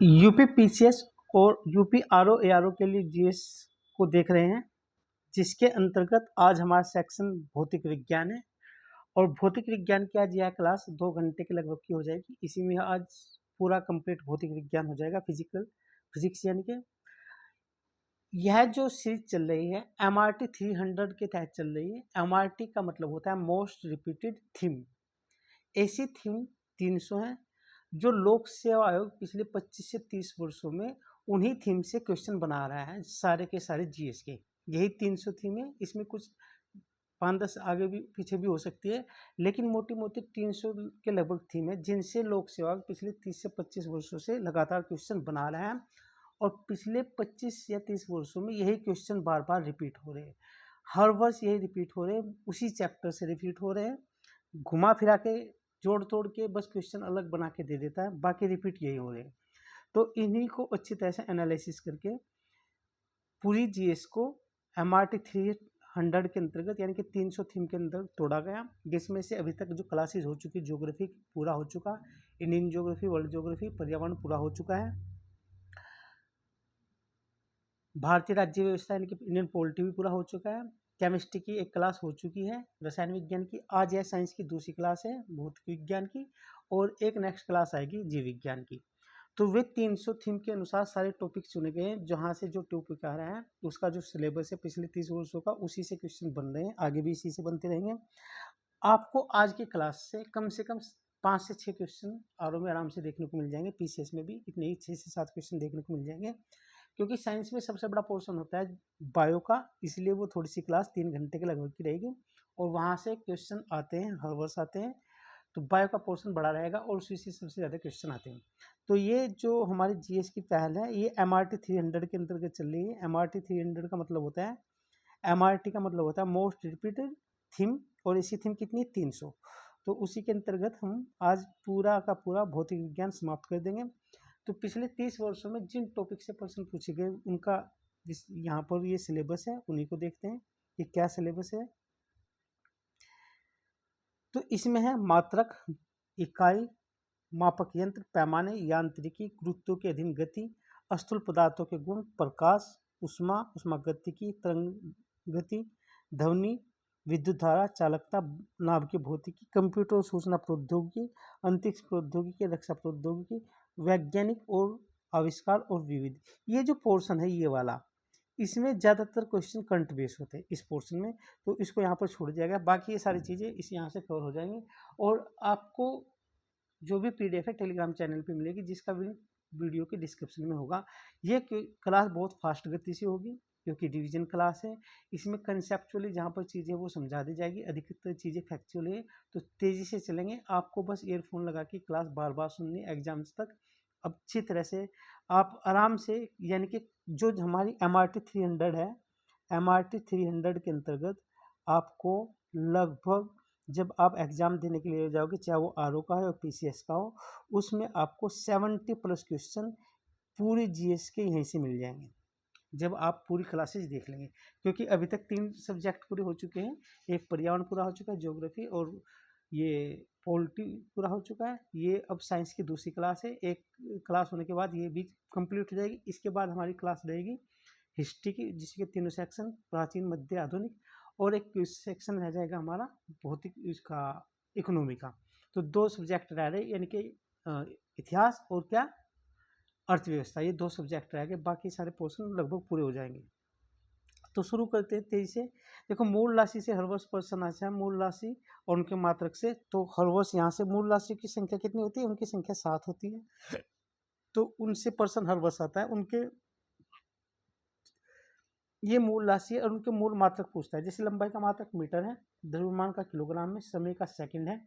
UP PCS और UP RO ARO के लिए जीएस को देख रहे हैं, जिसके अंतर्गत आज हमारा सेक्शन भौतिक विज्ञान है। और भौतिक विज्ञान की आज यह क्लास 2 घंटे के लगभग की हो जाएगी। इसी में आज पूरा कंप्लीट भौतिक विज्ञान हो जाएगा, फिजिक्स यानी कि यह जो सीरीज चल रही है MRT 300 के तहत चल रही है। MRT का मतलब होता है मोस्ट रिपीटेड थीम। ऐसी थीम 300 है जो लोक सेवा आयोग पिछले 25 से 30 वर्षों में उन्हीं थीम से क्वेश्चन बना रहा है, सारे के सारे जीएस के। यही 300 थीम है, इसमें कुछ 5-10 आगे भी पीछे भी हो सकती है, लेकिन मोटी मोटी 300 के लगभग थीम है जिनसे लोक सेवा आयोग पिछले 30 से 25 वर्षों से लगातार क्वेश्चन बना रहा है। और पिछले 25 या 30 वर्षों में यही क्वेश्चन बार बार रिपीट हो रहे हैं। हर वर्ष यही रिपीट हो रहे हैं, उसी चैप्टर से रिपीट हो रहे हैं। घुमा फिरा के जोड़ तोड़ के बस क्वेश्चन अलग बना के दे देता है, बाकी रिपीट यही हो रहे हैं। तो इन्हीं को अच्छी तरह से एनालिसिस करके पूरी जीएस को MRT 300 के अंतर्गत यानी कि 300 थीम के अंदर तोड़ा गया, जिसमें से अभी तक जो क्लासेस हो चुकी, ज्योग्राफी पूरा हो चुका, इंडियन ज्योग्राफी, वर्ल्ड ज्योग्राफी, पर्यावरण पूरा हो चुका है, भारतीय राज्य व्यवस्था यानी कि इंडियन पॉलिटी भी पूरा हो चुका है, केमिस्ट्री की एक क्लास हो चुकी है, रसायन विज्ञान की आज यह साइंस की दूसरी क्लास है, भौतिक विज्ञान की, और एक नेक्स्ट क्लास आएगी जीव विज्ञान की। तो वे 300 थीम के अनुसार सारे टॉपिक चुने गए हैं। जहाँ से जो टॉपिक आ रहा है उसका जो सिलेबस है पिछले 30 वर्षों का, उसी से क्वेश्चन बन रहे हैं, आगे भी इसी से बनते रहेंगे। आपको आज की क्लास से कम 5 से 6 क्वेश्चन आर में आराम से देखने को मिल जाएंगे, पीसीएस में भी इतने ही 6 से 7 क्वेश्चन देखने को मिल जाएंगे, क्योंकि साइंस में सबसे बड़ा पोर्शन होता है बायो का, इसलिए वो थोड़ी सी क्लास 3 घंटे के लगभग की रहेगी और वहाँ से क्वेश्चन आते हैं, हर वर्ष आते हैं, तो बायो का पोर्शन बड़ा रहेगा और उसी से सबसे ज़्यादा क्वेश्चन आते हैं। तो ये जो हमारी जीएस की पहल है ये MRT 300 के अंतर्गत चल रही है। MRT 300 का मतलब होता है, MRT का मतलब होता है मोस्ट रिपीटेड थीम, और इसी थीम कितनी 300। तो उसी के अंतर्गत हम आज पूरा का पूरा भौतिक विज्ञान समाप्त कर देंगे। तो पिछले 30 वर्षों में जिन टॉपिक से प्रश्न पूछे गए उनका यहाँ पर ये सिलेबस है, उन्हीं को देखते हैं कि क्या सिलेबस है। तो इसमें है मात्रक, इकाई, मापक यंत्र, पैमाने, यांत्रिकी, गुरुत्व के अधीन गति, स्थूल पदार्थों के गुण, प्रकाश, उष्मा, उष्मागतिकी, तरंग गति, ध्वनि, विद्युत धारा, चालकता, नाभ की भौतिकी, कंप्यूटर और सूचना प्रौद्योगिकी, अंतरिक्ष प्रौद्योगिकी, रक्षा प्रौद्योगिकी, वैज्ञानिक और आविष्कार और विविध। ये जो पोर्शन है ये वाला, इसमें ज़्यादातर क्वेश्चन करंट बेस होते हैं इस पोर्शन में, तो इसको यहाँ पर छोड़ दिया गया। बाकी ये सारी चीज़ें इस यहाँ से कवर हो जाएंगी और आपको जो भी PDF है टेलीग्राम चैनल पे मिलेगी, जिसका वीडियो के डिस्क्रिप्शन में होगा। ये क्लास बहुत फास्ट गति से होगी क्योंकि डिवीजन क्लास है। इसमें कंसेप्चुअली जहाँ पर चीज़ें वो समझा दी जाएगी, अधिकतर चीज़ें फैक्चुअल है, तो तेज़ी से चलेंगे। आपको बस ईयरफोन लगा के क्लास बार बार सुननी एग्जाम्स तक अच्छी तरह से, आप आराम से, यानी कि जो हमारी MRT 300 है, MRT 300 के अंतर्गत आपको लगभग जब आप एग्ज़ाम देने के लिए जाओगे, चाहे वो आरओ का हो या पीसीएस का हो, उसमें आपको 70+ क्वेश्चन पूरी जीएस के यहीं से मिल जाएंगे जब आप पूरी क्लासेज देख लेंगे। क्योंकि अभी तक 3 सब्जेक्ट पूरे हो चुके हैं, एक पर्यावरण पूरा हो चुका है, ज्योग्राफी, और ये पॉलिटी पूरा हो चुका है। ये अब साइंस की दूसरी क्लास है, एक क्लास होने के बाद ये भी कंप्लीट हो जाएगी। इसके बाद हमारी क्लास रहेगी हिस्ट्री की, जिसके 3 सेक्शन, प्राचीन, मध्य, आधुनिक, और एक सेक्शन रह जाएगा हमारा भौतिक इसका इकोनॉमी का। तो 2 सब्जेक्ट रह रहे, यानी कि इतिहास और क्या, अर्थव्यवस्था, ये 2 सब्जेक्ट रह गए, बाकी सारे पोर्शन लगभग पूरे हो जाएंगे। तो शुरू करते हैं तेजी से। देखो, मूल राशि से हर वर्ष प्रश्न आता है, मूल राशि और उनके मात्रक से। तो हर वर्ष यहाँ से मूल राशि की संख्या कितनी होती है, उनकी संख्या 7 होती है, तो उनसे प्रश्न हर वर्ष आता है। उनके ये मूल राशि है और उनके मूल मात्रक पूछता है। जैसे लंबाई का मात्रक मीटर है, द्रव्यमान का किलोग्राम में, समय का सेकंड है,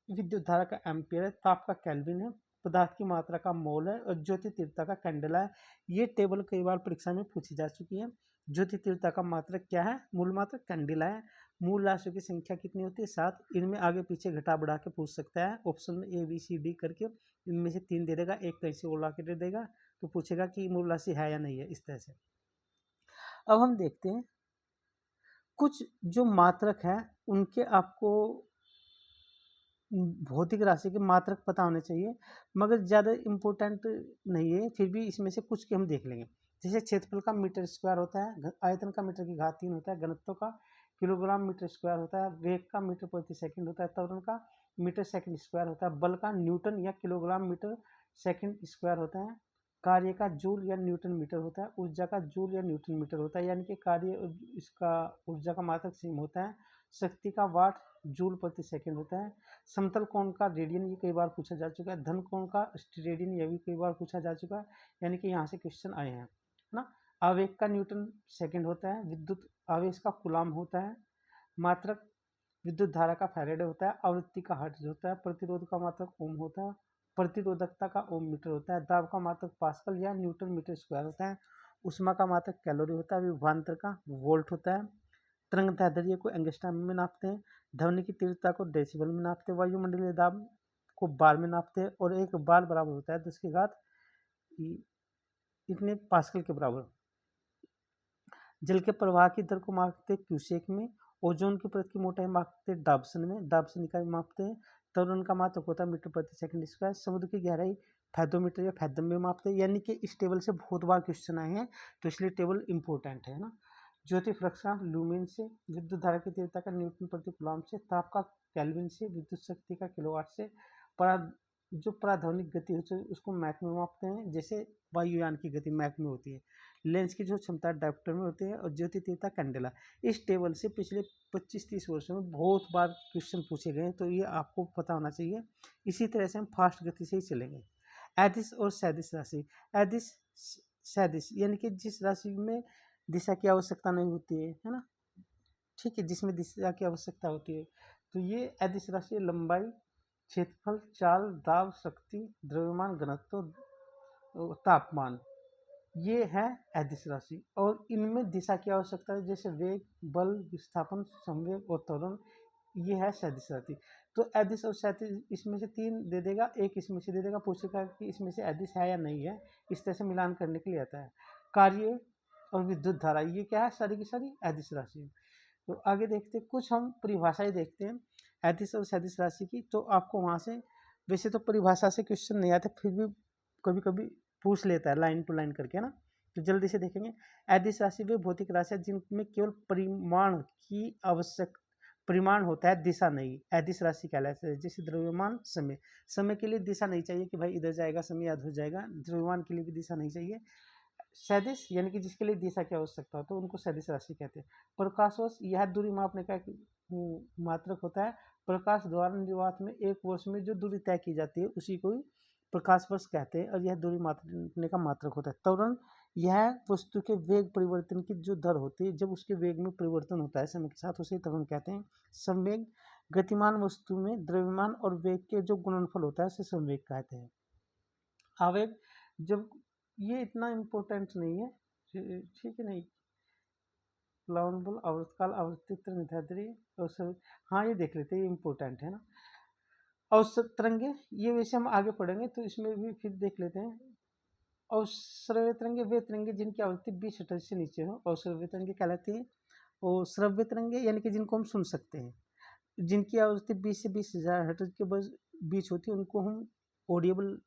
विद्युत धारा का एम्पियर है, ताप का केल्विन है, पदार्थ की मात्रा का मोल है, और ज्योति तीव्रता का कैंडला है। ये टेबल कई बार परीक्षा में पूछी जा चुकी है। ज्योति तीव्रता का मात्रक क्या है, मूल मात्रक कैंडला है। मूल राशियों की संख्या कितनी होती है, 7। इनमें आगे पीछे घटा बढ़ा के पूछ सकता है, ऑप्शन में ABCD करके इनमें से 3 दे देगा, एक कहीं से और ला के दे देगा, तो पूछेगा कि मूल राशि है या नहीं है, इस तरह से। अब हम देखते हैं कुछ जो मात्रक है उनके आपको भौतिक राशि के मात्रक पता होने चाहिए, मगर ज़्यादा इम्पोर्टेंट नहीं है, फिर भी इसमें से कुछ के हम देख लेंगे। जैसे क्षेत्रफल का मीटर स्क्वायर होता है, आयतन का मीटर की घात 3 होता है, घनत्व का किलोग्राम मीटर स्क्वायर होता है, वेग का मीटर प्रति सेकंड होता है, त्वरण का मीटर सेकंड स्क्वायर होता है, बल का न्यूटन या किलोग्राम मीटर सेकंड स्क्वायर होता है, कार्य का जूल या न्यूटन मीटर होता है, ऊर्जा का जूल या न्यूटन मीटर होता है, यानी कि कार्य इसका ऊर्जा का मात्रक सेम होता है, शक्ति का वाट जूल प्रति सेकंड होता है, समतल कोण का रेडियन ये कई बार पूछा जा चुका है, धन कोण का रेडियन यह भी कई बार पूछा जा चुका है, यानी कि यहाँ से क्वेश्चन आए हैं ना। आवेग का न्यूटन सेकंड होता है, विद्युत आवेश का कूलाम होता है, मात्रक विद्युत धारा का फैराडे होता है, आवृत्ति का हर्ट्ज होता है, प्रतिरोध का मात्रक ओम होता है, प्रतिरोधकता का ओम मीटर होता है, दाब का मात्रक पास्कल या न्यूटन मीटर स्क्वायर होता है, उष्मा का मात्रक कैलोरी होता है, विभवांतर का वोल्ट होता है, तरंग दैर्ध्य को एंगस्ट्रॉम में नापते हैं, ध्वनि की तीव्रता को डेसिबल में नापते हैं, वायुमंडलीय दाब को बार में नापते हैं, और एक बार बराबर होता है 10 की घात इतने पास्कल के बराबर। जल के प्रवाह की दर को मापते हैं क्यूसेक में, ओजोन की परत की मोटाई मापते हैं डाबसन में, डाबसन इकाई मापते हैं, त्वरण का मात्रक होता है मीटर प्रति सेकंड स्क्वायर, समुद्र की गहराई फैथोमीटर या फैथम में मापते हैं, यानी कि इस टेबल से बहुत बार क्वेश्चन आए हैं, तो इसलिए टेबल इंपॉर्टेंट है ना। ज्योति फ्लक्स का लूमेन से, विद्युत धारा की तीव्रता का न्यूटन प्रति कूलम से, ताप का केल्विन से, विद्युत शक्ति का किलोवाट से, परा जो पराध्वनिक गति होती है उसको मैक में मापते हैं, जैसे वायुयान की गति मैक में होती है, लेंस की जो क्षमता डायोप्टर में होती है, और ज्योति तीव्रता कैंडेला। इस टेबल से पिछले 25-30 वर्षों में बहुत बार क्वेश्चन पूछे गए हैं, तो ये आपको पता होना चाहिए। इसी तरह से हम फास्ट गति से ही चलेंगे। एदिश और सैदिश राशि, एदिश सैदिश यानी कि जिस राशि में दिशा की आवश्यकता नहीं होती है ना, ठीक है, जिसमें दिशा की आवश्यकता होती है, तो ये एदिश राशि लंबाई, क्षेत्रफल, चाल, दाब, शक्ति, द्रव्यमान, घनत्व, तापमान, ये है एदिश राशि, और इनमें दिशा की आवश्यकता है, जैसे वेग, बल, विस्थापन, संवेग और त्वरण, ये है सदिश राशि। तो एदिश और सैदिश इसमें से 3 दे देगा, एक इसमें से दे देगा, पूछेगा कि इसमें से एदिश है या नहीं है, इस तरह से मिलान करने के लिए आता है। कार्य और विद्युत धारा, ये क्या है, सारी की सारी एदिश राशि है। तो आगे देखते हैं, कुछ हम परिभाषाएं देखते हैं एदिश और सदिश राशि की, तो आपको वहाँ से, वैसे तो परिभाषा से क्वेश्चन नहीं आते, फिर भी कभी कभी पूछ लेता है लाइन टू लाइन करके ना, तो जल्दी से देखेंगे। एदिश राशि वे भौतिक राशि जिनमें केवल परिमाण की आवश्यक परिमाण होता है, दिशा नहीं, एदिश राशि कहलाते हैं। जैसे द्रव्यमान, समय, समय के लिए दिशा नहीं चाहिए कि भाई इधर जाएगा समय या उधर जाएगा, द्रव्यमान के लिए भी दिशा नहीं चाहिए। सदिश यानी कि जिसके लिए दिशा की आवश्यकता हो तो उनको सदिश राशि कहते हैं। प्रकाश वर्ष, यह दूरी मापने का मात्रक होता है। प्रकाश द्वारा निर्वात में एक वर्ष में जो दूरी तय की जाती है उसी को प्रकाश वर्ष कहते हैं, और यह दूरी मापने का मात्रक होता है। त्वरण, यह वस्तु के वेग परिवर्तन की जो दर होती है, जब उसके वेग में परिवर्तन होता है समय के साथ, उसे त्वरण कहते हैं। संवेग, गतिमान वस्तु में द्रव्यमान और वेग के जो गुणनफल होता है उसे संवेग कहते हैं। आवेग, जब ये इतना इम्पोर्टेंट नहीं है, ठीक है, नहीं, प्लावन बल, आवर्तकाल, आवृत्ति, तरंग दैर्ध्य, और सब, हाँ ये देख लेते हैं, ये इम्पोर्टेंट है ना। औसत तरंगे, ये वैसे हम आगे पढ़ेंगे तो इसमें भी फिर देख लेते हैं। और श्रव्य तरंगे वे तरंगे जिनकी आवृत्ति 20 हर्ट्ज से नीचे हो, और श्रव्य तरंगे कहलाती है। और श्रव्य तरंगे यानी कि जिनको हम सुन सकते हैं, जिनकी आवृत्ति 20 से 20,000 हर्ट्ज के बीच होती है, उनको हम ऑडिएबल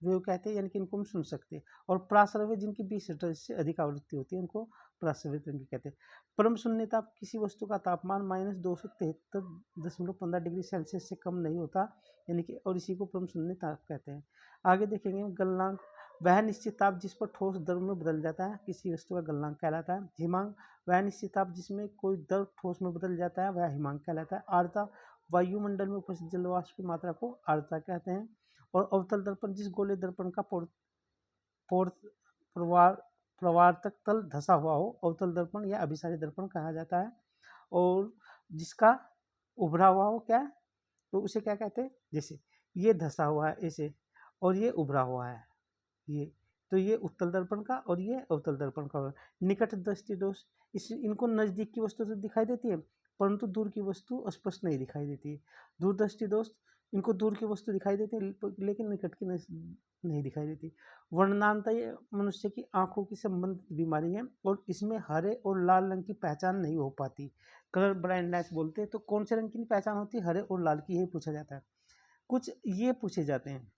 वेव कहते हैं, यानी कि इनको हम सुन सकते हैं। और प्राश्रव्य जिनकी 20 हर्ट्ज से अधिक आवृत्ति होती है उनको प्राश्रव्य तरंगे कहते हैं। परम शून्य ताप, किसी वस्तु का तापमान -273.15 डिग्री सेल्सियस से कम नहीं होता, यानी कि, और इसी को परम शून्य ताप कहते हैं। आगे देखेंगे गलनांक, वह निश्चित ताप जिस पर ठोस द्रव में बदल जाता है किसी वस्तु का गलनांक कहलाता है। हिमांक, वह निश्चित ताप जिसमें कोई द्रव ठोस में बदल जाता है वह हिमांक कहलाता है। आर्द्रता, वायुमंडल में उपस्थित जल वाष्प की मात्रा को आर्द्रता कहते हैं। और अवतल दर्पण, जिस गोले दर्पण का प्रवार्तक तल धसा हुआ हो, अवतल दर्पण या अभिसारी दर्पण कहा जाता है। और जिसका उभरा हुआ हो, क्या, तो उसे क्या कहते हैं, जैसे ये धसा हुआ है ऐसे, और ये उभरा हुआ है ये, तो ये उत्तल दर्पण का और ये अवतल दर्पण का। निकट दृष्टि दोष, इस इनको नजदीक की वस्तु तो दिखाई देती है परंतु दूर की वस्तु स्पष्ट नहीं दिखाई देती है। दूरदृष्टि दोष, इनको दूर की वस्तु दिखाई देती है लेकिन निकट की नहीं दिखाई देती। वर्णनांता, ये मनुष्य की आंखों की संबंधित बीमारी है और इसमें हरे और लाल रंग की पहचान नहीं हो पाती, कलर ब्लाइंडनेस बोलते हैं। तो कौन से रंग की पहचान होती है, हरे और लाल की, यही पूछा जाता है। कुछ ये पूछे जाते हैं,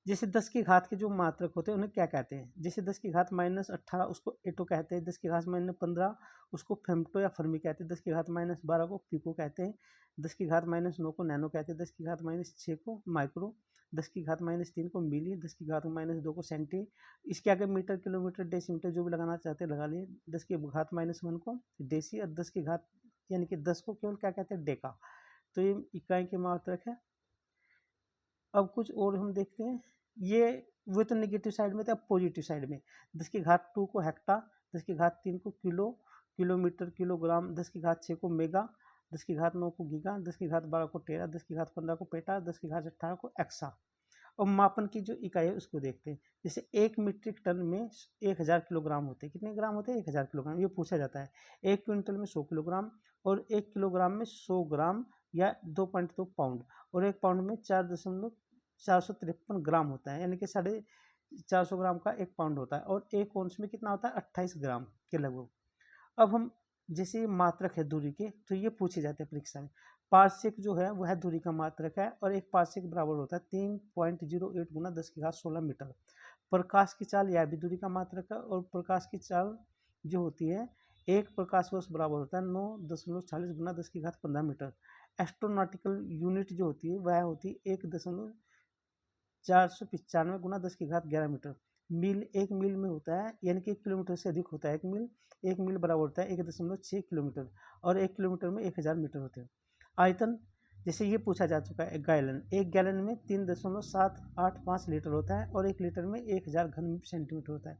जैसे 10 की घात के जो मात्रक होते हैं उन्हें क्या कहते हैं। जैसे 10 की घात -18 उसको एटो कहते हैं, 10 की घात -15 उसको फेम्टो या फर्मी कहते हैं, 10 की घात -12 को पिको कहते हैं, 10 की घात -9 को नैनो कहते हैं, 10 की घात -6 को माइक्रो, 10 की घात -3 को मिली, 10 की घात -2 को सेंटी। इसके आगे मीटर, किलोमीटर, डेसीमीटर जो भी लगाना चाहते हैं लगा लिए। 10 की घात -1 को डेसी, और 10 की घात यानी कि 10 को केवल क्या कहते हैं, डेका। तो ये इकाई के मात्रक है। अब कुछ और हम देखते हैं, ये वो तो नेगेटिव साइड में थे, अब पॉजिटिव साइड में 10 की घात 2 को हेक्टा, 10 की घात 3 को किलो, किलोमीटर, किलोग्राम, 10 की घात 6 को मेगा, 10 की घात 9 को गीगा, 10 की घात 12 को टेरा, 10 की घात 15 को पेटा, 10 की घात 18 को एक्सा। और मापन की जो इकाई है उसको देखते हैं, जैसे 1 मीट्रिक टन में 1000 किलोग्राम होते हैं। कितने ग्राम होते हैं? 1000 किलोग्राम। ये पूछा जाता है। 1 क्विंटल में 100 किलोग्राम, और 1 किलोग्राम में 100 ग्राम या 2.2 पाउंड, और 1 पाउंड में 4,453 ग्राम होता है, यानी कि 450 ग्राम का 1 पाउंड होता है। और 1 औंस में कितना होता है? 28 ग्राम के लगभग। अब हम जैसे मात्रक है दूरी के, तो ये पूछे जाते हैं परीक्षा में। पार्सेक जो है वह दूरी का मात्रक है, और एक पार्सेक बराबर होता है 3.08 गुना 10 की घात 16 मीटर। प्रकाश की चाल यह भी दूरी का मात्रक है, और प्रकाश की चाल जो होती है 1 प्रकाश वर्ष बराबर होता है 9.40 गुना 10 की घात 15 मीटर। एस्ट्रोनॉटिकल यूनिट जो होती है वह होती है 1.495 गुना 10 की घात 11 मीटर। मील 1 मील में होता है, यानी कि 1 किलोमीटर से अधिक होता है 1 मील। 1 मील बराबर होता है 1.6 किलोमीटर, और 1 किलोमीटर में 1000 मीटर होते हैं। आयतन जैसे ये पूछा जा चुका है, गैलन, 1 गैलन में 3.785 लीटर होता है, और 1 लीटर में 1000 घन सेंटीमीटर होता है।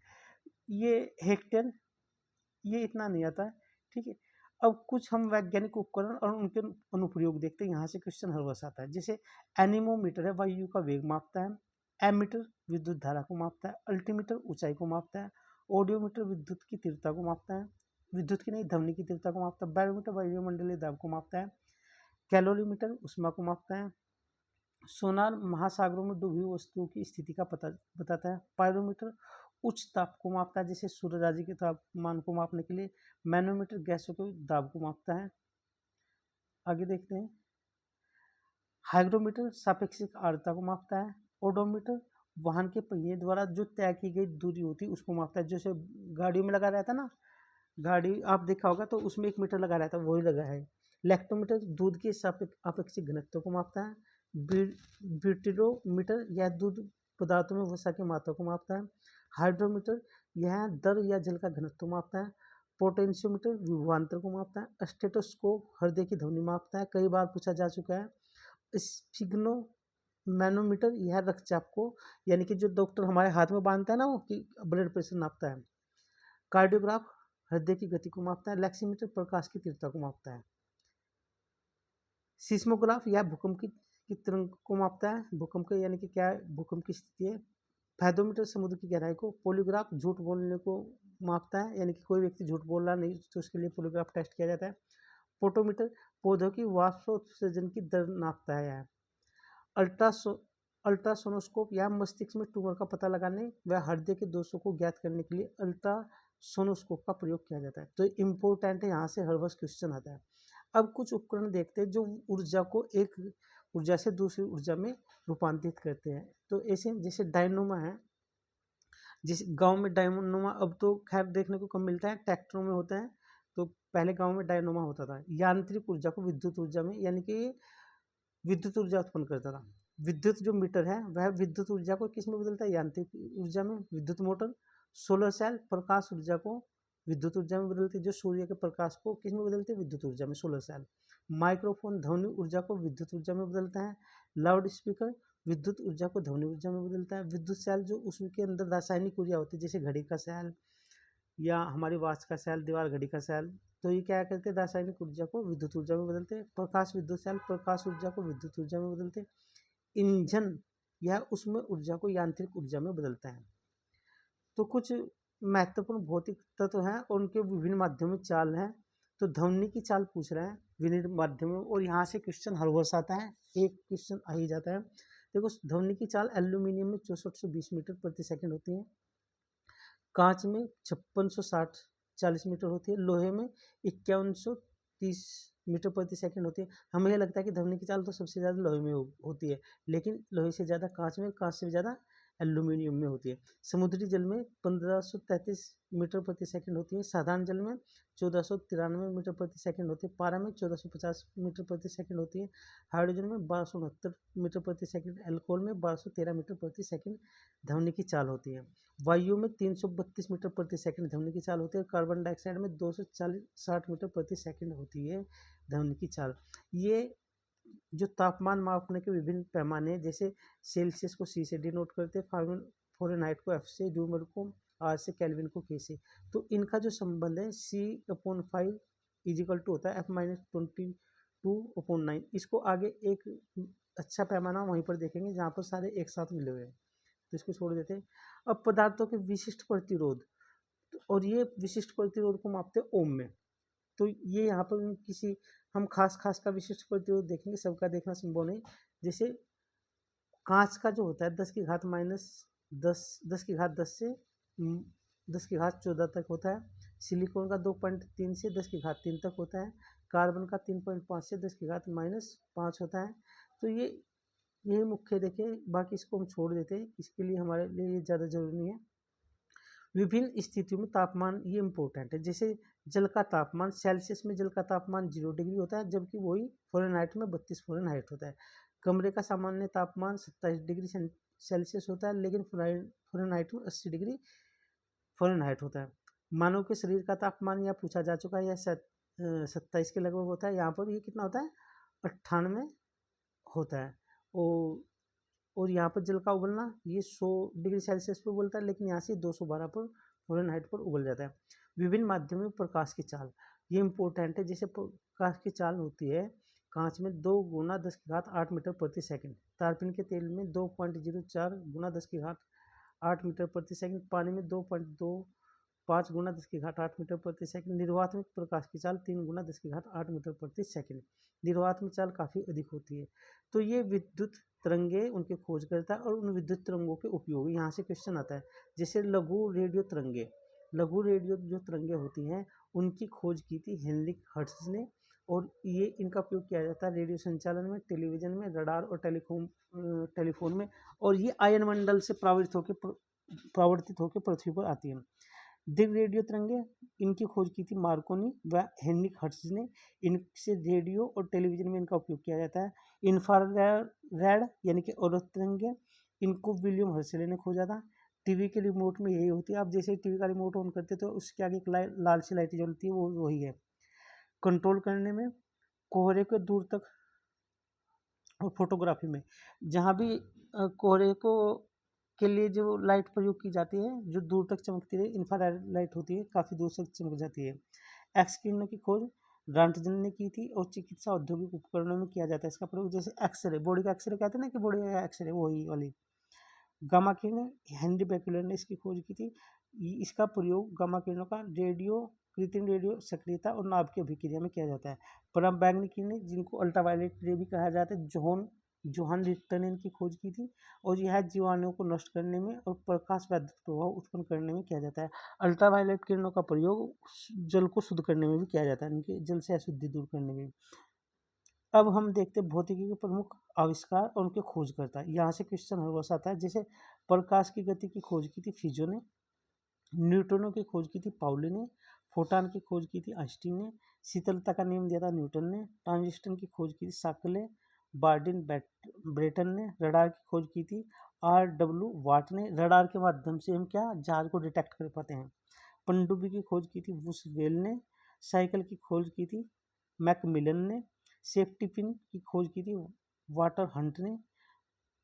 ये हेक्टेयर, ये इतना नहीं आता है, ठीक है। अब कुछ हम वैज्ञानिक उपकरण और उनके अनुप्रयोग देखते हैं, यहाँ से क्वेश्चन हर वर्ष आता है। जैसे एनीमोमीटर है, वायु का वेग मापता है। एमीटर विद्युत धारा को मापता है। अल्टीमीटर ऊंचाई को मापता है। ऑडियोमीटर विद्युत की तीव्रता को मापता है, विद्युत की नहीं ध्वनि की तीव्रता को मापता है। बैरोमीटर वायुमंडलीय दाब को मापता है। कैलोरीमीटर ऊष्मा को मापता है। सोनार महासागरों में डूबी वस्तुओं की स्थिति का पता बताता है। पायरोमीटर उच्च ताप को मापता है, जैसे सूरज आदि के तापमान को मापने के लिए। मैनोमीटर गैसों के दाब को मापता है। आगे देखते हैं, हाइग्रोमीटर सापेक्षिक आर्द्रता को मापता है। ओडोमीटर वाहन के पहिए द्वारा जो तय की गई दूरी होती है उसको मापता है, जैसे गाड़ियों में लगा रहता है ना, गाड़ी आप देखा होगा तो उसमें 1 मीटर लगा रहता है, वही लगा है। लैक्टोमीटर दूध के सापेक्षिक घनत्व को मापता है। ब्यूटिरोमीटर यह दूध पदार्थों में वसा की मात्रा को मापता है। हाइड्रोमीटर यह दर या जल का घनत्व मापता है। पोटेंशियोमीटर विभवांतर को मापता है। स्टेटोस्कोप हृदय की ध्वनि मापता है, कई बार पूछा जा चुका है। स्फिग्नो मैनोमीटर यह रक्तचाप को, यानी कि जो डॉक्टर हमारे हाथ में बांधता है ना वो, कि ब्लड प्रेशर नापता है। कार्डियोग्राफ हृदय की गति को मापता है। लैक्सीमीटर प्रकाश की तीव्रता को मापता है। सिस्मोग्राफ यह भूकंप की तरंग को मापता है, भूकंप के यानी कि क्या भूकंप की स्थिति है। फैथोमीटर समुद्र की गहराई को। पॉलीग्राफ झूठ बोलने को मापता है, यानी कि कोई व्यक्ति झूठ बोल रहा नहीं तो उसके लिए पॉलीग्राफ टेस्ट किया जाता है। पोटोमीटर पौधों की वाष्पोत्सर्जन की दर नापता है। यह अल्ट्रासोनोस्कोप यह मस्तिष्क में ट्यूमर का पता लगाने व हृदय के दोषों को ज्ञात करने के लिए अल्ट्रासोनोस्कोप का प्रयोग किया जाता है। तो इम्पोर्टेंट है, यहाँ से हर वर्ष क्वेश्चन आता है। अब कुछ उपकरण देखते हैं जो ऊर्जा को एक ऊर्जा से दूसरी ऊर्जा में रूपांतरित करते हैं। तो ऐसे जैसे डायनोमा है, जिस गांव में डायनोमा अब तो खैर देखने को कम मिलता है, ट्रैक्टरों में होता है। तो पहले गांव में डायनोमा होता था। यांत्रिक ऊर्जा को विद्युत ऊर्जा में, यानी कि विद्युत ऊर्जा उत्पन्न करता था। विद्युत जो मीटर है वह विद्युत ऊर्जा को किस में बदलता है? यांत्रिक ऊर्जा में। विद्युत मोटर। सोलर सेल प्रकाश ऊर्जा को विद्युत ऊर्जा में बदलती है, जो सूर्य के प्रकाश को किस में बदलती है? विद्युत ऊर्जा में, सोलर सेल। माइक्रोफोन ध्वनि ऊर्जा को विद्युत ऊर्जा में बदलता है। लाउड स्पीकर विद्युत ऊर्जा को ध्वनि ऊर्जा में बदलता है। विद्युत सेल जो उसके अंदर रासायनिक ऊर्जा होती है, जैसे घड़ी का सेल या हमारी वॉच का सेल, दीवार घड़ी का सेल, तो ये क्या करते हैं? रासायनिक ऊर्जा को विद्युत ऊर्जा में बदलते हैं। प्रकाश विद्युत सेल प्रकाश ऊर्जा को विद्युत ऊर्जा में बदलते हैं। इंजन यह उसमें ऊर्जा को यांत्रिक ऊर्जा में बदलता है। तो कुछ महत्वपूर्ण भौतिक तत्व हैं और उनके विभिन्न माध्यमों में चाल है। तो ध्वनि की चाल पूछ रहे हैं विभिन्न माध्यमों, और यहाँ से क्वेश्चन हर वर्ष आता है, एक क्वेश्चन आ ही जाता है। देखो ध्वनि की चाल एल्यूमिनियम में 6420 मीटर प्रति सेकंड होती है। कांच में 5660 40 मीटर होती है। लोहे में 5130 मीटर प्रति सेकंड होती है। हमें यह लगता है कि ध्वनि की चाल तो सबसे ज़्यादा लोहे में होती है, लेकिन लोहे से ज़्यादा कांच में, कांच से ज़्यादा एल्यूमिनियम में होती है। समुद्री जल में 1533 मीटर प्रति सेकंड होती है। साधारण जल में 1493 मीटर प्रति सेकंड होती है। पारा में 1450 मीटर प्रति सेकंड होती है। हाइड्रोजन में 1269 मीटर प्रति सेकंड, अल्कोहल में 1213 मीटर प्रति सेकंड ध्वनि की चाल होती है। वायु में 332 मीटर प्रति सेकंड ध्वनि की चाल होती है। कार्बन डाइऑक्साइड में 260 मीटर प्रति सेकंड होती है ध्वनि की चाल। ये जो तापमान मापने के विभिन्न पैमाने, जैसे सेल्सियस को सी से डिनोट करते हैं, फ़ारेनहाइट को एफ से, ड्यूमर को आर से, केल्विन को के से। तो इनका जो संबंध है C/5 इजिकल टू होता है F-22/9। इसको आगे एक अच्छा पैमाना वहीं पर देखेंगे जहाँ पर सारे एक साथ मिले हुए हैं, तो इसको छोड़ देते हैं। अब पदार्थों के विशिष्ट प्रतिरोध, और ये विशिष्ट प्रतिरोध को मापते हैं ओम में। तो ये यहाँ पर किसी हम खास का विशिष्ट प्रतिरोध देखेंगे, सबका देखना संभव नहीं। जैसे कांच का जो होता है 10 की घात -10 से 10 की घात 14 तक होता है। सिलिकॉन का 2.3 से 10 की घात 3 तक होता है। कार्बन का 3.5 से 10 की घात -5 होता है। तो ये मुख्य देखें, बाकी इसको हम छोड़ देते हैं, इसके लिए हमारे लिए ये ज़्यादा जरूरी नहीं है। विभिन्न स्थितियों में तापमान ये इम्पोर्टेंट है। जैसे जल का तापमान, सेल्सियस में जल का तापमान 0 डिग्री होता है, जबकि वही फ़ारेनहाइट में 32 फ़ारेनहाइट होता है। कमरे का सामान्य तापमान 27 डिग्री सेल्सियस होता है, लेकिन फ़ारेनहाइट में 80 डिग्री फ़ारेनहाइट होता है। मानव के शरीर का तापमान यह पूछा जा चुका है, यह 27 के लगभग होता है। यहाँ पर ये कितना होता है, 98 होता है। और यहाँ पर जल का उबलना ये 100 डिग्री सेल्सियस पर उबलता है, लेकिन यहाँ से 212 पर फ़ारेनहाइट पर उबल जाता है। विभिन्न माध्यमों में प्रकाश की चाल ये इम्पोर्टेंट है। जैसे प्रकाश की चाल होती है कांच में 2 गुना 10 की घात 8 मीटर प्रति सेकंड, तारपीन के तेल में 2.04 गुना 10 की घात 8 मीटर प्रति सेकंड, पानी में 2.25 गुना 10 की घात 8 मीटर प्रति सेकंड। निर्वात में प्रकाश की चाल 3 गुना 10 की घात 8 मीटर प्रति सेकंड। निर्वात में चाल काफ़ी अधिक होती है। तो ये विद्युत तरंगे उनकी खोज करता है और उन विद्युत तरंगों के उपयोग, यहाँ से क्वेश्चन आता है। जैसे लघु रेडियो तरंगे, लघु रेडियो जो तरंगे होती हैं उनकी खोज की थी हेनरिक हर्ट्ज ने, और ये इनका उपयोग किया जाता है रेडियो संचालन में, टेलीविजन में, रडार और टेलीफोन में। और ये आयन मंडल से परावर्तित होकर पृथ्वी पर आती है। दिग रेडियो तरंगे, इनकी खोज की थी मार्कोनी व हेनरिक हर्ट्ज ने। इनसे रेडियो और टेलीविजन में इनका उपयोग किया जाता है। इंफ्रारेड यानी कि औरत तरंगे, इनको विलियम हर्शले ने खोजा था। टीवी के रिमोट में यही होती है। आप जैसे टीवी का रिमोट ऑन करते तो उसके आगे एक लाल सी लाइट जलती है, वो वही है। कंट्रोल करने में, कोहरे को दूर तक, और फोटोग्राफी में जहाँ भी कोहरे को के लिए जो लाइट प्रयोग की जाती है जो दूर तक चमकती है, इंफ्रारेड लाइट होती है, काफ़ी दूर तक चमक जाती है। एक्स किरणों की खोज रॉन्टजन ने की थी और चिकित्सा औद्योगिक उपकरणों में किया जाता है इसका प्रयोग। जैसे एक्सरे, बॉडी का एक्सरे कहते हैं ना कि बॉडी का एक्सरे, वही वाली। गामा किरणें, हेनरी बेक्यूलर ने इसकी खोज की थी। इसका प्रयोग गामा किरणों का कृत्रिम रेडियो सक्रियता और नाभ की अभिक्रिया में किया जाता है। पराबैंगनी किरणें, जिनको अल्ट्रावायलेट रे भी कहा जाता है, जोहान रिक्टर ने इनकी खोज की थी, और यह जीवाणुओं को नष्ट करने में और प्रकाश वैद्युत प्रभाव उत्पन्न करने में किया जाता है। अल्ट्रावायलेट किरणों का प्रयोग जल को शुद्ध करने में भी किया जाता है, इनके जल से अशुद्धि दूर करने में। अब हम देखते हैं भौतिकी के प्रमुख आविष्कार और उनके खोजकर्ता। यहाँ से क्वेश्चन हर वर्ष आता है। जैसे प्रकाश की गति की खोज की थी फिजो ने, न्यूट्रॉनों की खोज की थी पाउली ने, फोटॉन की खोज की थी आइंस्टीन ने, शीतलता का नियम दिया था न्यूटन ने, ट्रांजिस्टर की खोज की थी साकले बार्डिन ब्रेटन ने, रडार की खोज की थी R.W. वाट ने। रडार के माध्यम से हम क्या जहाज को डिटेक्ट कर पाते हैं। पनडुब्बी की खोज की थी वुसवेल ने, साइकिल की खोज की थी मैकमिलन ने, सेफ्टी पिन की खोज की थी वाटर हंट ने,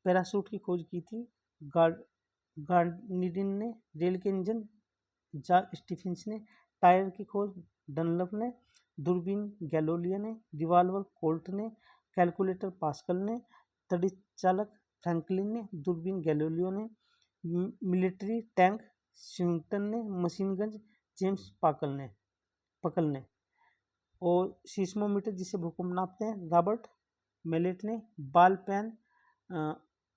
पैराशूट की खोज की थी गार्डनिन ने, रेल के इंजन जॉन स्टीफेंस ने, टायर की खोज डनलप ने, दूरबीन गैलोलियो ने, रिवाल्वर कोल्ट ने, कैलकुलेटर पास्कल ने, तड़ित चालक फ्रैंकलिन ने, दूरबीन गैलोलियो ने, मिलिट्री टैंक स्विंगटन ने, मशीन गन जेम्स पकल ने, और सीस्मोमीटर जिसे भूकंप नापते हैं रॉबर्ट मेलेट ने, बॉल पेन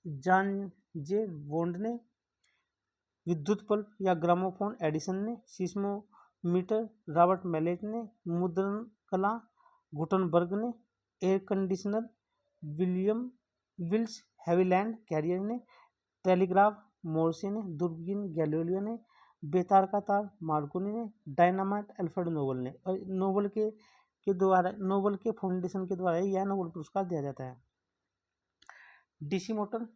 जॉन जे वोंड ने, विद्युत बल्ब या ग्रामोफोन एडिसन ने, सीस्मोमीटर रॉबर्ट मेलेट ने, मुद्रण कला गुटनबर्ग ने, air conditioner William Willis Haviland Carrier ने, टेलीग्राफ मोर्से ने, दूरबीन गैलीलियो ने, बेतार का तार मार्कोनी ने, डायनामाइट अल्फ्रेड नोबल ने। और नोबल के फाउंडेशन के द्वारा यह नोबल पुरस्कार दिया जाता है। डीसी मोटर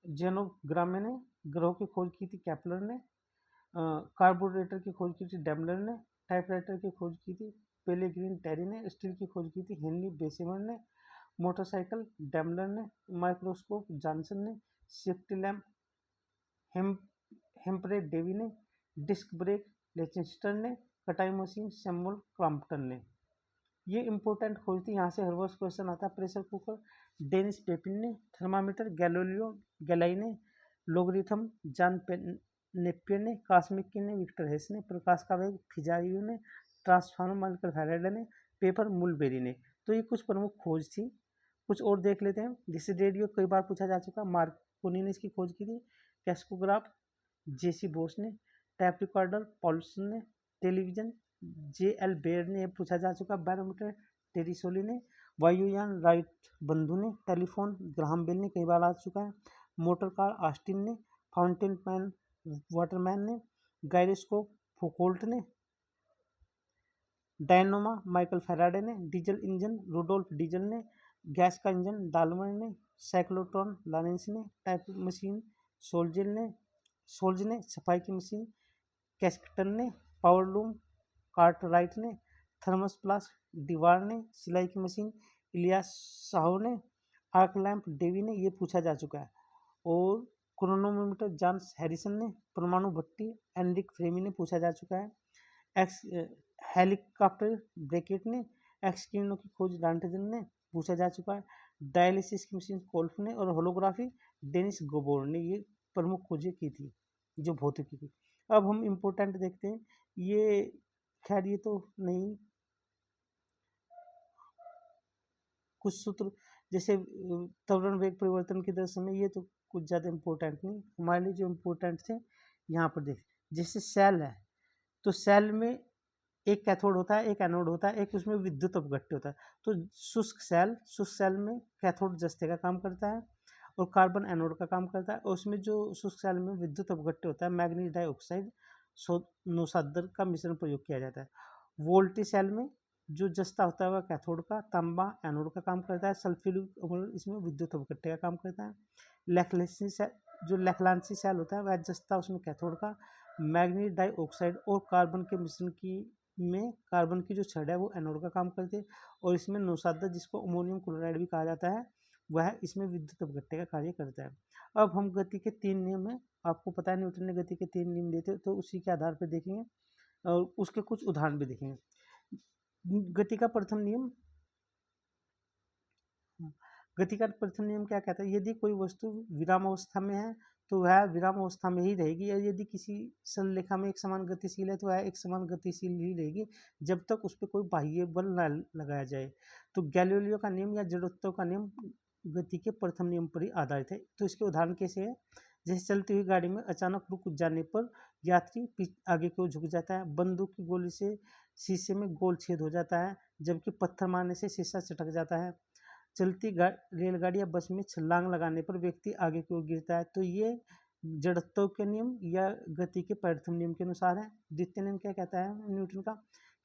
जेनोग्रामे ने ग्रहों की खोज की थी केपलर ने, कार्बोरेटर की खोज की थी डेमलर ने, टाइपराइटर की खोज की थी पेलेग्रीन टेरी ने, स्टील की खोज की थी हेनरी बेसेमर ने, मोटरसाइकिल डेमलर ने, माइक्रोस्कोप जॉनसन ने, सेफ्टी लैम्प हेम्प्रे डेवी ने, डिस्क ब्रेक लेचेस्टर ने, कटाई मशीन सैमुअल क्रॉम्पटन ने। ये इंपॉर्टेंट खोज थी। यहाँ से हर वर्ष क्वेश्चन आता है। प्रेशर कुकर डेनिस पेपिन ने, थर्मामीटर गैलीलियो गैलाई ने, लोगरिथम जॉन नेपियर ने, कॉस्मिक की ने विक्टर हेस ने, प्रकाश का वेग फिजारियो ने, ट्रांसफार्मर माइकल फैराडे ने, पेपर मुलबेरी ने। तो ये कुछ प्रमुख खोज थी। कुछ और देख लेते हैं। जिससे रेडियो कई बार पूछा जा चुका। मार्कोनी ने इसकी खोज की थी। कैस्कोग्राफ जेसी बोस ने, टैप रिकॉर्डर पॉल्सन ने, टेलीविजन जे.एल. बेयर ने पूछा जा चुका। बैरोमीटर टेरिसोली ने, वायुयान राइट बंधु ने, टेलीफोन ग्राहम बेल ने कई बार आ चुका है। मोटर कार ऑस्टिन ने, फाउंटेन पेन वाटरमैन ने, गायरोस्कोप फुकोल्ट ने, डायनोमा माइकल फैराडे ने, डीजल इंजन रुडोल्फ डीजल ने, गैस का इंजन डाल्मर ने, साइक्लोट्रॉन लॉरेंस ने, टाइप मशीन सोल्ज ने, सफाई की मशीन कैस्कटन ने, पावर लूम कार्टराइट ने, थर्मस प्लास दीवार ने, सिलाई की मशीन इलियास साहो ने, आर्क लैंप डेवी ने। ये पूछा जा चुका है। और क्रोनोमीटर जॉन हैरिसन ने, परमाणु भट्टी एनरिक फ्रेमी ने पूछा जा चुका है। एक्स हेलीकॉप्टर ब्रैकेट ने, एक्स किरणों की खोज डांटजन ने पूछा जा चुका है। डायलिसिस की मशीन कोल्फ ने, और होलोग्राफी डेनिस गोबोर ने। ये प्रमुख खोजें की थी जो भौतिकी की। अब हम इम्पोर्टेंट देखते हैं। ये खैर ये तो नहीं, कुछ सूत्र जैसे त्वरण वेग परिवर्तन की दर समय, ये तो कुछ ज़्यादा इम्पोर्टेंट नहीं। हमारे लिए जो इम्पोर्टेंट थे यहाँ पर देख, जैसे सेल है तो सेल में एक कैथोड होता है, एक एनोड होता है, एक उसमें विद्युत अपघट्य होता है। तो शुष्क सेल में कैथोड जस्ते का काम करता है और कार्बन एनोड का काम करता है। और उसमें जो शुष्क सेल में विद्युत अपघट्य होता है, मैग्नीज डाइऑक्साइड नौशादर का मिश्रण प्रयोग किया जाता है। वोल्टी सेल में जो जस्ता होता है वह कैथोड का, तांबा एनोड का काम करता है, सल्फ्यूरिक अम्ल इसमें विद्युत अपघट्य का काम करता है। लेखलांसी सेल होता है वह जस्ता उसमें कैथोड का, मैग्नीज डाइऑक्साइड और कार्बन के मिश्रण में कार्बन की जो छड़ है वो एनोड का काम करती है। और इसमें नौशादर जिसको अमोनियम क्लोराइड भी कहा जाता है वह इसमें विद्युत अपघट्य का कार्य करता है। अब हम गति के 3 नियम है, आपको पता है न्यूटन ने गति के 3 नियम दिए थे, तो उसी के आधार पर देखेंगे और उसके कुछ उदाहरण भी देखेंगे। गति का प्रथम नियम गति का प्रथम नियम क्या कहता है? यदि कोई वस्तु विराम अवस्था में है तो वह विराम अवस्था में ही रहेगी, और यदि किसी सरल रेखा में एक समान गतिशील है तो वह एक समान गतिशील ही रहेगी जब तक उस पर कोई बाह्य बल न लगाया जाए। तो गैलीलियो का नियम या जड़त्व का नियम गति के प्रथम नियम पर ही आधारित है। तो इसके उदाहरण कैसे है? जैसे चलती हुई गाड़ी में अचानक रुक जाने पर यात्री आगे की ओर झुक जाता है, बंदूक की गोली से शीशे में गोल छेद हो जाता है, जबकि पत्थर मारने से शीशा चटक जाता है। चलती रेलगाड़ी या बस में छलांग लगाने पर व्यक्ति आगे की ओर गिरता है। तो ये जड़त्व के नियम या गति के प्रथम नियम के अनुसार है। द्वितीय नियम क्या कहता है न्यूटन का?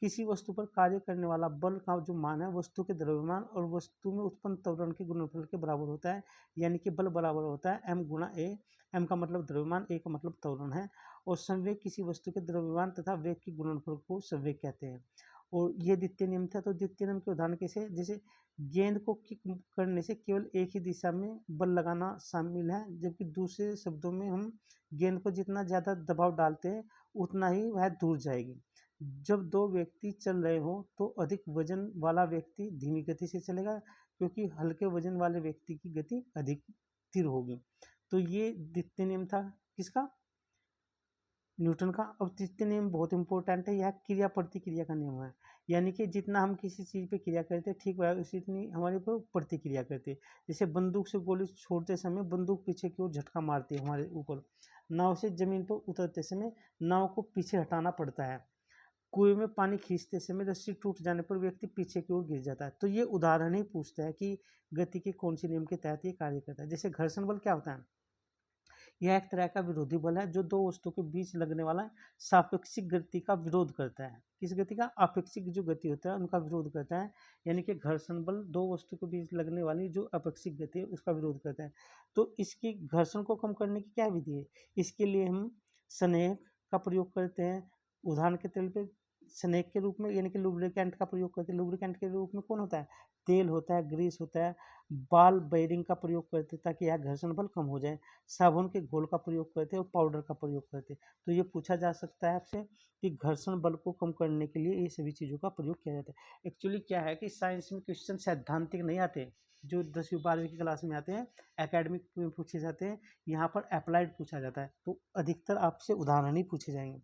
किसी वस्तु पर कार्य करने वाला बल का जो मान है वस्तु के द्रव्यमान और वस्तु में उत्पन्न त्वरण के गुणनफल के बराबर होता है। यानी कि बल बराबर होता है m गुणा a। m का मतलब द्रव्यमान, a का मतलब त्वरण है। और संवेग किसी वस्तु के द्रव्यमान तथा वेग के गुणनफल को संवेग कहते हैं। और ये द्वितीय नियम था। तो द्वितीय नियम के उदाहरण कैसे? जैसे गेंद को किक करने से केवल एक ही दिशा में बल लगाना शामिल है, जबकि दूसरे शब्दों में हम गेंद को जितना ज़्यादा दबाव डालते हैं उतना ही वह दूर जाएगी। जब दो व्यक्ति चल रहे हो तो अधिक वजन वाला व्यक्ति धीमी गति से चलेगा, क्योंकि हल्के वजन वाले व्यक्ति की गति अधिक स्थिर होगी। तो ये द्वितीय नियम था किसका? न्यूटन का। अब तृतीय नियम बहुत इंपॉर्टेंट है, यह क्रिया प्रतिक्रिया का नियम है। यानी कि जितना हम किसी चीज़ पे क्रिया करते हैं ठीक वह उसी इतनी हमारे ऊपर प्रतिक्रिया करती है। जैसे बंदूक से गोली छोड़ते समय बंदूक पीछे की ओर झटका मारती है हमारे ऊपर। नाव से जमीन पर उतरते समय नाव को पीछे हटाना पड़ता है। कुएं में पानी खींचते समय रस्सी टूट जाने पर व्यक्ति पीछे की ओर गिर जाता है। तो ये उदाहरण ही पूछता है कि गति के कौन से नियम के तहत ये कार्य करता है। जैसे घर्षण बल क्या होता है, यह एक तरह का विरोधी बल है जो दो वस्तुओं के बीच लगने वाला सापेक्षिक गति का विरोध करता है। किस गति का? अपेक्षिक जो गति होता है उनका विरोध करता है। यानी कि घर्षण बल दो वस्तु के बीच लगने वाली जो अपेक्षिक गति है उसका विरोध करता है। तो इसकी घर्षण को कम करने की क्या विधि है? इसके लिए हम स्नेहक का प्रयोग करते हैं। उदाहरण के तौर पे स्नेहक के रूप में यानी कि लुब्रिकेंट का प्रयोग करते हैं। लुब्रिकेंट के रूप में कौन होता है? तेल होता है, ग्रीस होता है। बाल बेयरिंग का प्रयोग करते हैं ताकि यह घर्षण बल कम हो जाए। साबुन के घोल का प्रयोग करते हैं और पाउडर का प्रयोग करते हैं। तो ये पूछा जा सकता है आपसे कि घर्षण बल को कम करने के लिए ये सभी चीज़ों का प्रयोग किया जाता है। एक्चुअली क्या है कि साइंस में क्वेश्चन सैद्धांतिक नहीं आते, जो 10वीं 12वीं की क्लास में आते हैं, एकेडमिक में पूछे जाते हैं। यहाँ पर अप्लाइड पूछा जाता है, तो अधिकतर आपसे उदाहरण ही पूछे जाएंगे।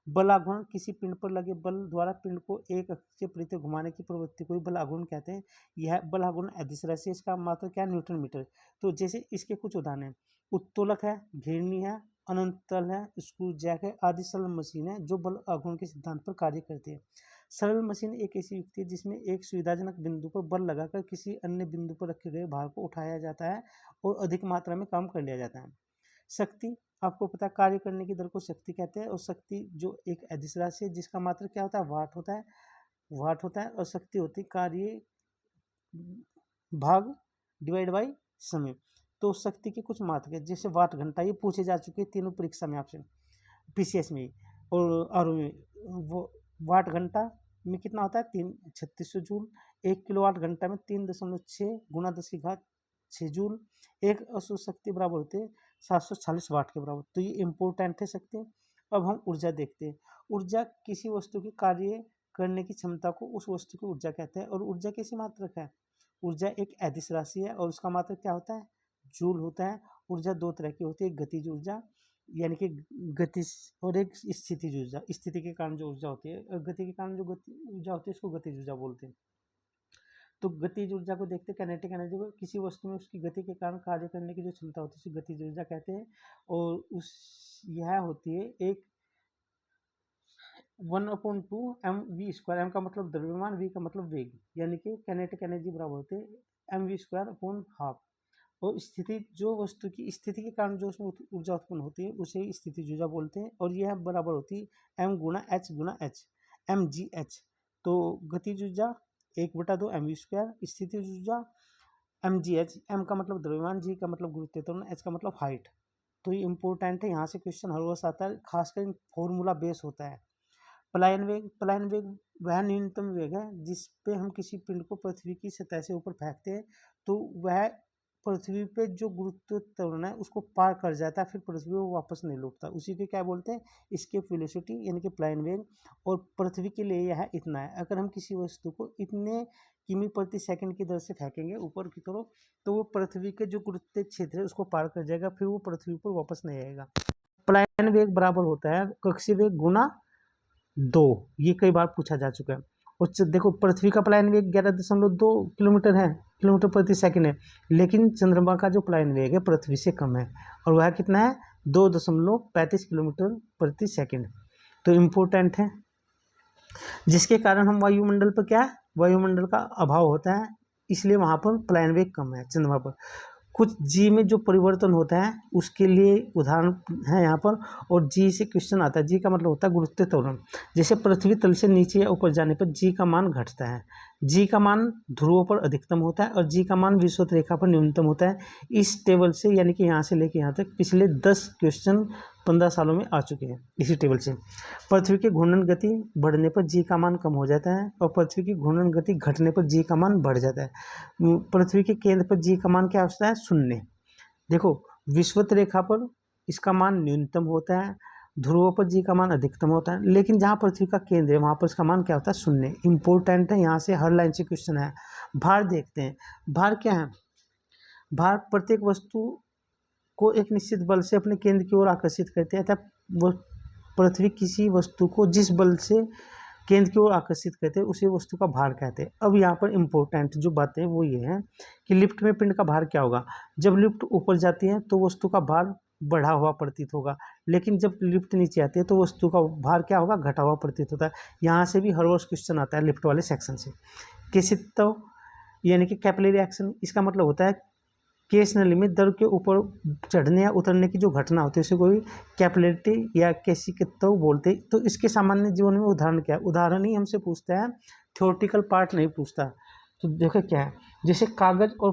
बलाघूर्ण किसी पिंड पर लगे बल द्वारा पिंड को एक अक्ष के प्रति घुमाने की प्रवृत्ति को ही बलाघूर्ण कहते हैं। यह बलाघूर्ण अदिश राशि, इसका मात्रक क्या? Newton metre. तो जैसे इसके कुछ उदाहरण हैं, उत्तोलक है, घिरनी है, अनंत तल है, स्क्रू जैक है आदि सरल मशीन है जो बल आघूर्ण के सिद्धांत पर कार्य करती है। सरल मशीन एक ऐसी युक्ति है जिसमें एक सुविधाजनक बिंदु पर बल लगाकर किसी अन्य बिंदु पर रखे गए भार को उठाया जाता है और अधिक मात्रा में काम कर लिया जाता है। शक्ति, आपको पता है कार्य करने की दर को शक्ति कहते हैं। और शक्ति जो एक अदिश राशि है जिसका मात्रक क्या होता है? वाट होता है। वाट होता है और शक्ति होती है कार्य भाग डिवाइड बाई समय। तो शक्ति की कुछ मात्रक है, जैसे वाट घंटा, ये पूछे जा चुके हैं तीनों परीक्षा में आपसे, पीसीएस में और आर में। वो वाट घंटा में कितना होता है? 3600 जूल। 1 किलोवाट घंटा में 3.6 गुणा 10 की घात 6 जूल। एक अशुद्ध शक्ति बराबर होते हैं 740 वाट के बराबर। तो ये इम्पोर्टेंट है शक्ति। अब हम ऊर्जा देखते हैं। ऊर्जा किसी वस्तु की कार्य करने की क्षमता को उस वस्तु की ऊर्जा कहते हैं। और ऊर्जा कैसी मात्रक है? ऊर्जा एक अदिश राशि है और उसका मात्रक क्या होता है? जूल होता है। ऊर्जा दो तरह की होती है, गतिज ऊर्जा यानी कि गति, और एक स्थितिज ऊर्जा। स्थिति के कारण जो ऊर्जा होती है और गति के कारण जो गति ऊर्जा होती है उसको गतिज ऊर्जा बोलते हैं। तो गतिज ऊर्जा को देखते, कैनेटिक एनर्जी को, किसी वस्तु में उसकी गति के कारण कार्य करने की जो क्षमता होती है उसे गतिज ऊर्जा कहते हैं। और उस यह होती है एक 1/2 mv²। एम का मतलब द्रव्यमान, वी का मतलब वेग, यानी कि कैनेटिक एनर्जी बराबर होते हैं mv²/½ और स्थिति, जो वस्तु की स्थिति के कारण जो उसमें ऊर्जा उत्पन्न होती है उसे स्थितिज ऊर्जा बोलते हैं। और यह बराबर होती है m गुणा h mgh। तो गतिज ऊर्जा 1/2 mv², स्थितिज ऊर्जा mgh। m का मतलब द्रव्यमान, g का मतलब गुरुत्वीय त्वरण, h का मतलब हाइट। तो ये इंपॉर्टेंट है, यहाँ से क्वेश्चन हर वर्ष आता है, खासकर फॉर्मूला बेस होता है। पलायन वेग, पलायन वेग वह न्यूनतम वेग है जिस पे हम किसी पिंड को पृथ्वी की सतह से ऊपर फेंकते हैं तो वह पृथ्वी पे जो गुरुत्व त्वरण है उसको पार कर जाता है, फिर पृथ्वी को वापस नहीं लौटता। उसी को क्या बोलते हैं? एस्केप वेलोसिटी यानी कि पलायन वेग। और पृथ्वी के लिए यह इतना है। अगर हम किसी वस्तु को इतने किमी प्रति सेकंड की दर से फेंकेंगे ऊपर की तरफ तो वो पृथ्वी के जो गुरुत्व क्षेत्र है उसको पार कर जाएगा, फिर वो पृथ्वी पर वापस नहीं आएगा। पलायन वेग बराबर होता है कक्षीय वेग गुना 2। ये कई बार पूछा जा चुका है। और देखो पृथ्वी का पलायन वेग 11.2 किलोमीटर है, किलोमीटर प्रति सेकंड है, लेकिन चंद्रमा का जो पलायन वेग है पृथ्वी से कम है और वह कितना है? 2.35 किलोमीटर प्रति सेकंड। तो इम्पोर्टेंट है, जिसके कारण हम वायुमंडल पर क्या, वायुमंडल का अभाव होता है, इसलिए वहाँ पर पलायन वेग कम है चंद्रमा पर। कुछ जी में जो परिवर्तन होता है उसके लिए उदाहरण है यहाँ पर। और जी से क्वेश्चन आता है, जी का मतलब होता है गुरुत्वीय त्वरण। जैसे पृथ्वी तल से नीचे या ऊपर जाने पर जी का मान घटता है। जी का मान ध्रुवों पर अधिकतम होता है और जी का मान विषुवत रेखा पर न्यूनतम होता है। इस टेबल से यानी कि यहाँ से लेके यहाँ तक पिछले 10 क्वेश्चन 15 सालों में आ चुके हैं इसी टेबल से। पृथ्वी की घूर्णन गति बढ़ने पर जी का मान कम हो जाता है और पृथ्वी की घूर्णन गति घटने पर जी का मान बढ़ जाता है। पृथ्वी के केंद्र पर जी का मान क्या होता है? 0। देखो विषुवत रेखा पर इसका मान न्यूनतम होता है, ध्रुवों पर जी का मान अधिकतम होता है, लेकिन जहाँ पृथ्वी का केंद्र है वहाँ पर इसका मान क्या होता है? 0। इंपॉर्टेंट है, यहाँ से हर लाइन से क्वेश्चन है। भार देखते हैं, भार क्या है? भार प्रत्येक वस्तु को एक निश्चित बल से अपने केंद्र की ओर आकर्षित करते हैं, अर्थात वो पृथ्वी किसी वस्तु को जिस बल से केंद्र की ओर आकर्षित करते हैं उसी वस्तु का भार कहते हैं। अब यहाँ पर इम्पोर्टेंट जो बातें वो ये हैं कि लिफ्ट में पिंड का भार क्या होगा? जब लिफ्ट ऊपर जाती है तो वस्तु का भार बढ़ा हुआ प्रतीत होगा, लेकिन जब लिफ्ट नीचे आती है तो वस्तु का भार क्या होगा, घटा हुआ प्रतीत होता है। यहाँ से भी हर वर्ष क्वेश्चन आता है लिफ्ट वाले सेक्शन से। केशित्व यानी कि कैपिलरी एक्शन, इसका मतलब होता है केस नली में द्रव के ऊपर चढ़ने या उतरने की जो घटना होती है उसे कोई कैपिलरिटी या केशिकत्व बोलते हैं। तो इसके सामान्य जीवन में उदाहरण क्या है, उदाहरण ही हमसे पूछता है, थ्योरेटिकल पार्ट नहीं पूछता। तो देखो क्या है, जैसे कागज और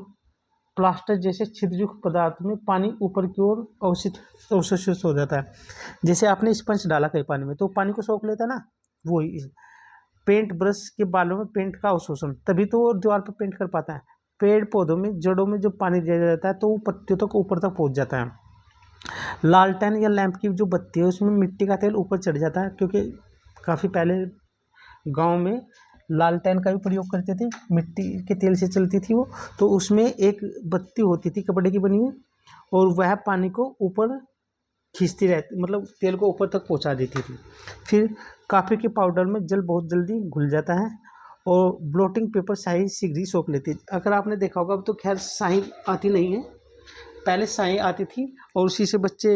प्लास्टर जैसे छिद्रयुक्त पदार्थ में पानी ऊपर की ओर अवशोषित हो जाता है। जैसे आपने स्पंज डाला कहीं पानी में तो पानी को सोख लेता है ना, वही पेंट ब्रश के बालों में पेंट का अवशोषण, तभी तो वो दीवार पर पेंट कर पाता है। पेड़ पौधों में जड़ों में जब पानी दिया जाता है तो वो पत्तियों तक ऊपर तक पहुंच जाता है। लालटेन या लैंप की जो बत्ती है उसमें मिट्टी का तेल ऊपर चढ़ जाता है, क्योंकि काफ़ी पहले गांव में लालटेन का भी प्रयोग करते थे, मिट्टी के तेल से चलती थी वो। तो उसमें एक बत्ती होती थी कपड़े की बनी हुई, और वह पानी को ऊपर खींचती रहती, मतलब तेल को ऊपर तक पहुंचा देती थी। फिर कॉफ़ी के पाउडर में जल बहुत जल्दी घुल जाता है, और ब्लोटिंग पेपर स्याही शीघ्र ही सोख लेती है। अगर आपने देखा होगा, अब तो खैर स्याही आती नहीं है, पहले स्याही आती थी और उसी से बच्चे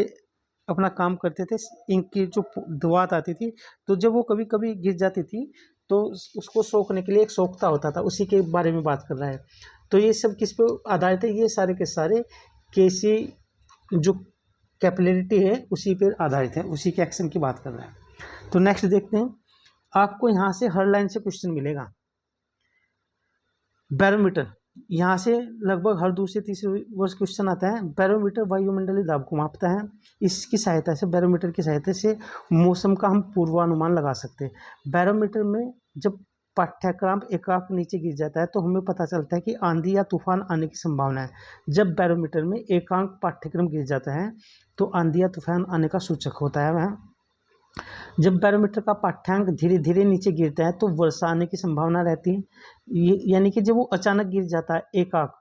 अपना काम करते थे। इंक की जो दवात आती थी, तो जब वो कभी कभी गिर जाती थी तो उसको सोखने के लिए एक सोखता होता था, उसी के बारे में बात कर रहा है। तो ये सब किस पे आधारित है, ये सारे के सारे कैसी जो कैपिलरिटी है उसी पर आधारित है, उसी के एक्शन की बात कर रहा है। तो नेक्स्ट देखते हैं, आपको यहाँ से हर लाइन से क्वेश्चन मिलेगा। बैरोमीटर, यहाँ से लगभग हर दूसरे तीसरे वर्ष क्वेश्चन आता है। बैरोमीटर वायुमंडलीय दाब को मापता है। इसकी सहायता से, बैरोमीटर की सहायता से मौसम का हम पूर्वानुमान लगा सकते हैं। बैरोमीटर में जब पाठ्यक्रम एकांक नीचे गिर जाता है तो हमें पता चलता है कि आंधी या तूफान आने की संभावना है। जब बैरोमीटर में एकांक पाठ्यक्रम गिर जाता है तो आंधी या तूफान आने का सूचक होता है वह। जब बैरोमीटर का पाठ्यांक धीरे धीरे नीचे गिरता है तो वर्षा आने की संभावना रहती है। यानी कि जब वो अचानक गिर जाता है एकांक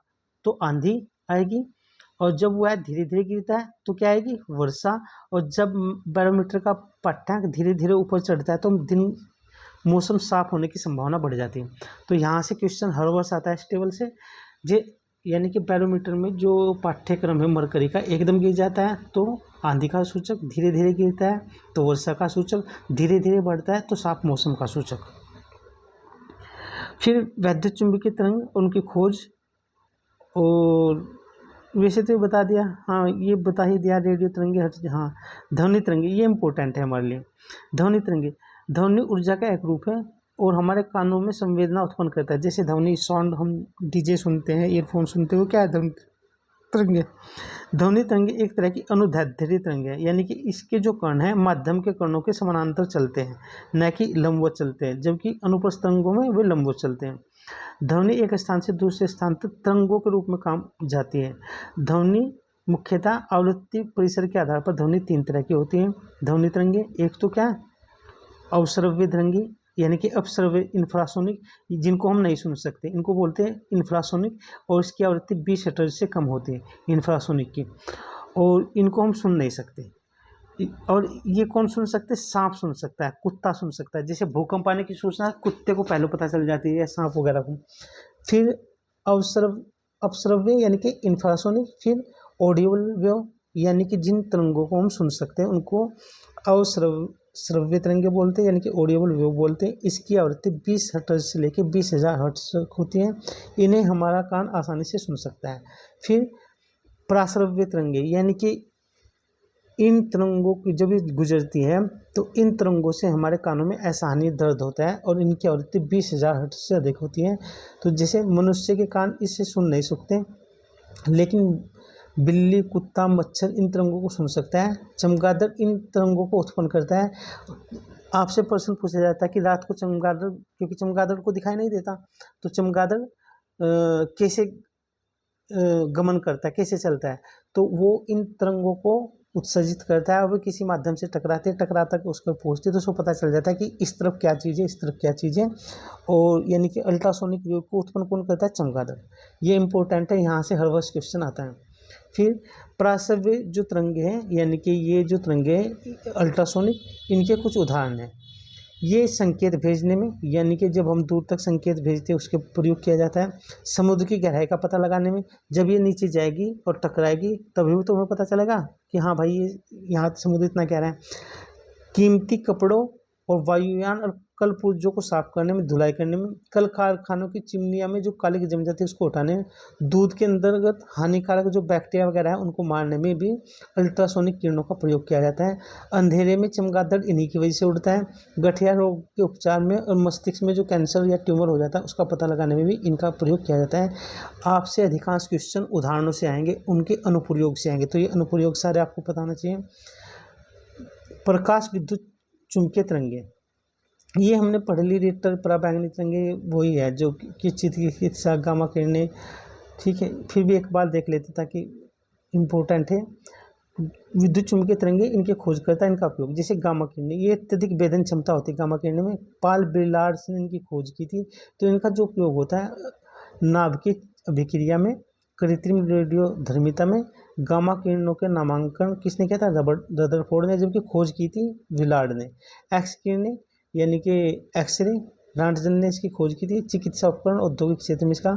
तो आंधी आएगी, और जब वह धीरे धीरे गिरता है तो क्या आएगी, वर्षा। और जब बैरोमीटर का पाठ्यांक धीरे धीरे ऊपर चढ़ता है तो दिन मौसम साफ होने की संभावना बढ़ जाती है। तो यहाँ से क्वेश्चन हर वर्ष आता है इस टेबल से। जे यानी कि बैरोमीटर में जो पाठ्यक्रम है मरकरी का एकदम गिर जाता है तो आंधी का सूचक, धीरे धीरे गिरता है तो वर्षा का सूचक, धीरे धीरे बढ़ता है तो साफ मौसम का सूचक। फिर वैद्युत चुंबकीय तरंग, उनकी खोज, और वैसे तो बता दिया, हाँ ये बता ही दिया, रेडियो तरंगे, हाँ ध्वनि तरंगे, ये इंपॉर्टेंट है हमारे लिए। ध्वनि तरंगे, ध्वनि ऊर्जा का एक रूप है और हमारे कानों में संवेदना उत्पन्न करता है। जैसे ध्वनि साउंड, हम डीजे सुनते हैं, ईयरफोन सुनते हैं, वो क्या है, ध्वनि तरंगे। ध्वनि तरंगे एक तरह की अनुदैर्ध्य तरंग है, यानी कि इसके जो कण हैं माध्यम के कणों के समानांतर चलते हैं, न कि लंबवत चलते हैं, जबकि अनुप्रस्थ तरंगों में वे लंबवत चलते हैं। ध्वनि एक स्थान से दूसरे स्थान तक तरंगों के रूप में काम जाती है। ध्वनि मुख्यतः आवृत्ति परिसर के आधार पर ध्वनि तीन तरह की होती है ध्वनि तरंगे। एक तो क्या, अवश्रव्य तरंगे, यानी कि अपश्रव्य इंफ्रासोनिक, जिनको हम नहीं सुन सकते, इनको बोलते हैं इंफ्रासोनिक, और इसकी आवृत्ति 20 हर्ट्ज से कम होती है इंफ्रासोनिक की, और इनको हम सुन नहीं सकते। और ये कौन सुन सकते, सांप सुन सकता है, कुत्ता सुन सकता है। जैसे भूकंप आने की सूचना कुत्ते को पहले पता चल जाती है या सांप वगैरह को। फिर अपश्रव्य यानी कि इंफ्रासोनिक। फिर ऑडियोबल वेव, यानी कि जिन तरंगों को हम सुन सकते हैं उनको अवश्रव्य तरंगे बोलते हैं, यानी कि ऑडियोबल वेव बोलते हैं। इसकी आवृत्ति 20 हर्ट्ज से लेकर 20,000 हर्ट्ज तक होती है। इन्हें हमारा कान आसानी से सुन सकता है। फिर प्राश्रव्य तरंगे, यानी कि इन तरंगों की जब गुजरती है तो इन तरंगों से हमारे कानों में असहनीय दर्द होता है और इनकी आवृत्ति 20,000 हर्ट्ज से अधिक होती है। तो जैसे मनुष्य के कान इससे सुन नहीं सकते, लेकिन बिल्ली, कुत्ता, मच्छर इन तरंगों को सुन सकता है। चमगादड़ इन तरंगों को उत्पन्न करता है। आपसे प्रश्न पूछा जाता है कि रात को चमगादड़, क्योंकि चमगादड़ को दिखाई नहीं देता, तो चमगादड़ कैसे गमन करता है, कैसे चलता है, तो वो इन तरंगों को उत्सर्जित करता है और वो किसी माध्यम से टकराते तक उसको पहुँचती है, तो उसको पता चल जाता है कि इस तरफ क्या चीज़ है, इस तरफ क्या चीज़ है। और यानी कि अल्ट्रासोनिक वेव को उत्पन्न कौन करता है, चमगादड़। ये इंपॉर्टेंट है, यहाँ से हर वर्ष क्वेश्चन आता है। फिर प्राश्रव्य जो तरंगे हैं, यानी कि ये जो तरंगे हैं अल्ट्रासोनिक, इनके कुछ उदाहरण हैं। ये संकेत भेजने में, यानी कि जब हम दूर तक संकेत भेजते हैं उसके प्रयोग किया जाता है। समुद्र की गहराई का पता लगाने में, जब ये नीचे जाएगी और टकराएगी तभी तो हमें पता चलेगा कि हाँ भाई ये यहाँ समुद्र इतना गहरा है। कीमती कपड़ों और वायुयान और कल पुर्जों को साफ करने में, धुलाई करने में, कल कारखानों की चिमनिया में जो काली जम जाती है उसको उठाने में, दूध के अंतर्गत हानिकारक जो बैक्टीरिया वगैरह है उनको मारने में भी अल्ट्रासोनिक किरणों का प्रयोग किया जाता है। अंधेरे में चमगादड़ इन्हीं की वजह से उड़ता है। गठिया रोग के उपचार में और मस्तिष्क में जो कैंसर या ट्यूमर हो जाता है उसका पता लगाने में भी इनका प्रयोग किया जाता है। आपसे अधिकांश क्वेश्चन उदाहरणों से आएंगे, उनके अनुप्रयोग से आएंगे, तो ये अनुप्रयोग सारे आपको पता होना चाहिए। प्रकाश विद्युत चुंबकीय तरंगे, ये हमने पढ़ ली। रिएक्टर पराबैंगनी तरंगे वही है जो किस चीज़ की चिकित्सा, गामा किरणें, ठीक है। फिर भी एक बार देख लेते ताकि इम्पोर्टेंट है। विद्युत चुंबकीय तरंगे, इनके खोज करता है, इनका उपयोग, जैसे गामा किरणें, ये अत्यधिक वेदन क्षमता होती है गामा किरणें में। पाल ब्रिलार्ड्स ने इनकी खोज की थी। तो इनका जो उपयोग होता है नाभिकीय अभिक्रिया में, कृत्रिम रेडियोधर्मिता में। गामा किरणों के नामांकन किसने किया था? रदरफोर्ड ने, जबकि खोज की थी ब्रिलार्ड ने। एक्स किरणें यानी कि एक्सरे, रांटजन ने इसकी खोज की थी। चिकित्सा उपकरण औद्योगिक क्षेत्र में इसका।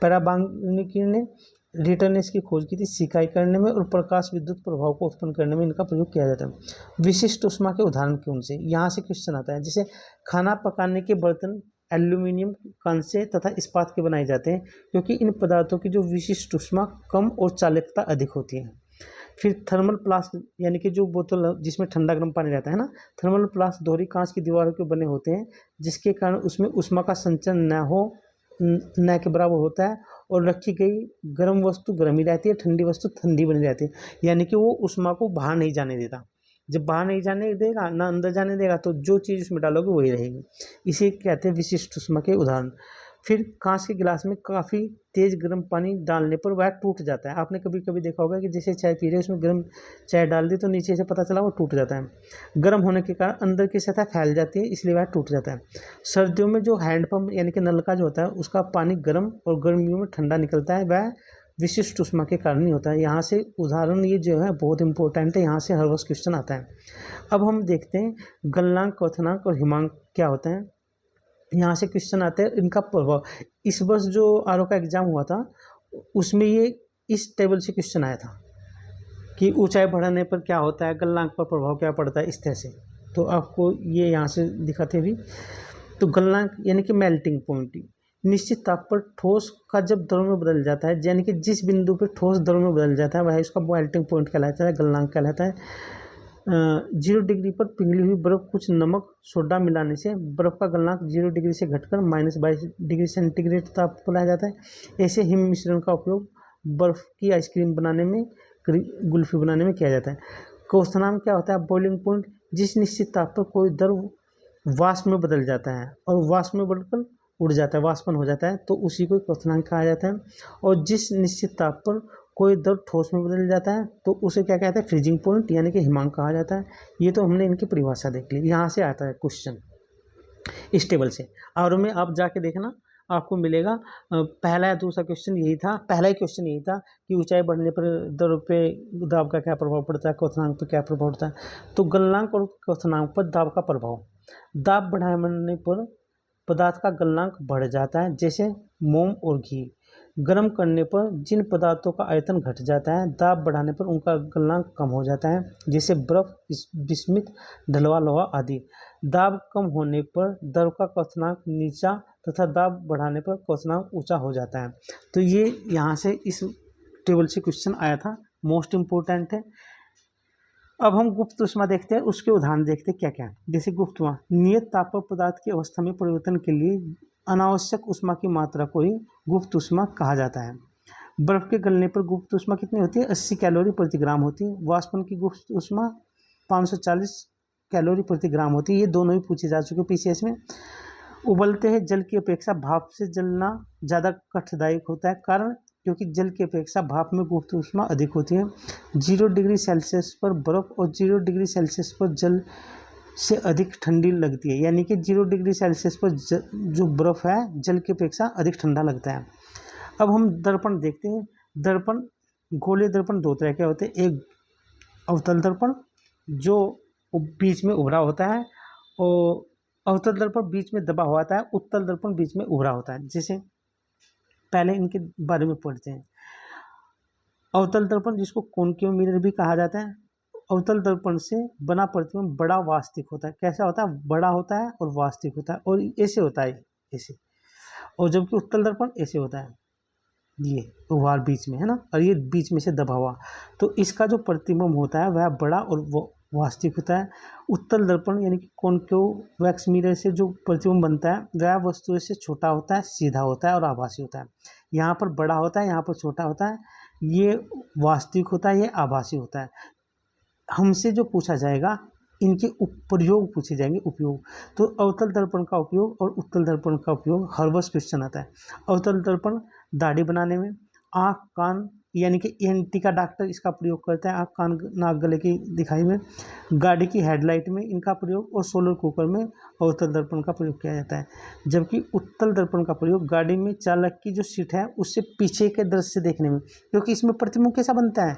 पराबैंगनी किरणें, रिटर ने इसकी खोज की थी सिकाई करने में और प्रकाश विद्युत प्रभाव को उत्पन्न करने में इनका प्रयोग किया जाता है। विशिष्ट ऊष्मा के उदाहरण कौन से? यहाँ से क्वेश्चन आता है। जैसे खाना पकाने के बर्तन एल्यूमिनियम, कांस्य तथा इस्पात के बनाए जाते हैं क्योंकि इन पदार्थों की जो विशिष्ट ऊष्मा कम और चालकता अधिक होती है। फिर थर्मल प्लास्क यानी कि जो बोतल जिसमें ठंडा गर्म पानी रहता है ना, थर्मल प्लास्क दोहरी कांच की दीवारों के बने होते हैं जिसके कारण उसमें ऊष्मा का संचरण न के बराबर होता है और रखी गई गर्म वस्तु गर्म ही रहती है, ठंडी वस्तु ठंडी बनी रहती है, यानी कि वो ऊष्मा को बाहर नहीं जाने देता। जब बाहर नहीं जाने देगा ना अंदर जाने देगा तो जो चीज़ उसमें डालोगे वही रहेगी। इसे कहते हैं विशिष्ट ऊष्मा के उदाहरण। फिर कांच के गिलास में काफ़ी तेज़ गर्म पानी डालने पर वह टूट जाता है। आपने कभी कभी देखा होगा कि जैसे चाय पी रहे हैं उसमें गर्म चाय डाल दी तो नीचे से पता चला वो टूट जाता है। गर्म होने के कारण अंदर की सतह फैल जाती है इसलिए वह टूट जाता है। सर्दियों में जो हैंडपम्प यानी कि नल का जो होता है उसका पानी गर्म और गर्मियों में ठंडा निकलता है, वह विशिष्ट ऊष्मा के कारण ही होता है। यहाँ से उदाहरण ये जो है बहुत इंपॉर्टेंट है, यहाँ से हर वर्ष क्वेश्चन आता है। अब हम देखते हैं गलनांक, क्वथनांक और हिमांक क्या होता है। यहाँ से क्वेश्चन आते हैं इनका प्रभाव। इस वर्ष जो आरओ का एग्जाम हुआ था उसमें ये इस टेबल से क्वेश्चन आया था कि ऊंचाई बढ़ने पर क्या होता है, गलनांक पर प्रभाव क्या पड़ता है, इस तरह से। तो आपको ये यहाँ से दिखाते भी। तो गलनांक यानी कि मेल्टिंग पॉइंट, निश्चित ताप पर ठोस का जब द्रव में बदल जाता है, यानी कि जिस बिंदु पर ठोस द्रव में बदल जाता है वह इसका मेल्टिंग पॉइंट कहलाता है, गलनांक कहलाता है। 0 डिग्री पर पिघली हुई बर्फ कुछ नमक सोडा मिलाने से बर्फ का गलनांक 0 डिग्री से घटकर -22 डिग्री सेंटीग्रेड ताप पर लाया जाता है। ऐसे हिम मिश्रण का उपयोग बर्फ की आइसक्रीम बनाने में, गुल्फी बनाने में किया जाता है। क्वथनांक क्या होता है? बॉइलिंग पॉइंट, जिस निश्चित ताप पर कोई द्रव वाष्प में बदल जाता है और वाष्प में बढ़कर उड़ जाता है, वाष्पन हो जाता है, तो उसी को क्वथनांक कहा जाता है। और जिस निश्चित ताप पर कोई द्रव ठोस में बदल जाता है तो उसे क्या कहते हैं? फ्रीजिंग पॉइंट यानी कि हिमांक कहा जाता है। ये तो हमने इनकी परिभाषा देख ली। यहाँ से आता है क्वेश्चन इस टेबल से, और में आप जाके देखना आपको मिलेगा। पहला या दूसरा क्वेश्चन यही था, पहला ही क्वेश्चन यही था कि ऊंचाई बढ़ने पर द्रव पे दाब का क्या प्रभाव पड़ता है, क्वथनांक पर क्या प्रभाव पड़ता है। तो गलनांक और क्वथनांक पर दाब का प्रभाव, दाब बढ़ाने पर पदार्थ का गलनांक बढ़ जाता है, जैसे मोम और घी। गर्म करने पर जिन पदार्थों का आयतन घट जाता है, दाब बढ़ाने पर उनका गलनांक कम हो जाता है, जैसे बर्फ, बिस्मित, ढलवा लोहा आदि। दाब कम होने पर द्रव का क्वथनांक नीचा तथा दाब बढ़ाने पर क्वथनांक ऊंचा हो जाता है। तो ये यहाँ से इस टेबल से क्वेश्चन आया था, मोस्ट इम्पोर्टेंट है। अब हम गुप्त ऊष्मा देखते हैं, उसके उदाहरण देखते हैं क्या क्या है। जैसे गुप्त ऊष्मा, नियत ताप पर पदार्थ की अवस्था में परिवर्तन के लिए अनावश्यक ऊष्मा की मात्रा को ही गुप्त ऊष्मा कहा जाता है। बर्फ के गलने पर गुप्त ऊष्मा कितनी होती है? 80 कैलोरी प्रति ग्राम होती है। वाष्पन की गुप्त ऊष्मा 540 कैलोरी प्रति ग्राम होती है। ये दोनों ही पूछे जा चुके पीसीएस में। उबलते हैं जल की अपेक्षा भाप से जलना ज़्यादा कष्टदायक होता है, कारण क्योंकि जल की अपेक्षा भाप में गुप्त ऊष्मा अधिक होती है। 0 डिग्री सेल्सियस पर बर्फ और 0 डिग्री सेल्सियस पर जल से अधिक ठंडी लगती है, यानी कि 0 डिग्री सेल्सियस पर जो बर्फ है जल की अपेक्षा अधिक ठंडा लगता है। अब हम दर्पण देखते हैं। दर्पण, गोलीय दर्पण दो तरह के होते हैं। एक अवतल दर्पण जो बीच में उभरा होता है और अवतल दर्पण बीच में दबा हुआ होता है, उत्तल दर्पण बीच में उभरा होता है। जैसे पहले इनके बारे में पढ़ते हैं। अवतल दर्पण जिसको कॉनकेव मिरर भी कहा जाता है, अवतल दर्पण से बना प्रतिबिंब बड़ा वास्तविक होता है। कैसा होता है? बड़ा होता है और वास्तविक होता है, और ऐसे होता है, ऐसे। और जबकि उत्तल दर्पण ऐसे होता है, ये ओवाल बीच में है ना, और ये बीच में से दबा हुआ। तो इसका जो प्रतिबिंब होता है वह बड़ा और वास्तविक होता है। उत्तल दर्पण यानी कि कॉनकेव वैक्स मिरर से जो प्रतिबिंब बनता है वह वस्तु से छोटा होता है, सीधा होता है और आभासी होता है। यहाँ पर बड़ा होता है, यहाँ पर छोटा होता है, ये वास्तविक होता है, ये आभासी होता है। हमसे जो पूछा जाएगा इनके प्रयोग पूछे जाएंगे, उपयोग। तो अवतल दर्पण का उपयोग और उत्तल दर्पण का उपयोग हर वर्ष क्वेश्चन आता है। अवतल दर्पण दाढ़ी बनाने में, आँख कान यानी कि एनटी का डॉक्टर इसका प्रयोग करता है, आँख कान नाक गले की दिखाई में, गाड़ी की हेडलाइट में इनका प्रयोग, और सोलर कुकर में अवतल दर्पण का प्रयोग किया जाता है। जबकि उत्तल दर्पण का प्रयोग गाड़ी में चालक की जो सीट है उससे पीछे के दृश्य देखने में, क्योंकि इसमें प्रतिबिंब कैसा बनता है?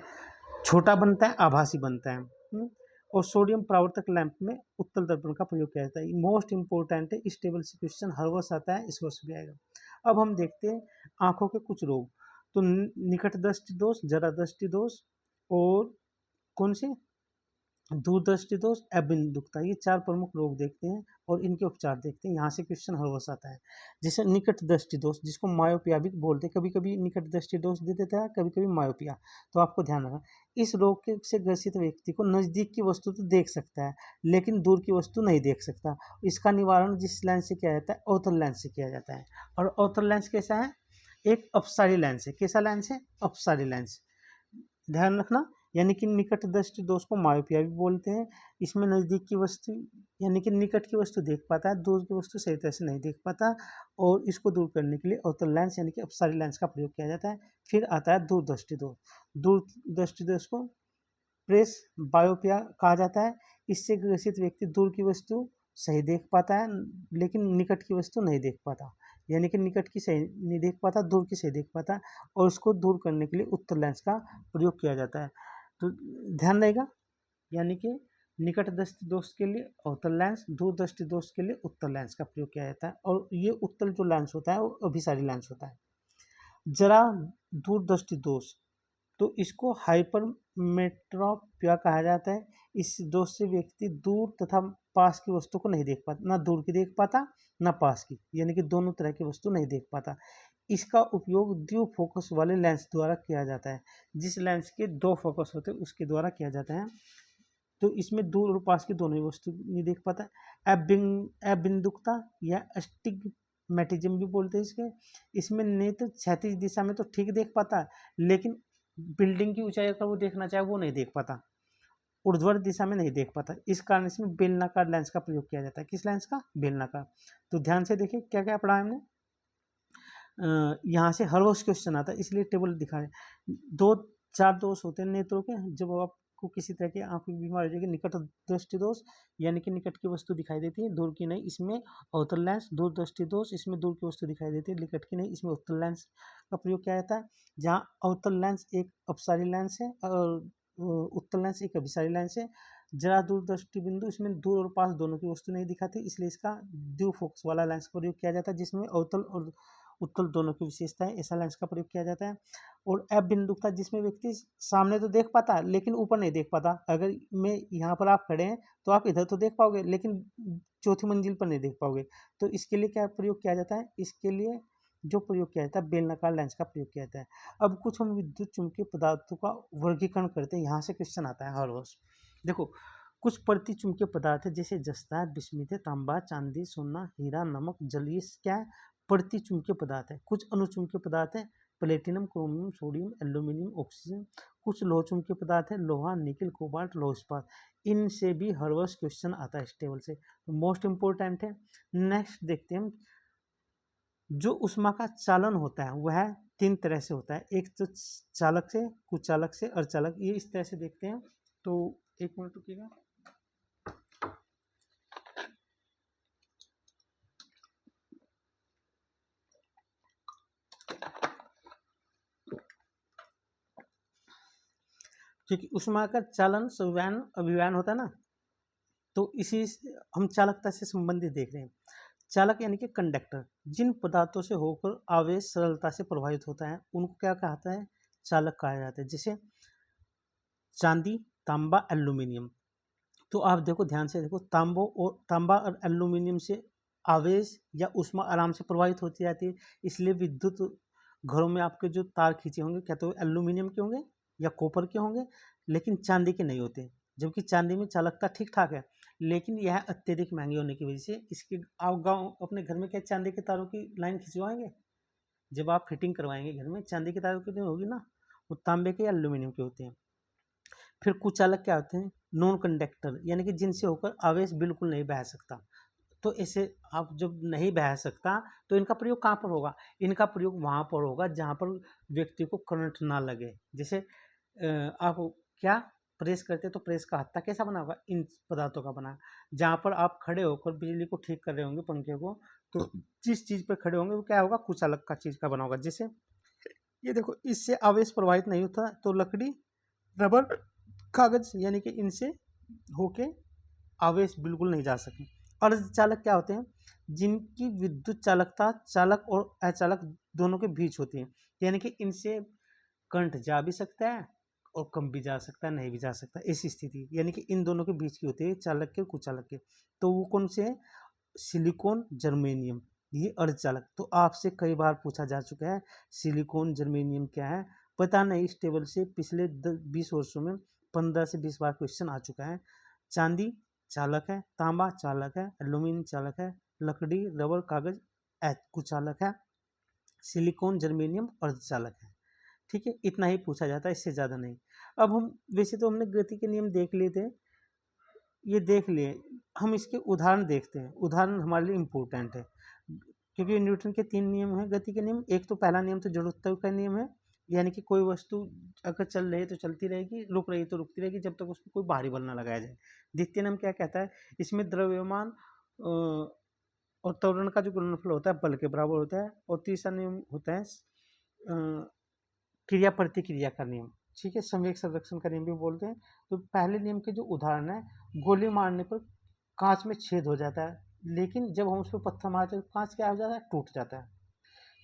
छोटा बनता है, आभासी बनता है। और सोडियम परावर्तक लैंप में उत्तल दर्पण का प्रयोग किया जाता है। मोस्ट इंपॉर्टेंट है, इस टेबल से क्वेश्चन हर वर्ष आता है, इस वर्ष भी आएगा। अब हम देखते हैं आंखों के कुछ रोग। तो निकट दृष्टि दोष, जरा दृष्टि दोष, और कौन से? दूरदृष्टि दोष, अबिंदुकता, ये चार प्रमुख रोग देखते हैं और इनके उपचार देखते हैं। यहाँ से क्वेश्चन हर वर्ष आता है। जैसे निकट दृष्टि दोष, जिसको मायोपिया भी बोलते हैं, कभी कभी निकट दृष्टि दोष दे देता है, कभी कभी मायोपिया। तो आपको ध्यान रखना, इस रोग के से ग्रसित व्यक्ति को नज़दीक की वस्तु तो देख सकता है लेकिन दूर की वस्तु नहीं देख सकता। इसका निवारण जिस लेंस से किया जाता है, अवतल लेंस से किया जाता है। और अवतल लेंस कैसा है? एक अपसारी लेंस है। कैसा लेंस है? अपसारी लेंस। ध्यान रखना, यानी कि निकट दृष्टि दोष को मायोपिया भी बोलते हैं। इसमें नज़दीक की वस्तु यानी कि निकट की वस्तु देख पाता है, दूर की वस्तु सही तरह से नहीं देख पाता, और इसको दूर करने के लिए अवतल लेंस यानी कि अपसारी लेंस का प्रयोग किया जाता है। फिर आता है दूरदृष्टि दोष। दूरदृष्टि दोष को प्रेस बायोपिया कहा जाता है। इससे ग्रसित व्यक्ति दूर की वस्तु सही देख पाता है लेकिन निकट की वस्तु नहीं देख पाता, यानी कि निकट की सही नहीं देख पाता, दूर की सही देख पाता, और इसको दूर करने के लिए उत्तल लेंस का प्रयोग किया जाता है। तो ध्यान रहेगा, यानी कि निकट दृष्टि दोष के लिए अवतल लेंस, दूर दृष्टि दोष के लिए उत्तल लेंस का प्रयोग किया जाता है। और ये उत्तल जो लेंस होता है वो अभिसारी लेंस होता है। जरा दूरदृष्टि दोष, तो इसको हाइपरमेट्रोपिया कहा जाता है। इस दोष से व्यक्ति दूर तथा पास की वस्तु को नहीं देख पाता, ना दूर की देख पाता ना पास की, यानी कि दोनों तरह की वस्तु नहीं देख पाता। इसका उपयोग द्वि फोकस वाले लेंस द्वारा किया जाता है। जिस लेंस के दो फोकस होते हैं उसके द्वारा किया जाता है। तो इसमें दूर और पास की दोनों ही वस्तु नहीं देख पाता। अबिंदुकता या अस्टिग्मेटिज्म भी बोलते हैं इसके। इसमें नेत्र क्षैतिज दिशा में तो ठीक देख पाता है लेकिन बिल्डिंग की ऊंचाई अगर वो देखना चाहे वो नहीं देख पाता, ऊर्ध्वाधर दिशा में नहीं देख पाता। इस कारण इसमें बेलनाकार लेंस का प्रयोग किया जाता है। किस लेंस का? बेलनाकार। तो ध्यान से देखिए क्या क्या पढ़ा हमने। यहाँ से हर वर्ष क्वेश्चन आता है इसलिए टेबल दिखा रहे। दो चार दोष होते हैं नेत्रों के। जब आपको किसी तरह की आंखों की बीमारी हो जाएगी, निकट दृष्टि दोष यानी कि निकट की वस्तु दिखाई देती है, दूर की नहीं, इसमें अवतल लेंस। दूर दृष्टि दोष, इसमें दूर की वस्तु दिखाई देती है, निकट की नहीं, इसमें उत्तल लेंस का प्रयोग किया जाता है। जहाँ अवतल लेंस एक अपसारी लेंस है और उत्तल लेंस एक अभिसारी लेंस है। जरा दूर दृष्टि बिंदु, इसमें दूर और पास दोनों की वस्तु नहीं दिखाती, इसलिए इसका द्विफोकस वाला लेंस का प्रयोग किया जाता है, जिसमें अवतल और उत्तल दोनों की विशेषता है, ऐसा लेंस का प्रयोग किया जाता है। और अबिंदुकता, जिसमें व्यक्ति सामने तो देख पाता है लेकिन ऊपर नहीं देख पाता। अगर मैं यहाँ पर आप खड़े हैं तो आप इधर तो देख पाओगे लेकिन चौथी मंजिल पर नहीं देख पाओगे। तो इसके लिए क्या प्रयोग किया जाता है? इसके लिए जो प्रयोग किया जाता है बेलनाकार लेंस का प्रयोग किया जाता है। अब कुछ हम विद्युत चुंबकीय पदार्थों का वर्गीकरण करते हैं, यहाँ से क्वेश्चन आता है हर वर्ष। देखो, कुछ प्रति चुंबकीय पदार्थ है जैसे जस्ता, बिस्मित, तांबा, चांदी, सोना, हीरा, नमक, जल, ये क्या है? प्रति चुंबकीय पदार्थ है। कुछ अनुचुंबकीय पदार्थ है, platinum, chromium, sodium, aluminium, oxygen. कुछ लोह चुंबकीय पदार्थ है, लोहा, निकल, कोबाल्ट, लौह इस्पात। इनसे भी हर वर्ष क्वेश्चन आता है इस टेबल से, तो मोस्ट इंपोर्टेंट है। नेक्स्ट देखते हैं, जो ऊष्मा का चालन होता है वह तीन तरह से होता है। एक तो चालक से, कुचालक से, अर्धचालक, ये इस तरह से देखते हैं। तो एक मिनट रुकिएगा। क्योंकि ऊष्मा का चालन संवहन अभिवहन होता है ना, तो इसी हम चालकता से संबंधित देख रहे हैं। चालक यानी कि कंडक्टर, जिन पदार्थों से होकर आवेश सरलता से प्रवाहित होता है उनको क्या कहता है, चालक कहा जाता है। जैसे चांदी, तांबा, एल्यूमिनियम। तो आप देखो, ध्यान से देखो, तांबा और एल्यूमिनियम से आवेश या ऊष्मा आराम से प्रवाहित होती जाती है, इसलिए विद्युत घरों में आपके जो तार खींचे होंगे क्या तो एल्यूमिनियम के होंगे या कॉपर के होंगे, लेकिन चांदी के नहीं होते। जबकि चांदी में चालकता ठीक ठाक है, लेकिन यह अत्यधिक महंगी होने की वजह से इसके आप गाँव अपने घर में क्या चांदी के तारों की लाइन खिंचवाएंगे? जब आप फिटिंग करवाएंगे घर में, चांदी के तारों की नहीं होगी ना, वो तांबे के या एल्यूमिनियम के होते हैं। फिर कुचालक क्या होते हैं, नॉन कंडक्टर, यानी कि जिनसे होकर आवेश बिल्कुल नहीं बह सकता। तो ऐसे आप जब नहीं बह सकता तो इनका प्रयोग कहाँ पर होगा, इनका प्रयोग वहाँ पर होगा जहाँ पर व्यक्ति को करंट ना लगे। जैसे आप क्या प्रेस करते तो प्रेस का हत्था कैसा बना होगा, इन पदार्थों का बना। जहाँ पर आप खड़े होकर बिजली को ठीक कर रहे होंगे, पंखे को, तो जिस चीज़ पर खड़े होंगे वो क्या होगा, कुचालक का चीज़ का बना होगा। जैसे ये देखो, इससे आवेश प्रवाहित नहीं होता, तो लकड़ी, रबर, कागज, यानी कि इनसे होके आवेश बिल्कुल नहीं जा सके। अर्धचालक क्या होते हैं, जिनकी विद्युत चालकता चालक और अचालक दोनों के बीच होती है, यानी कि इनसे करंट जा भी सकता है और कम भी जा सकता है, नहीं भी जा सकता, ऐसी स्थिति यानी कि इन दोनों के बीच की होती है, चालक के कुचालक के। तो वो कौन से हैं, सिलिकॉन, जर्मेनियम, ये अर्धचालक। तो आपसे कई बार पूछा जा चुका है सिलिकॉन जर्मेनियम क्या है, पता नहीं, इस टेबल से पिछले 20 वर्षों में 15 से 20 बार क्वेश्चन आ चुका है। चांदी चालक है, तांबा चालक है, एल्यूमिनियम चालक है, लकड़ी, रबर, कागज कुचालक है, सिलिकॉन, जर्मेनियम अर्धचालक है। ठीक है, इतना ही पूछा जाता है, इससे ज़्यादा नहीं। अब हम वैसे तो हमने गति के नियम देख लिए थे, ये देख लिए, हम इसके उदाहरण देखते हैं। उदाहरण हमारे लिए इम्पोर्टेंट है, क्योंकि न्यूटन के 3 नियम हैं गति के नियम। एक तो पहला नियम तो जड़त्व का नियम है, यानी कि कोई वस्तु अगर चल रही है तो चलती रहेगी, रुक रही तो रुकती रहेगी, जब तक उसमें कोई बाहरी बल ना लगाया जाए। द्वितीय नियम क्या कहता है, इसमें द्रव्यमान और त्वरण का जो गुणनफल होता है बल के बराबर होता है। और तीसरा नियम होता है क्रिया प्रतिक्रिया का नियम। ठीक है, संवेग संरक्षण का नियम भी बोलते हैं। तो पहले नियम के जो उदाहरण है, गोली मारने पर कांच में छेद हो जाता है, लेकिन जब हम उस पर पत्थर मारते हैं तो कांच क्या हो जाता है, टूट जाता है।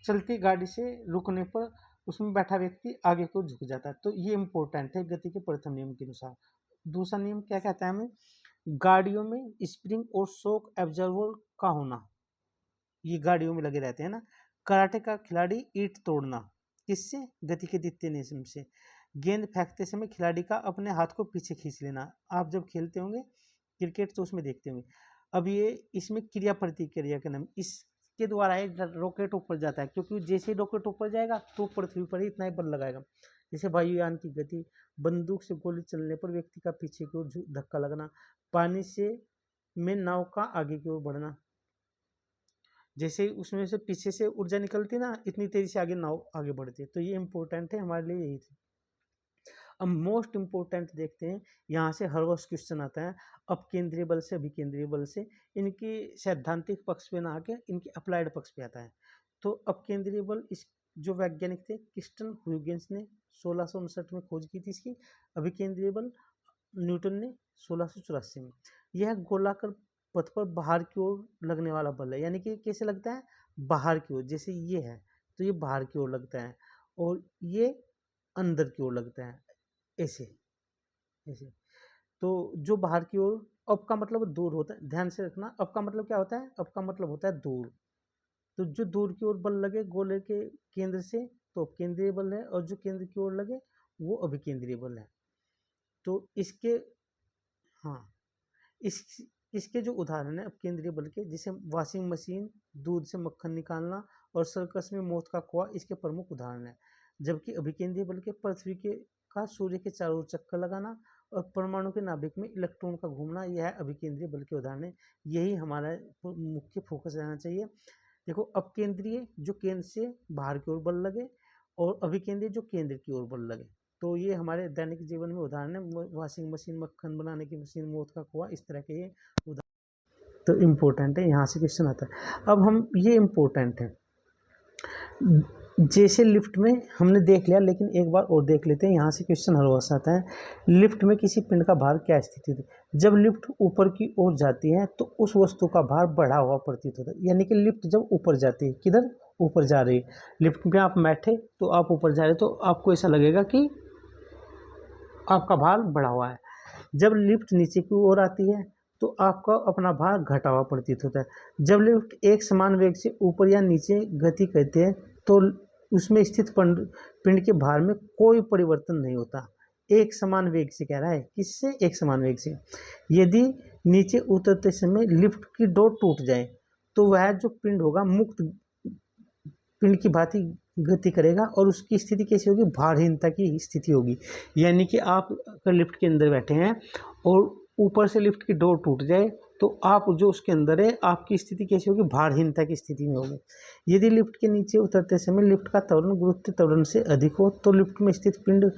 चलती गाड़ी से रुकने पर उसमें बैठा व्यक्ति आगे को झुक जाता है। तो ये इंपॉर्टेंट है गति के प्रथम नियम के अनुसार। दूसरा नियम क्या कहता है हमें, गाड़ियों में स्प्रिंग और शॉक एब्जॉर्बर का होना, ये गाड़ियों में लगे रहते हैं ना। कराटे का खिलाड़ी ईंट तोड़ना, किससे, गति के द्वितीय नियम से। गेंद फेंकते समय खिलाड़ी का अपने हाथ को पीछे खींच लेना, आप जब खेलते होंगे क्रिकेट तो उसमें देखते होंगे। अब ये इसमें क्रिया प्रतिक्रिया का नाम, इसके द्वारा एक रॉकेट ऊपर जाता है, क्योंकि जैसे ही रॉकेट ऊपर जाएगा तो पृथ्वी पर ही इतना ही बल लगाएगा। जैसे वायुयान की गति, बंदूक से गोली चलने पर व्यक्ति का पीछे की ओर धक्का लगना, पानी से में नाव का आगे की ओर बढ़ना, जैसे उसमें से पीछे से ऊर्जा निकलती है ना, इतनी तेजी से आगे नाव आगे बढ़ती है। तो ये इंपॉर्टेंट है हमारे लिए, यही थी। अब मोस्ट इंपॉर्टेंट देखते हैं, यहाँ से हर वर्ष क्वेश्चन आता है, अपकेंद्रीय बल से अभिकेंद्रीय बल से, इनकी सैद्धांतिक पक्ष पे ना आके इनकी अप्लाइड पक्ष पे आता है। तो अपकेंद्रीय बल, इस जो वैज्ञानिक थे क्रिस्टन ह्यूजेंस ने 1659 में खोज की थी इसकी। अभिकेंद्रीय बल न्यूटन ने 1684 में। यह गोलाकार पथ पर बाहर की ओर लगने वाला बल है, यानी कि कैसे लगता है, बाहर की ओर, जैसे ये है तो ये बाहर की ओर लगता है, और ये अंदर की ओर लगता है, ऐसे ऐसे। तो जो बाहर की ओर, अप का मतलब दूर होता है, ध्यान से रखना, अप का मतलब क्या होता है, अप का मतलब होता है दूर। तो जो दूर की ओर बल लगे गोले के केंद्र से तो केंद्रीय बल है, और जो केंद्र की ओर लगे वो अभिकेंद्रीय बल है। तो इसके, हाँ, इस इसके जो उदाहरण है अपकेंद्रीय बल के, जैसे वॉशिंग मशीन, दूध से मक्खन निकालना, और सर्कस में मौत का कुआं इसके प्रमुख उदाहरण है। जबकि अभिकेंद्रीय बल के पृथ्वी के का सूर्य के चारों ओर चक्कर लगाना, और परमाणु के नाभिक में इलेक्ट्रॉन का घूमना, यह है अभिकेंद्रीय बल के उदाहरण है। यही हमारा मुख्य फोकस रहना चाहिए। देखो, अपकेंद्रीय जो केंद्र से बाहर की ओर बल लगे, और अभिकेंद्रीय जो केंद्र की ओर बल लगे। तो ये हमारे दैनिक जीवन में उदाहरण है, वॉशिंग मशीन, मक्खन बनाने की मशीन, मौत का कुआं, इस तरह के ये उदाहरण। तो इम्पोर्टेंट है, यहाँ से क्वेश्चन आता है। अब हम, ये इम्पोर्टेंट है, जैसे लिफ्ट में हमने देख लिया, लेकिन एक बार और देख लेते हैं, यहाँ से क्वेश्चन हर वर्ष आता है। लिफ्ट में किसी पिंड का भार क्या स्थिति थी? जब लिफ्ट ऊपर की ओर जाती है तो उस वस्तु का भार बढ़ा हुआ प्रतीत होता है। यानी कि लिफ्ट जब ऊपर जाती है, किधर ऊपर जा रही है, लिफ्ट में आप बैठे तो आप ऊपर जा रहे तो आपको ऐसा लगेगा कि आपका भार बढ़ा हुआ है। जब लिफ्ट नीचे की ओर आती है तो आपका अपना भार घटा हुआ प्रतीत होता है। जब लिफ्ट एक समान वेग से ऊपर या नीचे गति करते हैं तो उसमें स्थित पिंड के भार में कोई परिवर्तन नहीं होता। एक समान वेग से कह रहा है, किससे? एक समान वेग से। यदि नीचे उतरते समय लिफ्ट की डोर टूट जाए तो वह जो पिंड होगा मुक्त पिंड की भांति गति करेगा और उसकी स्थिति कैसी होगी? भारहीनता की स्थिति होगी। यानी कि आप अगर लिफ्ट के अंदर बैठे हैं और ऊपर से लिफ्ट की डोर टूट जाए तो आप जो उसके अंदर है आपकी स्थिति कैसी होगी? भारहीनता की स्थिति में होगी। यदि लिफ्ट के नीचे उतरते समय लिफ्ट का त्वरण गुरुत्व त्वरण से अधिक हो तो लिफ्ट में स्थित पिंड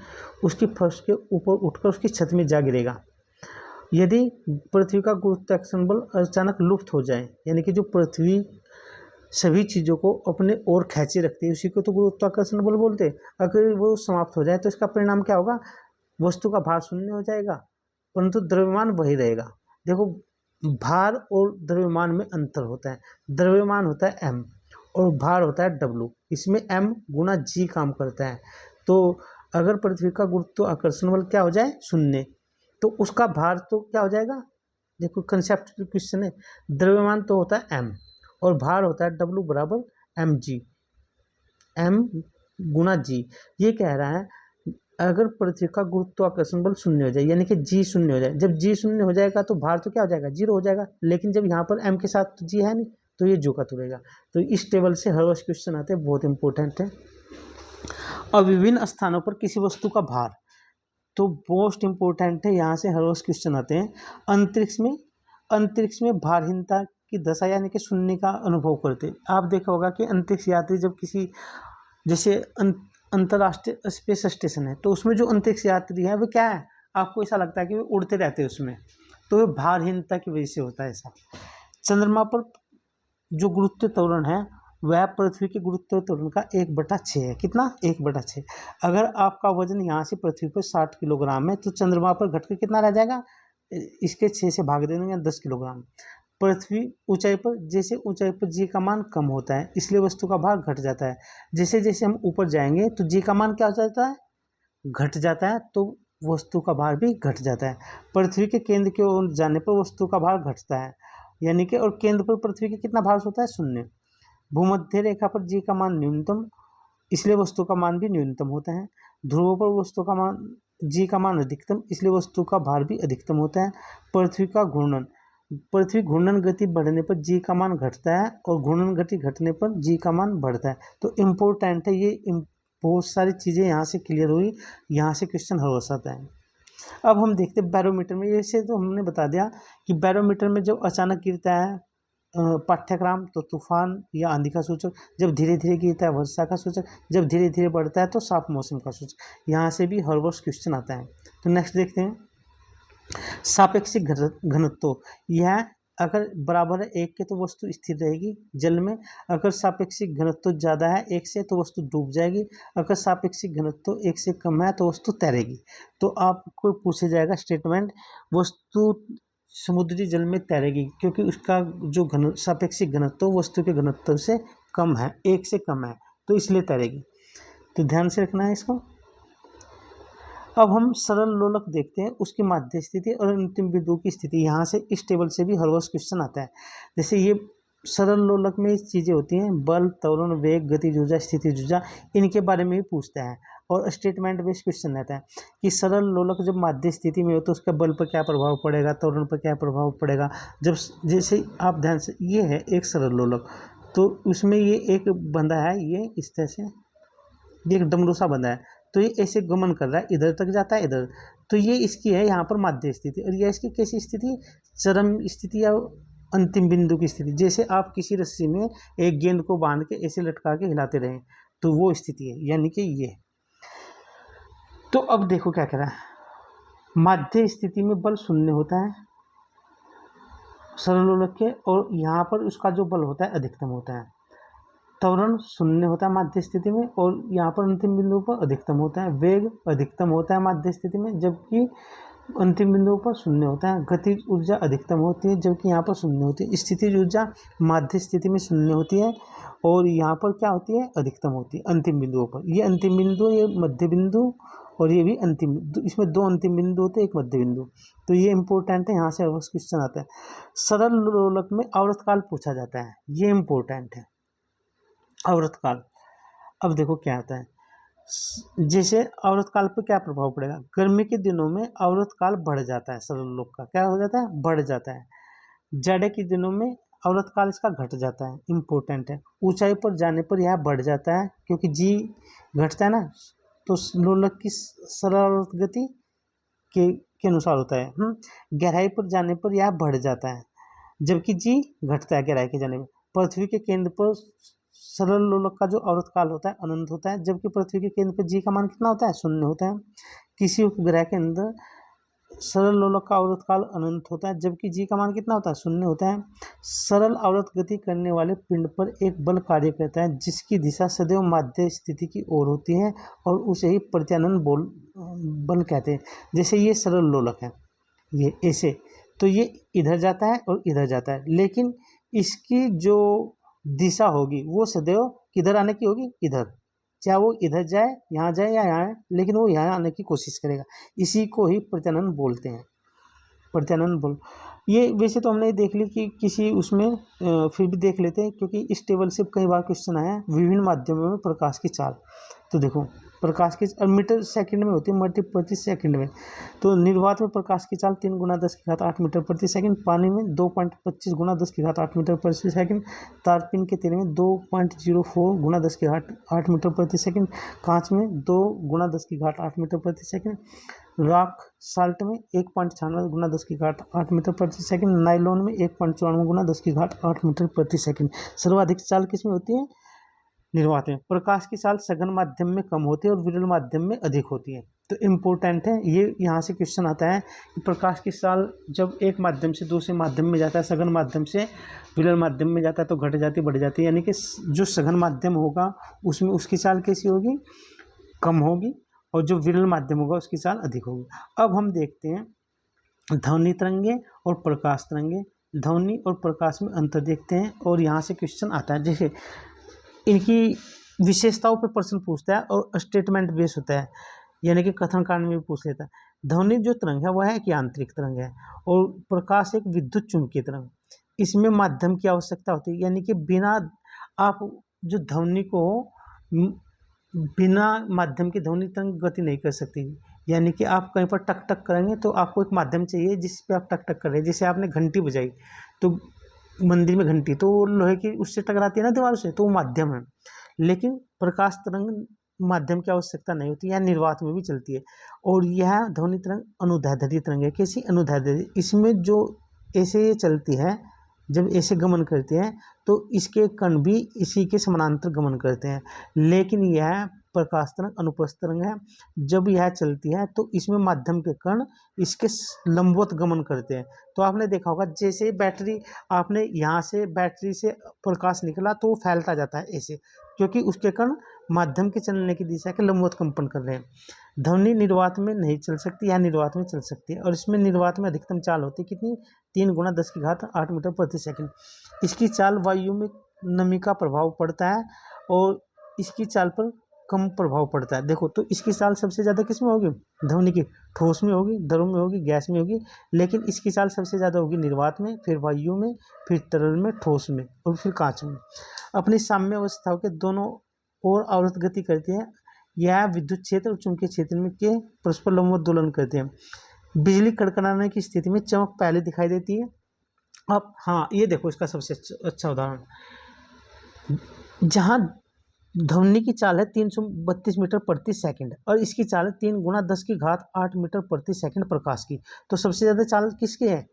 उसकी फर्श के ऊपर उठकर उसकी छत में जा गिरेगा। यदि पृथ्वी का गुरुत्वाकर्षण बल अचानक लुप्त हो जाए, यानी कि जो पृथ्वी सभी चीज़ों को अपने ओर खींचे रखती है, उसी को तो गुरुत्वाकर्षण बल बोलते हैं। अगर वो समाप्त हो जाए तो इसका परिणाम क्या होगा? वस्तु का भार शून्य हो जाएगा परंतु द्रव्यमान वही रहेगा। देखो, भार और द्रव्यमान में अंतर होता है। द्रव्यमान होता है m और भार होता है w। इसमें m गुना g काम करता है। तो अगर पृथ्वी का गुरुत्वाकर्षण बल क्या हो जाए? शून्य, तो उसका भार तो क्या हो जाएगा? देखो, कंसेप्ट क्वेश्चन है। द्रव्यमान तो होता है m और भार होता है W बराबर mg, m गुना g। ये कह रहा है अगर पृथ्वी का गुरुत्वाकर्षण बल शून्य हो जाए, यानी कि g शून्य हो जाए, जब g शून्य हो जाएगा तो भार तो क्या हो जाएगा? जीरो हो जाएगा। लेकिन जब यहाँ पर m के साथ तो g है नहीं, तो ये जो का तो रहेगा। तो इस टेबल से हर वर्ष क्वेश्चन आते हैं, बहुत इंपॉर्टेंट है। और विभिन्न स्थानों पर किसी वस्तु का भार, तो मोस्ट इंपॉर्टेंट है, यहाँ से हर रोज क्वेश्चन आते हैं। अंतरिक्ष में भारहीनता की दशा यानी कि शून्य का अनुभव करते। आप देखा होगा कि अंतरिक्ष यात्री जब किसी जैसे अंतर्राष्ट्रीय स्पेस स्टेशन है तो उसमें जो अंतरिक्ष यात्री है वो क्या है? आपको ऐसा लगता है कि वो उड़ते रहते हैं उसमें, तो वो भारहीनता की वजह से होता है ऐसा। चंद्रमा पर जो गुरुत्व त्वरण है वह पृथ्वी के गुरुत्व त्वरण का 1/6 है। कितना? 1/6। अगर आपका वजन यहाँ से पृथ्वी पर 60 किलोग्राम है तो चंद्रमा पर घटकर कितना रह जाएगा? इसके 6 से भाग देंगे, 10 किलोग्राम। पृथ्वी ऊंचाई पर, जैसे ऊंचाई पर जी का मान कम होता है इसलिए वस्तु का भार घट जाता है। जैसे जैसे हम ऊपर जाएंगे तो जी का मान क्या हो जाता है? घट जाता है, तो वस्तु का भार भी घट जाता है। पृथ्वी के केंद्र की ओर जाने पर वस्तु का भार घटता है, यानी कि, और केंद्र पर पृथ्वी के कितना भार होता है? शून्य। भूमध्य रेखा पर जी का मान न्यूनतम, इसलिए वस्तु का मान भी न्यूनतम होता है। ध्रुवों पर वस्तु का मान जी का मान अधिकतम, इसलिए वस्तु का भार भी अधिकतम होता है। पृथ्वी घूर्णन गति बढ़ने पर जी का मान घटता है और घूर्णन गति घटने पर जी का मान बढ़ता है। तो इम्पोर्टेंट है ये, बहुत सारी चीज़ें यहाँ से क्लियर हुई, यहाँ से क्वेश्चन हर वर्ष आता है। अब हम देखते हैं बैरोमीटर में। ऐसे तो हमने बता दिया कि बैरोमीटर में जब अचानक गिरता है पाठ्यक्रम तो तूफान या आंधी का सूचक, जब धीरे धीरे गिरता है वर्षा का सूचक, जब धीरे धीरे बढ़ता है तो साफ मौसम का सूचक। यहाँ से भी हर वर्ष क्वेश्चन आता है। तो नेक्स्ट देखते हैं सापेक्षिक घनत्व। यह अगर बराबर है 1 के तो वस्तु स्थिर रहेगी जल में। अगर सापेक्षिक घनत्व ज़्यादा है 1 से तो वस्तु डूब जाएगी। अगर सापेक्षिक घनत्व 1 से कम है तो वस्तु तैरेगी। तो आपको पूछा जाएगा स्टेटमेंट, वस्तु समुद्री जल में तैरेगी क्योंकि उसका जो सापेक्षिक घनत्व वस्तु के घनत्व से कम है, 1 से कम है, तो इसलिए तैरेगी। तो ध्यान से रखना है इसको। अब हम सरल लोलक देखते हैं, उसकी माध्य स्थिति और अंतिम बिंदु की स्थिति। यहाँ से इस टेबल से भी हर वर्ष क्वेश्चन आता है। जैसे ये सरल लोलक में चीज़ें होती हैं, बल, त्वरण, वेग, गति ऊर्जा, स्थिति ऊर्जा, इनके बारे में भी पूछता है। और स्टेटमेंट बेस्ड क्वेश्चन रहता है कि सरल लोलक जब माध्य स्थिति में हो तो उसका बल पर क्या प्रभाव पड़ेगा, त्वरण पर क्या प्रभाव पड़ेगा। जब जैसे आप ध्यान से, ये है एक सरल लोलक, तो उसमें ये एक बंधा है, ये इस तरह से, ये एक डमरू सा बंधा है, तो ये ऐसे गमन कर रहा है, इधर तक जाता है इधर, तो ये इसकी है यहाँ पर माध्य स्थिति। और ये इसकी कैसी स्थिति? चरम स्थिति या अंतिम बिंदु की स्थिति। जैसे आप किसी रस्सी में एक गेंद को बांध के ऐसे लटका के हिलाते रहें तो वो स्थिति है, यानी कि ये। तो अब देखो क्या कह रहा है, माध्य स्थिति में बल शून्य होता है सरल लोलक के, और यहाँ पर उसका जो बल होता है अधिकतम होता है। त्वरण शून्य होता है माध्य स्थिति में, और यहाँ पर अंतिम बिंदु पर अधिकतम होता है। वेग अधिकतम होता है माध्य स्थिति में, जबकि अंतिम बिंदु पर शून्य होता है। गतिज ऊर्जा अधिकतम होती है, जबकि यहाँ पर शून्य होती है। स्थितिज ऊर्जा माध्य स्थिति में शून्य होती है, और यहाँ पर क्या होती है, अधिकतम होती है अंतिम बिंदुओं पर। ये अंतिम बिंदु, ये मध्य बिंदु, और ये भी अंतिम बिंदु। इसमें दो अंतिम बिंदु होते हैं, एक मध्य बिंदु। तो ये इंपॉर्टेंट है, यहाँ से अवश्य क्वेश्चन आता है। सरल लोलक में आवर्तकाल पूछा जाता है, ये इंपॉर्टेंट है आवर्तकाल। अब देखो क्या होता है, जैसे आवर्तकाल पर क्या प्रभाव पड़ेगा। गर्मी के दिनों में आवर्तकाल बढ़ जाता है, सरल लोक का क्या हो जाता है, बढ़ जाता है। जाड़े के दिनों में आवर्तकाल इसका घट जाता है, इम्पोर्टेंट है। ऊंचाई पर जाने पर यह बढ़ जाता है, क्योंकि जी घटता है ना, तो लोलक की सरल गति के अनुसार होता है। गहराई पर जाने पर यह बढ़ जाता है, जबकि जी घटता है गहराई के जाने में। पृथ्वी के केंद्र पर सरल लोलक का जो आवर्तकाल होता है अनंत होता है, जबकि पृथ्वी के केंद्र पर जी का मान कितना होता है, शून्य होता है। किसी उपग्रह के अंदर सरल लोलक का आवर्तकाल अनंत होता है, जबकि जी का मान कितना होता है, शून्य होता है। सरल आवर्त गति करने वाले पिंड पर एक बल कार्य करता है, जिसकी दिशा सदैव माध्य स्थिति की ओर होती है, और उसे ही प्रत्यानयन बल कहते हैं। जैसे ये सरल लोलक है, ये ऐसे, तो ये इधर जाता है और इधर जाता है, लेकिन इसकी जो दिशा होगी वो सदैव किधर आने की होगी, इधर। चाहे वो इधर जाए, यहाँ जाए या यहाँ आए, लेकिन वो यहाँ आने की कोशिश करेगा। इसी को ही प्रत्यानयन बोलते हैं, प्रत्यानयन बल। ये वैसे तो हमने देख ली कि किसी उसमें, फिर भी देख लेते हैं, क्योंकि इस टेबल से कई बार क्वेश्चन आया है। विभिन्न माध्यमों में प्रकाश की चाल, तो देखो प्रकाश की मीटर सेकंड में होती है, मीटर प्रति सेकंड में। तो निर्वात में प्रकाश की चाल 3 × 10⁸ मीटर प्रति सेकंड, पानी में 2.25 × 10⁸ मीटर प्रति सेकंड, तारपीन के तेल में 2.04 × 10⁸ मीटर प्रति सेकंड, कांच में 2 × 10⁸ मीटर प्रति सेकंड, रॉक साल्ट में 1.96 × 10⁸ मीटर प्रति सेकंड, नाइलॉन में 1.54 × 10⁸ मीटर प्रति सेकंड। सर्वाधिक चाल किसमें होती है, निर्वात में। प्रकाश की चाल सघन माध्यम में कम होती है और विरल माध्यम में अधिक होती है। तो इम्पोर्टेंट है ये, यहाँ से क्वेश्चन आता है कि प्रकाश की चाल जब एक माध्यम से दूसरे माध्यम में जाता है, सघन माध्यम से विरल माध्यम में जाता है, तो घट जाती बढ़ जाती है। यानी कि जो सघन माध्यम होगा उसमें उसकी चाल कैसी होगी, कम होगी, और जो विरल माध्यम होगा उसकी चाल अधिक होगी। अब हम देखते हैं ध्वनि तरंगे और प्रकाश तरंगे। ध्वनि और प्रकाश में अंतर देखते हैं, और यहाँ से क्वेश्चन आता है। जैसे इनकी विशेषताओं पर प्रश्न पूछता है और स्टेटमेंट बेस होता है, यानी कि कथन कांड में भी पूछ लेता है। ध्वनि जो तरंग है वह है कि आंतरिक तरंग है, और प्रकाश एक विद्युत चुंबकीय तरंग। इसमें माध्यम की आवश्यकता होती है, यानी कि बिना आप जो ध्वनि को बिना माध्यम के ध्वनि तरंग गति नहीं कर सकती। यानी कि आप कहीं पर टक टक करेंगे तो आपको एक माध्यम चाहिए जिस पे आप टक टक कर रहे हैं। जैसे आपने घंटी बजाई, तो मंदिर में घंटी तो लोहे की उससे टकराती है ना दीवार से, तो वो माध्यम है। लेकिन प्रकाश तरंग माध्यम की आवश्यकता नहीं होती, यह निर्वात में भी चलती है। और यह ध्वनि तरंग अनुदैर्ध्य तरंग है। कैसी, अनुदैर्ध्य। इसमें जो ऐसे ये चलती है, जब ऐसे गमन करते हैं तो इसके कण भी इसी के समानांतर गमन करते हैं। लेकिन यह प्रकाश तरंग अनुप्रस्थ तरंग है। जब यह चलती है तो इसमें माध्यम के कण इसके लंबवत गमन करते हैं। तो आपने देखा होगा, जैसे बैटरी, आपने यहाँ से बैटरी से प्रकाश निकला तो वो फैलता जाता है ऐसे, क्योंकि उसके कण माध्यम के चलने की दिशा के लंबवत कंपन कर रहे हैं। ध्वनि निर्वात में नहीं चल सकती, या निर्वात में चल सकती है। और इसमें निर्वात में अधिकतम चाल होती है कितनी, 3 × 10⁸ मीटर प्रति सेकंड। इसकी चाल वायु में नमी का प्रभाव पड़ता है, और इसकी चाल पर कम प्रभाव पड़ता है। देखो, तो इसकी चाल सबसे ज़्यादा किस में होगी, ध्वनि की, ठोस में होगी, द्रव में होगी, गैस में होगी। लेकिन इसकी चाल सबसे ज़्यादा होगी निर्वात में, फिर वायु में, फिर तरल में, ठोस में, और फिर कांच में। अपनी साम्य अवस्थाओं के दोनों ओर आवर्त गति करती है। यह विद्युत क्षेत्र और चुंबकीय क्षेत्र में के परस्पर लंबवत दोलन करते हैं। बिजली कड़कड़ाने की स्थिति में चमक पहले दिखाई देती है। अब हाँ, ये देखो इसका सबसे अच्छा उदाहरण, जहाँ ध्वनि की चाल है 332 मीटर प्रति सेकंड, और इसकी चाल है 3 × 10⁸ मीटर प्रति सेकंड प्रकाश की। तो सबसे ज़्यादा चाल किसकी है,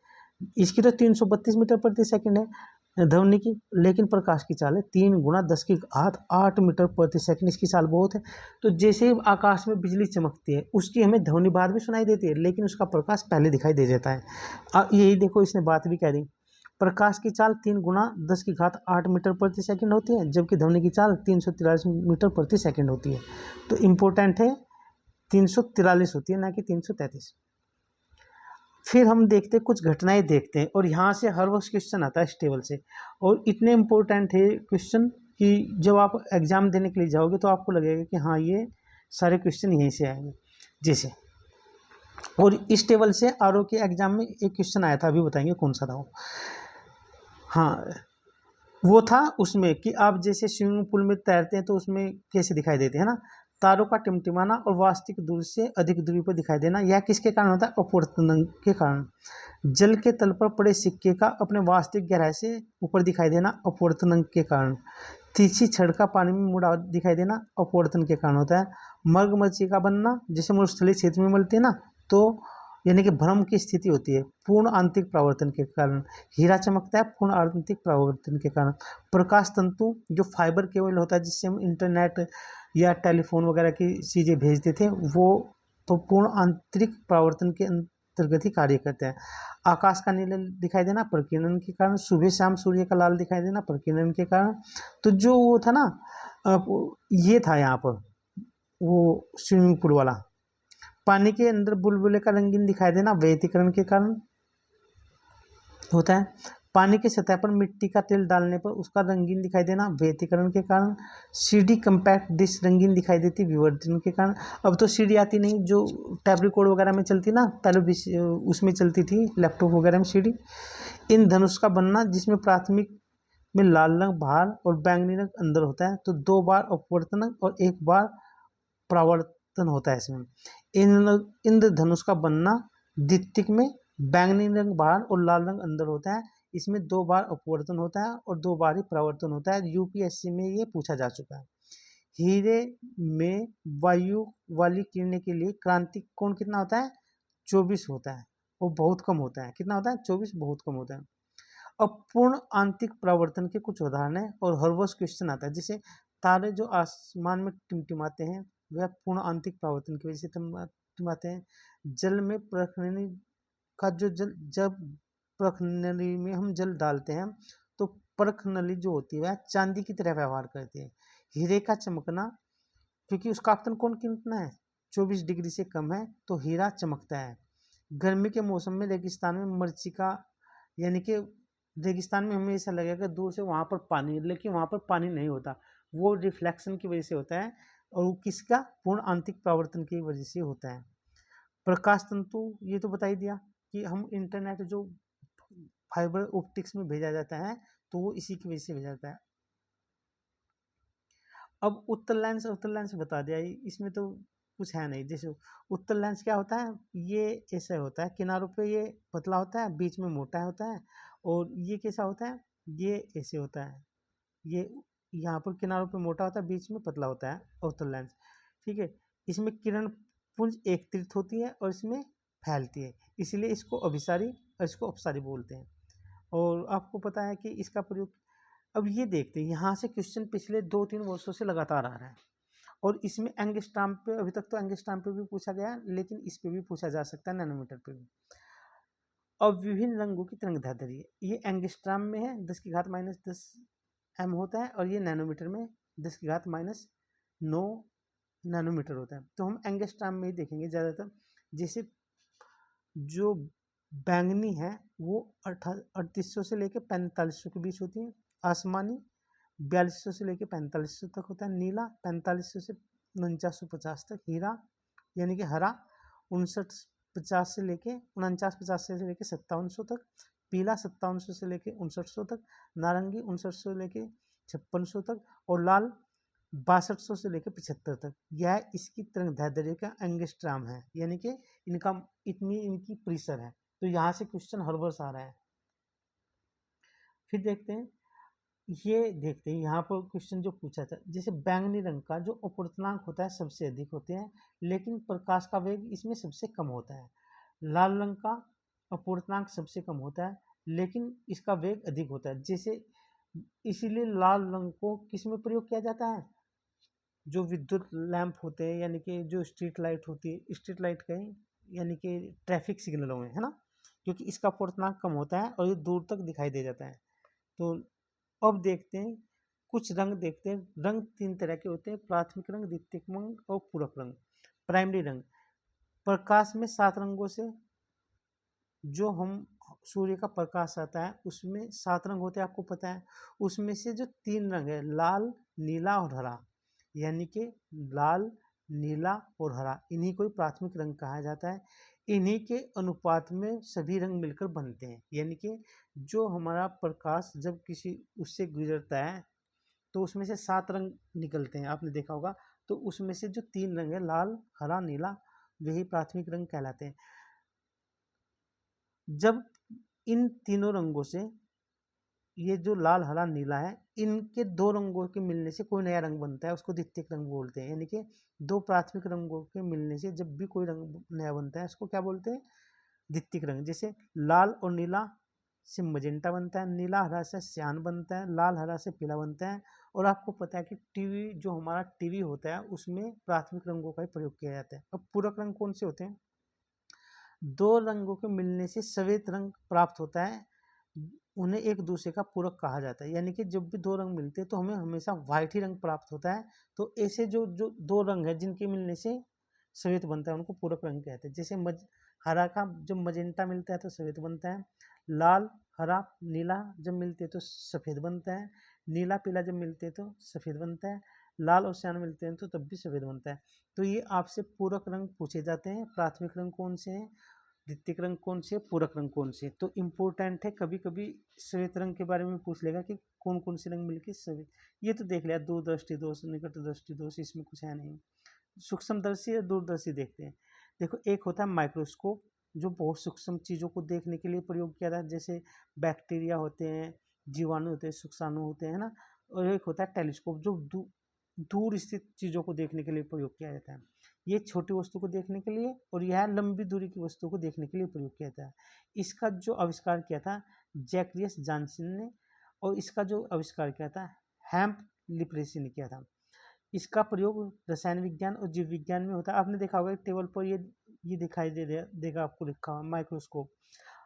इसकी तो 332 मीटर प्रति सेकंड है ध्वनि की, लेकिन प्रकाश की चाल है 3 × 10⁸ मीटर प्रति सेकंड। इसकी चाल बहुत है। तो जैसे ही आकाश में बिजली चमकती है, उसकी हमें ध्वनि बाद में सुनाई देती है, लेकिन उसका प्रकाश पहले दिखाई दे जाता है। यही देखो, इसने बात भी कह दी, प्रकाश की चाल 3 गुना 10⁸ मीटर प्रति सेकंड होती है, जबकि ध्वनि की चाल 343 मीटर प्रति सेकंड होती है। तो इम्पोर्टेंट है 343 होती है, ना कि 333। फिर हम देखते हैं कुछ घटनाएं देखते हैं, और यहाँ से हर वक्त क्वेश्चन आता है इस टेबल से, और इतने इम्पोर्टेंट है क्वेश्चन कि जब आप एग्जाम देने के लिए जाओगे तो आपको लगेगा कि हाँ ये सारे क्वेश्चन यहीं से आएंगे। जैसे, और इस टेबल से आरओ के एग्जाम में एक क्वेश्चन आया था, अभी बताएंगे कौन सा था वो। हाँ, वो था उसमें कि आप जैसे स्विमिंग पूल में तैरते हैं तो उसमें कैसे दिखाई देते हैं ना, तारों का टिमटिमाना और वास्तविक दूरी से अधिक दूरी पर दिखाई देना, यह किसके कारण होता है? अपवर्तन के कारण। जल के तल पर पड़े सिक्के का अपने वास्तविक गहराई से ऊपर दिखाई देना, अपवर्तन के कारण। तिरछी छड़ का पानी में मुड़ा दिखाई देना, अपवर्तन के कारण होता है। मगरमच्छी का बनना, जैसे मरुस्थलीय क्षेत्र में मिलती है ना, तो यानी कि भ्रम की स्थिति होती है, पूर्ण आंतरिक परावर्तन के कारण। हीरा चमकता है पूर्ण आंतरिक परावर्तन के कारण। प्रकाश तंतु जो फाइबर केबल होता है जिससे हम इंटरनेट या टेलीफोन वगैरह की चीज़ें भेजते थे, वो तो पूर्ण आंतरिक परावर्तन के अंतर्गत ही कार्य करते हैं। आकाश का नीला दिखाई देना प्रकीर्णन के कारण। सुबह शाम सूर्य का लाल दिखाई देना प्रकीर्णन के कारण। तो जो वो था ना, ये था यहाँ पर वो स्विमिंग पूल वाला। पानी के अंदर बुलबुले का रंगीन दिखाई देना व्यतिकरण के कारण होता है। पानी की सतह पर मिट्टी का तेल डालने पर उसका रंगीन दिखाई देना व्यतिकरण के कारण। सीडी कंपैक्ट डिस्क रंगीन दिखाई देती विवर्तन के कारण। अब तो सीडी आती नहीं, जो टैब रिकॉर्ड वगैरह में चलती ना, पहले उसमें चलती थी लैपटॉप वगैरह में सीडी। इन धनुष का बनना, जिसमें प्राथमिक में लाल रंग बाहर और बैंगनी रंग अंदर होता है, तो 2 बार अपवर्तन और 1 बार परावर्तन होता है इसमें। इंद्रधनुष का बनना, द्वितीयक में बैंगनी रंग बाहर और लाल रंग अंदर होता है, इसमें 2 बार अपवर्तन होता है और 2 बार ही परावर्तन होता है। यूपीएससी में ये पूछा जा चुका है। हीरे में वायु वाली किरणें के लिए क्रांतिक कोण कितना होता है? 24 होता है, वो बहुत कम होता है। कितना होता है? 24, बहुत कम होता है। अब पूर्ण आंतरिक परावर्तन के कुछ उदाहरण है, और हर वर्ष क्वेश्चन आता है। जैसे तारे जो आसमान में टिमटिमाते हैं, वह पूर्ण आंतरिक परावर्तन की वजह से टिमटिमाते हैं। जल में प्रखननी का जो जल, जब प्रखनली में हम जल डालते हैं तो प्रखनली जो होती है वह चांदी की तरह व्यवहार करती है। हीरे का चमकना, क्योंकि उसका आपतन कोण कितना है? 24 डिग्री से कम है, तो हीरा चमकता है। गर्मी के मौसम में रेगिस्तान में मरीचिका, यानी कि रेगिस्तान में हमें ऐसा लगेगा दूर से वहाँ पर पानी, लेकिन वहाँ पर पानी नहीं होता, वो रिफ्लेक्शन की वजह से होता है, और वो किसका? पूर्ण आंतरिक परावर्तन की वजह से होता है। प्रकाश तंतु, ये तो बता ही दिया कि हम इंटरनेट जो फाइबर ऑप्टिक्स में भेजा जाता है, तो वो इसी की वजह से भेजा जाता है। अब उत्तर लेंस बता दिया, इसमें तो कुछ है नहीं। जैसे उत्तर लेंस क्या होता है? ये ऐसा होता है, किनारों पे ये पतला होता है, बीच में मोटा होता है, और ये कैसा होता है? ये ऐसे होता है, ये यहाँ पर किनारों पे मोटा होता है, बीच में पतला होता है उत्तर लेंस। ठीक है, इसमें किरण पुंज एकत्रित होती है और इसमें फैलती है, इसलिए इसको अभिसारी और इसको अपसारी बोलते हैं। और आपको पता है कि इसका प्रयोग, अब ये देखते हैं, यहाँ से क्वेश्चन पिछले 2-3 वर्षों से लगातार आ रहा है, और इसमें एंगस्ट्रॉम पे, अभी तक तो एंगस्ट्रॉम पे भी पूछा गया, लेकिन इस पे भी पूछा जा सकता है, नैनोमीटर पे भी। अब विभिन्न रंगों की तरंगदैर्ध्य, ये एंगस्ट्रॉम में है 10⁻⁻10 m होता है, और ये नैनोमीटर में 10⁻⁹ नैनोमीटर होता है। तो हम एंगस्ट्रॉम में ही देखेंगे ज़्यादातर। जैसे जो बैंगनी है वो 3800 से लेकर 4500 के बीच होती है। आसमानी 4200 से लेकर 4500 तक होता है। नीला 4500 से 4950 तक। हीरा यानी कि हरा 5950 से लेके 4950 से लेके 5700 तक। पीला 5700 से लेके 5900 तक। नारंगी 5900 से लेके 5600 तक। और लाल 6200 से लेकर 75 तक। यह इसकी तरंगदैर्ध्य का एंगस्ट्रॉम है, यानी कि इनका इतनी इनकी परिसर है। तो यहाँ से क्वेश्चन हर वर्ष आ रहा है। फिर देखते हैं, ये देखते हैं यहाँ पर क्वेश्चन जो पूछा था, जैसे बैंगनी रंग का जो अपवर्तनांक होता है सबसे अधिक होते हैं, लेकिन प्रकाश का वेग इसमें सबसे कम होता है। लाल रंग का अपवर्तनांक सबसे कम होता है, लेकिन इसका वेग अधिक होता है। जैसे इसीलिए लाल रंग को किस में प्रयोग किया जाता है? जो विद्युत लैंप होते हैं, यानी कि जो स्ट्रीट लाइट होती है, स्ट्रीट लाइट कहें, यानी कि ट्रैफिक सिग्नलों में, है ना, क्योंकि इसका पूर्णांक कम होता है और ये दूर तक दिखाई दे जाता है। तो अब देखते हैं कुछ रंग देखते हैं। रंग 3 तरह के होते हैं, प्राथमिक रंग, द्वितीयक रंग और पूरक रंग। प्राइमरी रंग, प्रकाश में 7 रंगों से जो हम सूर्य का प्रकाश आता है उसमें 7 रंग होते हैं, आपको पता है। उसमें से जो 3 रंग है, लाल, नीला और हरा, यानी कि लाल, नीला और हरा, इन्हीं को प्राथमिक रंग कहा जाता है। इन्हीं के अनुपात में सभी रंग मिलकर बनते हैं, यानी कि जो हमारा प्रकाश जब किसी उससे गुजरता है तो उसमें से 7 रंग निकलते हैं, आपने देखा होगा। तो उसमें से जो 3 रंग है, लाल, हरा, नीला, वही प्राथमिक रंग कहलाते हैं। जब इन तीनों रंगों से ये जो लाल, हरा, नीला है, इनके 2 रंगों के मिलने से कोई नया रंग बनता है, उसको द्वितीयक रंग बोलते हैं। यानी कि 2 प्राथमिक रंगों के मिलने से जब भी कोई रंग नया बनता है, उसको क्या बोलते हैं? द्वितीयक रंग। जैसे लाल और नीला से मजेंटा बनता है, नीला हरा से सियान बनता है, लाल हरा से पीला बनता है। और आपको पता है कि टीवी, जो हमारा टीवी होता है, उसमें प्राथमिक रंगों का ही प्रयोग किया जाता है। अब पूरक रंग कौन से होते हैं? 2 रंगों के मिलने से श्वेत रंग प्राप्त होता है, उन्हें एक दूसरे का पूरक कहा जाता है। यानी कि जब भी 2 रंग मिलते हैं तो हमें हमेशा व्हाइट ही रंग प्राप्त होता है। तो ऐसे जो जो 2 रंग है जिनके मिलने से श्वेत बनता है, उनको पूरक रंग कहते हैं। जैसे हरा का जब मजेंटा मिलता है तो श्वेत बनता है, लाल, हरा, नीला जब मिलते हैं तो सफ़ेद बनता है, नीला, पीला जब मिलते हैं तो सफ़ेद बनता है, लाल और सियान मिलते हैं तो तब भी सफ़ेद बनता है। तो ये आपसे पूरक रंग पूछे जाते हैं। प्राथमिक रंग कौन से हैं, द्वितीयक रंग कौन से, पूरक रंग कौन से। तो इम्पोर्टेंट है, कभी कभी श्वेत रंग के बारे में पूछ लेगा कि कौन कौन से रंग मिलके श्वेत। ये तो देख लिया, दूरदृष्टि दोष, निकट दृष्टि दोष, इसमें कुछ है नहीं। सूक्ष्मदर्शी या दूरदर्शी देखते हैं। देखो, एक होता है माइक्रोस्कोप, जो बहुत सूक्ष्म चीज़ों को देखने के लिए प्रयोग किया जाता है, जैसे बैक्टीरिया होते हैं, जीवाणु होते हैं, सूक्ष्माणु होते हैं ना। और एक होता है टेलीस्कोप, जो दूर स्थित चीज़ों को देखने के लिए प्रयोग किया जाता है। ये छोटी वस्तु को देखने के लिए, और यह लंबी दूरी की वस्तु को देखने के लिए प्रयोग किया जाता है। इसका जो आविष्कार किया था जैकरियस जॉनसन ने, और इसका जो आविष्कार किया था हैम्प लिप्रेसी ने किया था। इसका प्रयोग रसायन विज्ञान और जीव विज्ञान में होता है। आपने देखा होगा टेबल पर ये दिखाई देगा आपको लिखा हुआ माइक्रोस्कोप।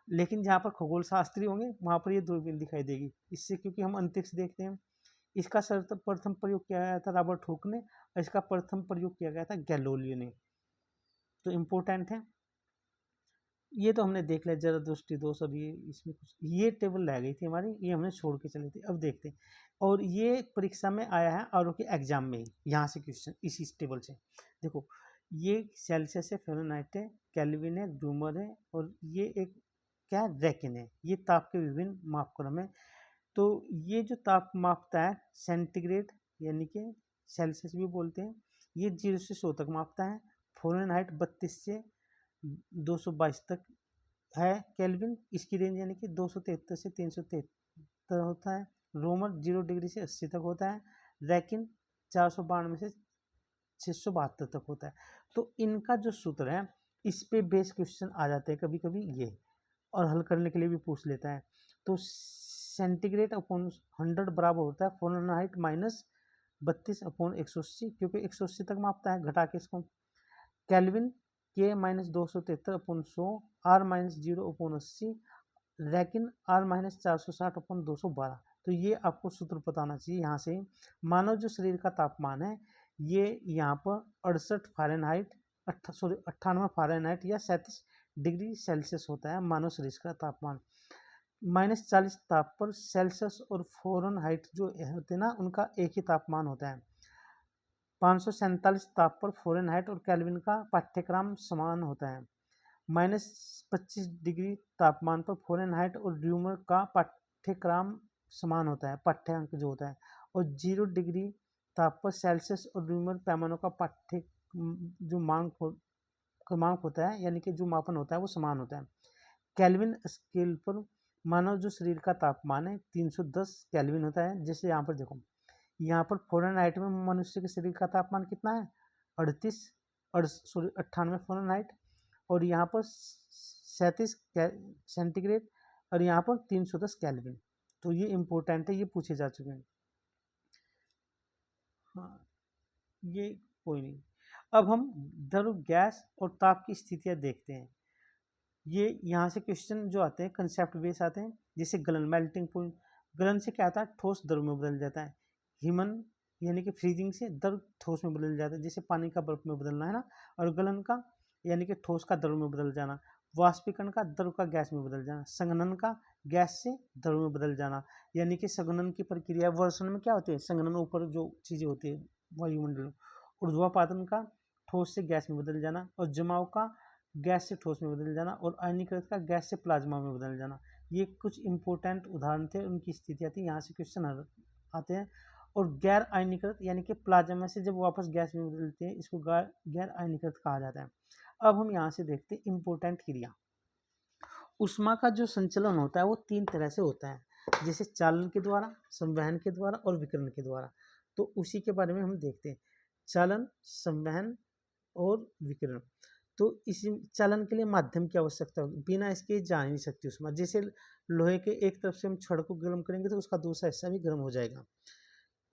लेकिन जहाँ पर खगोल शास्त्री होंगे वहाँ पर ये दूरबीन दिखाई देगी। इससे क्योंकि हम अंतरिक्ष देखते हैं। इसका सर्वप्रथम प्रयोग किया गया था रॉबर्ट हुक ने, और इसका प्रथम प्रयोग किया गया था गैलीलियो ने। तो इम्पोर्टेंट है। ये तो हमने देख लिया, जरा दृष्टि दोष, और ये इसमें कुछ ये टेबल रह गई थी हमारी, ये हमने छोड़ के चले थे। अब देखते हैं, और ये परीक्षा में आया है और के एग्जाम में ही, यहाँ से क्वेश्चन इसी टेबल से। देखो, ये सेल्सियस है, फ़ारेनहाइट है, केल्विन है, ड्यूमर है, और ये एक क्या है, रेकिन है। ये ताप के विभिन्न मापक्रम है। तो ये जो ताप मापता है सेंटीग्रेड, यानी कि सेल्सियस भी बोलते हैं, ये 0 से 100 तक मापता है। फ़ारेनहाइट 32 से 222 तक है। केल्विन, इसकी रेंज यानी कि 273 से 373 होता है। रोमर 0 डिग्री से 80 तक होता है। रैकिन 492 से 672 तक होता है। तो इनका जो सूत्र है, इस पे बेस क्वेश्चन आ जाते हैं कभी कभी ये, और हल करने के लिए भी पूछ लेता है। तो सेंटीग्रेड अपॉन 100 बराबर होता है फ़ारेनहाइट माइनस 32 अपॉन 180, क्योंकि 180 तक मापता है घटा के इसको। केल्विन के minus 273 upon 100, R minus 0 upon 80, Rankine R minus 460 upon 212। तो ये आपको सूत्र पता होना चाहिए यहाँ से। मानव जो शरीर का तापमान है, ये यहाँ पर 68 फ़ारेनहाइट, 98 फ़ारेनहाइट या 37 डिग्री सेल्सियस होता है मानव शरीर का तापमान। -40 ताप पर सेल्सियस और फ़ारेनहाइट जो होते हैं ना, उनका एक ही तापमान होता है। 547 ताप पर फ़ारेनहाइट और केल्विन का पाठ्यक्रम समान होता है। -25 डिग्री तापमान पर फ़ारेनहाइट और ड्यूमर का पाठ्यक्रम समान होता है, पाठ्यांक जो होता है। और 0 डिग्री ताप पर सेल्सियस और ड्यूमर पैमानों का जो क्रमांक होता है, यानी कि जो मापन होता है वो समान होता है। केल्विन स्केल पर मानव जो शरीर का तापमान है 310 केल्विन होता है। जैसे यहाँ पर देखो, यहाँ पर फ़ारेनहाइट में मनुष्य के शरीर का तापमान कितना है, 98 फ़ारेनहाइट, और यहाँ पर 37 सेंटीग्रेड, और यहाँ पर 310 केल्विन। तो ये इम्पोर्टेंट है, ये पूछे जा चुके हैं। हाँ, ये कोई नहीं। अब हम द्रव, गैस और ताप की स्थितियाँ देखते हैं। ये यहाँ से क्वेश्चन जो आते हैं कंसेप्ट बेस आते हैं, जैसे गलन, मेल्टिंग पॉइंट। गलन से क्या आता है, ठोस द्रव में बदल जाता है। हिमन यानी कि फ्रीजिंग से द्रव ठोस में बदल जाता है, जैसे पानी का बर्फ में बदलना है ना। और गलन का यानी कि ठोस का द्रव में बदल जाना। वाष्पीकरण का द्रव का गैस में बदल जाना। संघनन का गैस से द्रव में बदल जाना, यानी कि संघनन की प्रक्रिया वर्षण में क्या होती है, संघनन ऊपर जो चीजें होती है वायुमंडल। ऊर्ध्वापातन का ठोस से गैस में बदल जाना। और जमाव का गैस से ठोस में बदल जाना। और आयनीकृत का गैस से प्लाज्मा में बदल जाना। ये कुछ इंपॉर्टेंट उदाहरण थे, उनकी स्थितियाँ थी, यहाँ से क्वेश्चन आते हैं। और गैर आयनीकृत यानी कि प्लाज्मा से जब वापस गैस में बदलते हैं, इसको गैर आयनीकृत कहा जाता है। अब हम यहाँ से देखते हैं इंपॉर्टेंट क्रिया। ऊष्मा का जो संचलन होता है वो 3 तरह से होता है, जैसे चालन के द्वारा, संवहन के द्वारा और विकिरण के द्वारा। तो उसी के बारे में हम देखते हैं, चालन, संवहन और विकिरण। तो इस चालन के लिए माध्यम की आवश्यकता होगी, बिना इसके जा नहीं सकती ऊष्मा। जैसे लोहे के एक तरफ से हम छड़ को गर्म करेंगे तो उसका दूसरा हिस्सा भी गर्म हो जाएगा।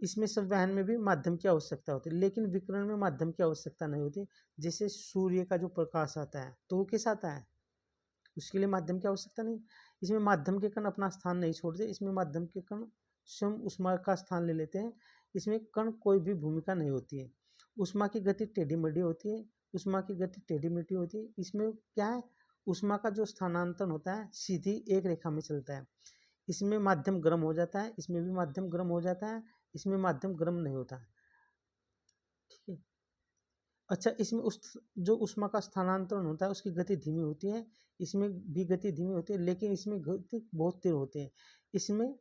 इसमें संवहन में भी माध्यम की आवश्यकता होती है, लेकिन विकिरण में माध्यम की आवश्यकता नहीं होती। जैसे सूर्य का जो प्रकाश आता है तो वो कैसा आता है, उसके लिए माध्यम की आवश्यकता नहीं। इसमें माध्यम के कण अपना स्थान नहीं छोड़ते, इसमें माध्यम के कण स्वयं ऊष्मा का स्थान ले लेते हैं। इसमें कण कोई भी भूमिका नहीं होती है। ऊष्मा की गति टेढ़ी मेढ़ी होती है, ऊष्मा की गति टेढ़ी मेढ़ी होती है। इसमें क्या है, ऊष्मा का जो स्थानांतरण होता है सीधी एक रेखा में चलता है। इसमें माध्यम गर्म हो जाता है, इसमें भी माध्यम गर्म हो जाता है, इसमें माध्यम गर्म नहीं होता है। ठीक है। अच्छा, इसमें उस जो ऊष्मा का स्थानांतरण होता है उसकी गति धीमी होती है, इसमें भी गति धीमी होती है, लेकिन इसमें गति बहुत तीव्र होती है। इसमें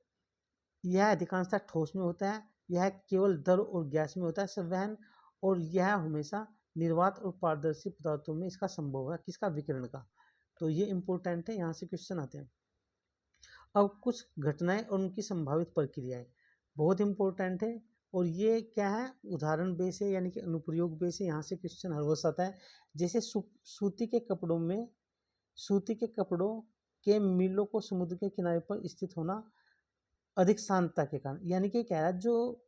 यह अधिकांशतः ठोस में होता है, यह केवल द्रव और गैस में होता है संवहन, और यह हमेशा निर्वात और पारदर्शी पदार्थों में इसका संभव है, किसका, विकिरण का। तो ये इंपॉर्टेंट है, यहाँ से क्वेश्चन आते हैं। अब कुछ घटनाएं और उनकी संभावित प्रक्रियाएं बहुत इंपॉर्टेंट है, और ये क्या है, उदाहरण बेस है, यानी कि अनुप्रयोग बेस है। यहाँ से क्वेश्चन हर वर्ष आता है। जैसे सूती के कपड़ों में, सूती के कपड़ों के मिलों को समुद्र के किनारे पर स्थित होना अधिक शांतता के कारण, यानी कि क्या है, जो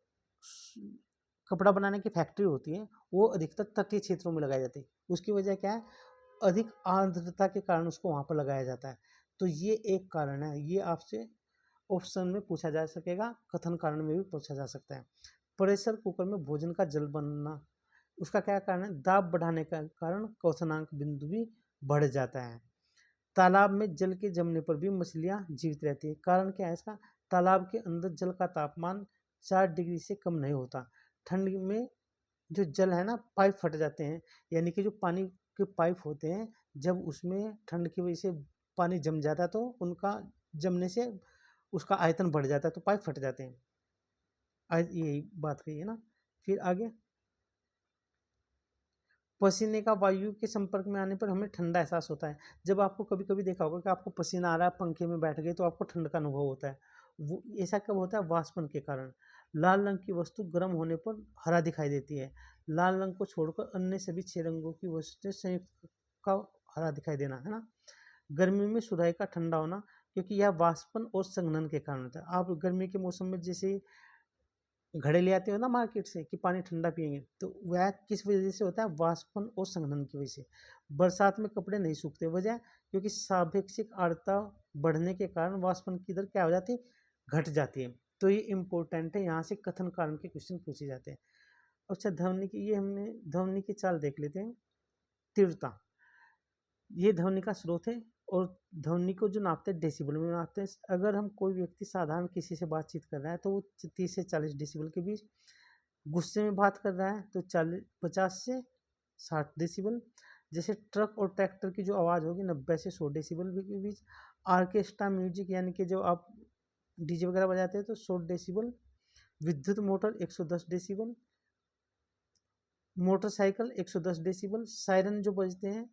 कपड़ा बनाने की फैक्ट्री होती है वो अधिकतर तटीय क्षेत्रों में लगाई जाती है। उसकी वजह क्या है, अधिक आर्द्रता के कारण उसको वहाँ पर लगाया जाता है। तो ये एक कारण है, ये आपसे ऑप्शन में पूछा जा सकेगा, कथन कारण में भी पूछा जा सकता है। प्रेशर कुकर में भोजन का जल बनना, उसका क्या कारण है, दाब बढ़ाने का कारण क्वथनांक बिंदु भी बढ़ जाता है। तालाब में जल के जमने पर भी मछलियां जीवित रहती है, कारण क्या है इसका, तालाब के अंदर जल का तापमान 4 डिग्री से कम नहीं होता। ठंड में जो जल है ना, पाइप फट जाते हैं, यानी कि जो पानी के पाइप होते हैं, जब उसमें ठंड की वजह से पानी जम जाता है तो उनका जमने से उसका आयतन बढ़ जाता है, तो पाइप फट जाते हैं। यही बात कही है ना। फिर आगे, पसीने का वायु के संपर्क में आने पर हमें ठंडा एहसास होता है। जब आपको कभी कभी देखा होगा कि आपको पसीना आ रहा है, पंखे में बैठ गए तो आपको ठंड का अनुभव होता है, वो ऐसा कब होता है, वाष्पन के कारण। लाल रंग की वस्तु गर्म होने पर हरा दिखाई देती है। लाल रंग को छोड़कर अन्य सभी 6 रंगों की वस्तुएं संयुक्त का हरा दिखाई देना, है ना। गर्मी में सुराही का ठंडा होना, क्योंकि यह वाष्पन और संघनन के कारण होता है। आप गर्मी के मौसम में जैसे घड़े ले आते हो ना मार्केट से कि पानी ठंडा पियेंगे, तो वह किस वजह से होता है, वाष्पन और संघनन की वजह से। बरसात में कपड़े नहीं सूखते, वजह क्योंकि सापेक्षिक आर्द्रता बढ़ने के कारण वाष्पन की दर क्या हो जाती है, घट जाती है। तो ये इंपॉर्टेंट है, यहाँ से कथन कारण के क्वेश्चन पूछे जाते हैं। अच्छा, ध्वनि की, ये हमने ध्वनि की चाल देख लेते हैं। तीव्रता, ये ध्वनि का स्रोत है, और ध्वनि को जो नापते हैं डेसिबल में नापते हैं। अगर हम कोई व्यक्ति साधारण किसी से बातचीत कर रहा है तो वो 30 से 40 डेसिबल के बीच, गुस्से में बात कर रहा है तो 50 से 60 डेसिबल। जैसे ट्रक और ट्रैक्टर की जो आवाज़ होगी 90 से 100 डेसिबल के बीच। आर्केस्ट्रा म्यूजिक यानी कि जो आप डीजे वगैरह बजाते हैं तो 100 डेसिबल। विद्युत motor 110 decibel. Motorcycle 110 decibel. Siren जो बजते हैं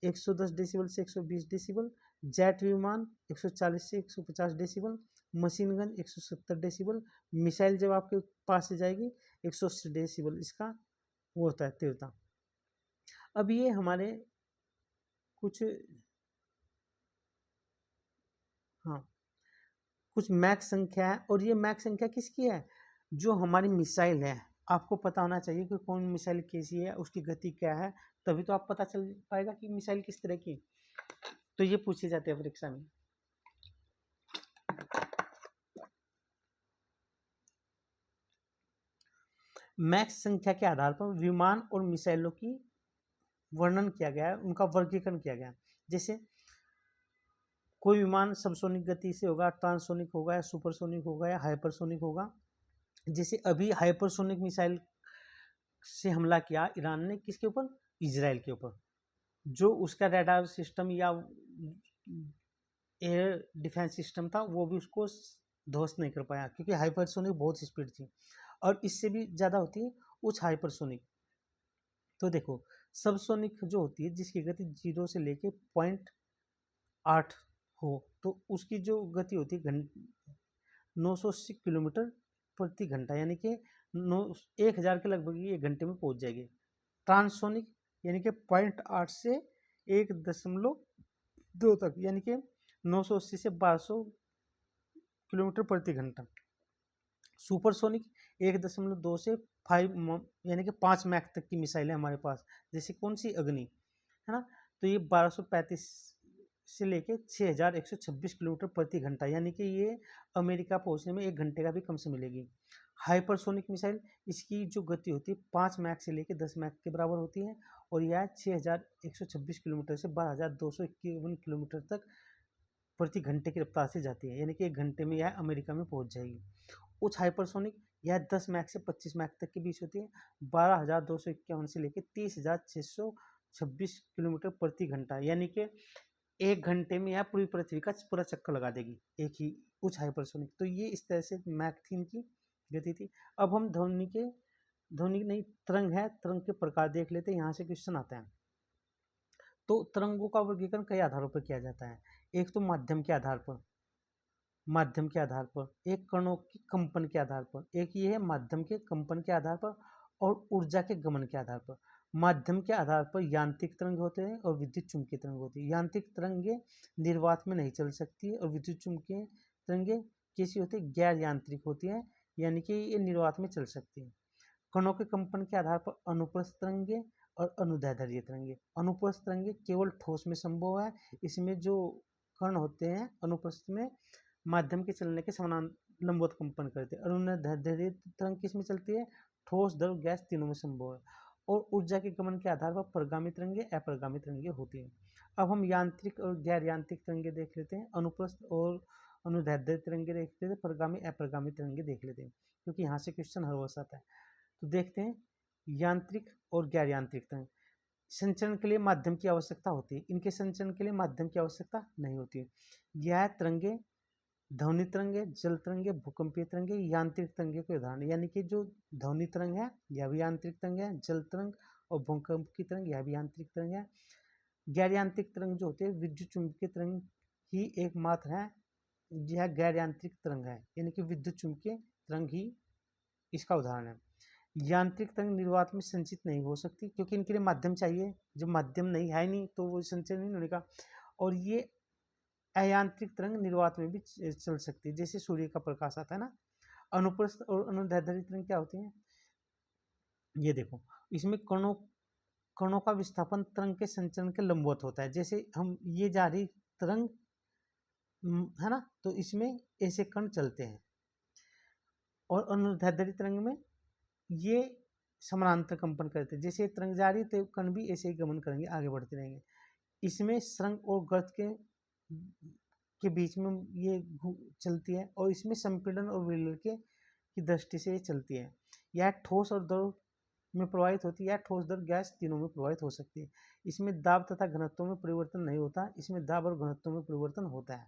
110 डेसिबल से 120 डेसिबल। जेट विमान 140 से 150 decibel. Machine gun 170 decibel. Missile जब आपके पास से जाएगी 180 डेसिबल, इसका वो होता है तीव्रता। अब ये हमारे कुछ, हाँ, कुछ मैक संख्या है, और ये मैक संख्या किसकी है, जो हमारी मिसाइल है। आपको पता होना चाहिए कि कौन मिसाइल कैसी है, उसकी गति क्या है, तभी तो आप पता चल पाएगा कि मिसाइल किस तरह की। तो ये पूछे जाते हैं परीक्षा में। मैक्स संख्या के आधार पर विमान और मिसाइलों की वर्णन किया गया है, उनका वर्गीकरण किया गया है। जैसे कोई विमान सबसोनिक गति से होगा, ट्रांससोनिक होगा, या सुपरसोनिक होगा, या हाइपरसोनिक होगा। जैसे अभी हाइपरसोनिक मिसाइल से हमला किया ईरान ने, किसके ऊपर? इजराइल के ऊपर। जो उसका रडार सिस्टम या एयर डिफेंस सिस्टम था वो भी उसको ध्वस्त नहीं कर पाया, क्योंकि हाइपरसोनिक बहुत स्पीड थी, और इससे भी ज़्यादा होती है उच्च हाइपरसोनिक। तो देखो, सबसोनिक जो होती है जिसकी गति 0 से लेके 0.8 हो, तो उसकी जो गति होती है 980 किलोमीटर प्रति घंटा, यानी कि 1000 के लगभग ये घंटे में पहुंच जाएगी। ट्रांससोनिक यानी कि 0.8 से 1.2 तक, यानी कि 980 से 1200 किलोमीटर प्रति घंटा। सुपरसोनिक 1.2 से 5 यानी कि 5 मैक तक की मिसाइल है हमारे पास, जैसे कौन सी? अग्नि, है ना। तो ये 1235 से लेके 6126 किलोमीटर प्रति घंटा, यानी कि ये अमेरिका पहुंचने में 1 घंटे का भी कम से मिलेगी। हाइपरसोनिक मिसाइल, इसकी जो गति होती है 5 मैक से लेके 10 मैक के बराबर होती है, और यह 6126 किलोमीटर से 12251 किलोमीटर तक प्रति घंटे की रफ्तार से जाती है, यानी कि 1 घंटे में यह अमेरिका में पहुंच जाएगी। उच्च हाइपरसोनिक यह 10 मैक से 25 मैक तक के बीच होती है, 12251 से लेकर 30626 किलोमीटर प्रति घंटा, यानी कि 1 घंटे में यह पूरी पृथ्वी का पूरा चक्कर लगा देगी, एक ही उच्च हाइपरसोनिक। तो ये इस तरह से मैक थी इनकी गति थी। अब हम ध्वनि नहीं, तरंग है, तरंग के प्रकार देख लेते हैं। यहाँ से क्वेश्चन आता है। तो तरंगों का वर्गीकरण कई आधारों पर किया जाता है। एक तो माध्यम के आधार पर, एक कणों के कंपन के आधार पर, एक ये है माध्यम के कंपन के आधार पर, और ऊर्जा के गमन के आधार पर। माध्यम के आधार पर यांत्रिक तरंग होते हैं और विद्युत चुम्बकीय तरंग होती है। यांत्रिक तरंगे निर्वात में नहीं चल सकती, और विद्युत चुम्बकीय तरंगे कैसी होती है? गैर यांत्रिक होती है, यानी कि ये निर्वात में चल सकती है। कणों के कंपन के आधार पर अनुप्रस्थ तरंगे और अनुदैर्ध्य तरंगे। अनुप्रस्थ तरंगे केवल ठोस में संभव है, इसमें जो कण होते हैं अनुप्रस्थ में माध्यम के चलने के समानांतर लंबवत कंपन करते हैं। अनुदैर्ध्य तरंग किस में चलती है? ठोस, द्रव, गैस तीनों में संभव है। और ऊर्जा के गमन के आधार पर परगामी तरंगे, अपरगामी तरंगे होती हैं। अब हम यांत्रिक और गैर यांत्रिक तरंगे देख लेते हैं। अनुप्रस्थ और अनुदैर्ध्य तरंगे देख लेते हैं, परगामी अपरगामी तरंगे देख लेते हैं, क्योंकि यहाँ से क्वेश्चन हर वर्ष आता है। तो देखते हैं यांत्रिक और गैर यांत्रिक तरंग। संचरण के लिए माध्यम की आवश्यकता होती है, इनके संचरण के लिए माध्यम की आवश्यकता नहीं होती है। यह तरंगे ध्वनि तरंगे, जल तरंगे, भूकंपीय तरंगे, यांत्रिक तरंगे के उदाहरण, यानी कि जो ध्वनि तरंग है यह भी यांत्रिक तरंग है, जल तरंग और भूकंप की तरंग यह भी यांत्रिक तरंग है। गैर यांत्रिक तरंग जो होते हैं विद्युत चुम्बकीय तरंग ही एकमात्र है, यह गैर यांत्रिक तरंग है, यानी कि विद्युत चुम्बकीय तरंग ही इसका उदाहरण है। यांत्रिक तरंग निर्वात में संचित नहीं हो सकती, क्योंकि इनके लिए माध्यम चाहिए, जब माध्यम नहीं है नहीं तो वो संचय नहीं होने का। और ये अयांत्रिक तरंग निर्वात में भी चल सकती है, जैसे सूर्य का प्रकाश आता है ना। अनुप्रस्थ और अनुदैर्ध्य तरंग क्या होती है? ये देखो, इसमें कणों का विस्थापन तरंग के संचरण के लंबवत होता है। जैसे हम ये जा रही तरंग है ना, तो इसमें ऐसे कण चलते हैं, और अनुदैर्ध्य तरंग में ये समानांतर कंपन करते हैं। जैसे तरंग जा रही है तो कण भी ऐसे ही गमन करेंगे, आगे बढ़ते रहेंगे। इसमें सुरंग और गर्त के बीच में ये चलती है, और इसमें संपीड़न और विलय की दृष्टि से ये चलती है। यह ठोस और द्रव में प्रवाहित होती है, या ठोस, द्रव, गैस तीनों में प्रवाहित हो सकती है। इसमें दाब तथा घनत्व में परिवर्तन नहीं होता, इसमें दाब और घनत्व में परिवर्तन होता है।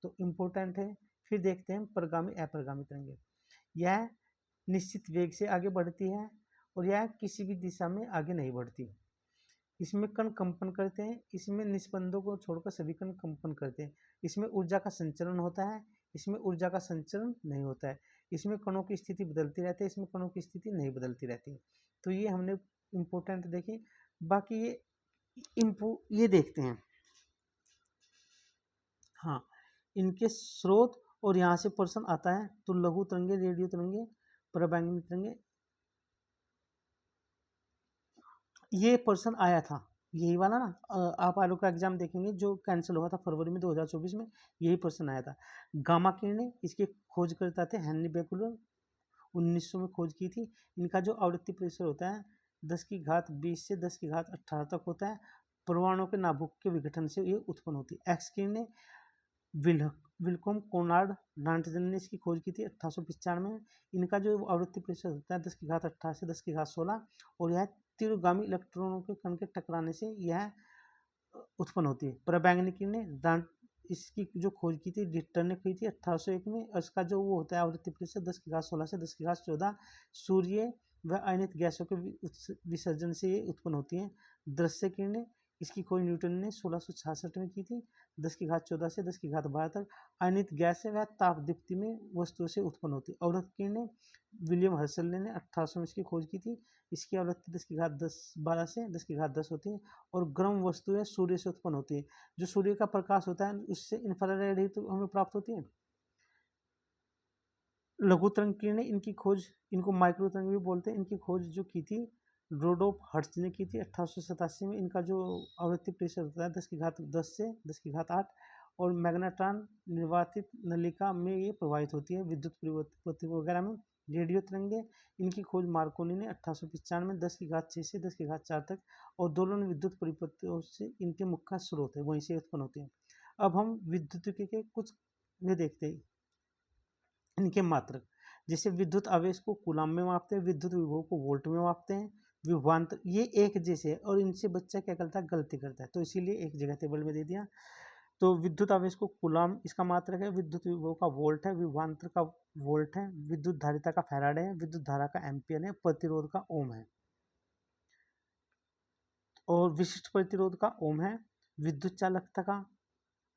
तो इम्पोर्टेंट है। फिर देखते हैं परगामी अपरगामी तरंगे। यह निश्चित वेग से आगे बढ़ती है, और यह किसी भी दिशा में आगे नहीं बढ़ती। इसमें कण कंपन करते हैं, इसमें निस्पंदों को छोड़कर सभी कण कंपन करते हैं। इसमें ऊर्जा का संचरण होता है, इसमें ऊर्जा का संचरण नहीं होता है। इसमें कणों की स्थिति बदलती रहती है, इसमें कणों की स्थिति नहीं बदलती रहती। तो ये हमने इम्पोर्टेंट देखे। बाकी ये देखते हैं, हाँ, इनके स्रोत और यहाँ से प्रश्न आता है। तो लघु तरंगे, रेडियो तरंगे, पराबैंगनी तरंगे, ये प्रश्न आया था यही वाला ना, आप आलू का एग्जाम देखेंगे जो कैंसिल हुआ था फरवरी में 2024 में, यही प्रश्न आया था। गामा किरणें, इसके खोजकर्ता थे हेनरी बेकुलर, 1900 में खोज की थी। इनका जो आवृत्ति प्रेशर होता है 10⁻20 से 10⁻18 तक होता है। परमाणु के नाभिक के विघटन से ये उत्पन्न होती है। एक्स किरणें, विल्कोम कोनार्ड नाइट्रोजन ने इसकी खोज की थी 1895 में। इनका जो आवृत्ति प्रेशर होता है 10⁻18 से 10⁻16, और यह तीव्रगामी इलेक्ट्रॉनों के कण के टकराने से यह उत्पन्न होती है। पराबैंगनी किरणें, इसकी जो खोज की थी रिटर ने की थी 1801 में, और इसका जो वो होता है आवृत्ति प्रेशर 10⁻16 से 10⁻14। सूर्य व अनित गैसों के विसर्जन से ये उत्पन्न होती हैं। दृश्य किरणें, इसकी खोज न्यूटन ने 1666 में की थी 10⁻14 से 10⁻12 तक। अनित गैस व ताप दीप्ति में वस्तुओं से उत्पन्न होती है। अवरोध किरणें, विलियम हर्शल ने 1800 में इसकी खोज की थी। इसकी आवृत्ति 10⁻12 से 10⁻10 होती है। और गर्म वस्तुएं सूर्य से उत्पन्न होती है। जो सूर्य का प्रकाश होता है उससे इंफ्रारेड हीट तो हमें प्राप्त होती है। लघु तरंग किरणें, इनकी खोज, इनको माइक्रो तरंग भी बोलते हैं, इनकी खोज जो की थी रोडोल्फ हर्ट्ज ने की थी 1887 में। इनका जो आवृत्ति प्रेशर होता है 10⁻10 से 10⁻8, और मैग्नेट्रॉन निर्वातित नलिका में ये प्रवाहित होती है विद्युत परिपथी वगैरह में। रेडियो तरंगे, इनकी खोज मार्कोनी ने 1895 में 10⁻6 से 10⁻4 तक, और दोलन विद्युत परिपथियों से इनके मुख्य स्रोत है वहीं से उत्पन्न होते हैं। अब हम विद्युत के कुछ वे देखते हैं इनके मात्रक। जैसे विद्युत आवेश को कूलाम में मापते हैं, विद्युत विभव को वोल्ट में मापते हैं। विभवांतर ये एक जैसे है, और इनसे बच्चा क्या करता है, गलती करता है, तो इसीलिए एक जगह टेबल में दे दिया। तो विद्युत आवेश को कूलाम इसका मात्रक है, विद्युत विभव का वोल्ट है, विभवांतर का वोल्ट है, विद्युत धारिता का फैराड है, विद्युत धारा का एम्पियर है, प्रतिरोध का ओम है, और विशिष्ट प्रतिरोध का ओम है। विद्युत चालकता का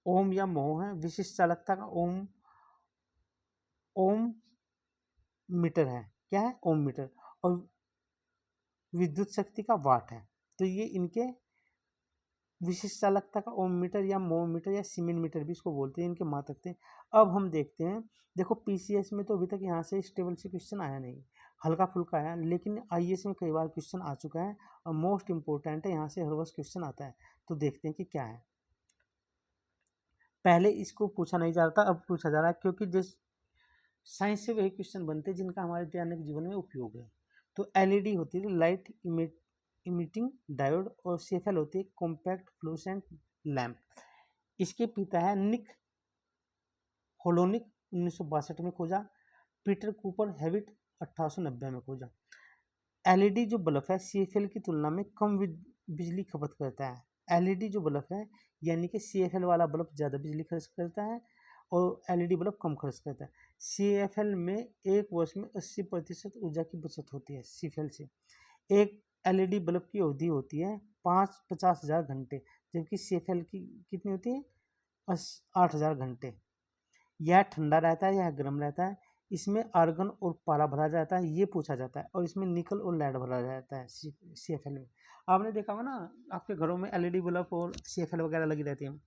ओम या मोह है। विशिष्ट चालकता का ओम ओम मीटर है। क्या है, ओम मीटर। और विद्युत शक्ति का वाट है। तो ये इनके विशिष्ट चालकता का ओम मीटर या मोह मीटर या सीमेन मीटर भी इसको बोलते हैं, इनके मात्रक थे। अब हम देखते हैं, देखो पीसीएस में तो अभी तक यहाँ से इस टेबल से क्वेश्चन आया नहीं, हल्का फुल्का आया, लेकिन आईएएस में कई बार क्वेश्चन आ चुका है, और मोस्ट इंपॉर्टेंट है, यहाँ से हर वर्ष क्वेश्चन आता है। तो देखते हैं कि क्या है। पहले इसको पूछा नहीं जा रहा था, अब पूछा जा रहा है, क्योंकि जिस साइंस से वही क्वेश्चन बनते हैं जिनका हमारे दैनिक जीवन में उपयोग है। तो एलईडी होती है लाइट इमिटिंग डायोड, और सीएफएल होती है कॉम्पैक्ट फ्लूसेंट लैंप। इसके पिता है निक होलोनिक, 1962 में खोजा। पीटर कूपर हैविट 1890 में खोजा। एलईडी जो बल्ब है सीएफएल की तुलना में कम बिजली खपत करता है। एलईडी जो बल्ब है, यानी कि सीएफएल वाला बल्ब ज़्यादा बिजली खर्च करता है, और एलईडी बल्ब कम खर्च करता है। सीएफएल में एक वर्ष में 80% ऊर्जा की बचत होती है सीएफएल से। एक एलईडी बल्ब की अवधि होती है 50,000 घंटे, जबकि सीएफएल की कितनी होती है, 8,000 घंटे। यह ठंडा रहता है, यह गर्म रहता है। इसमें आर्गन और पारा भरा जाता है, ये पूछा जाता है, और इसमें निकल और लेड भरा जाता है सीएफएल में। आपने देखा होगा ना, आपके घरों में एलईडी बल्ब और सीएफएल वगैरह लगी रहती है।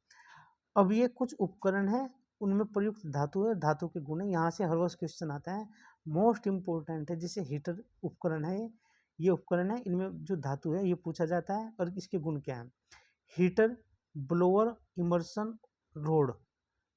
अब ये कुछ उपकरण है, उनमें प्रयुक्त धातु है, धातु के गुण है, यहाँ से हर वर्ष क्वेश्चन आता है। मोस्ट इंपॉर्टेंट है, जैसे हीटर उपकरण है, ये उपकरण है, इनमें जो धातु है ये पूछा जाता है, और इसके गुण क्या है। हीटर, ब्लोअर, इमर्सन रोड,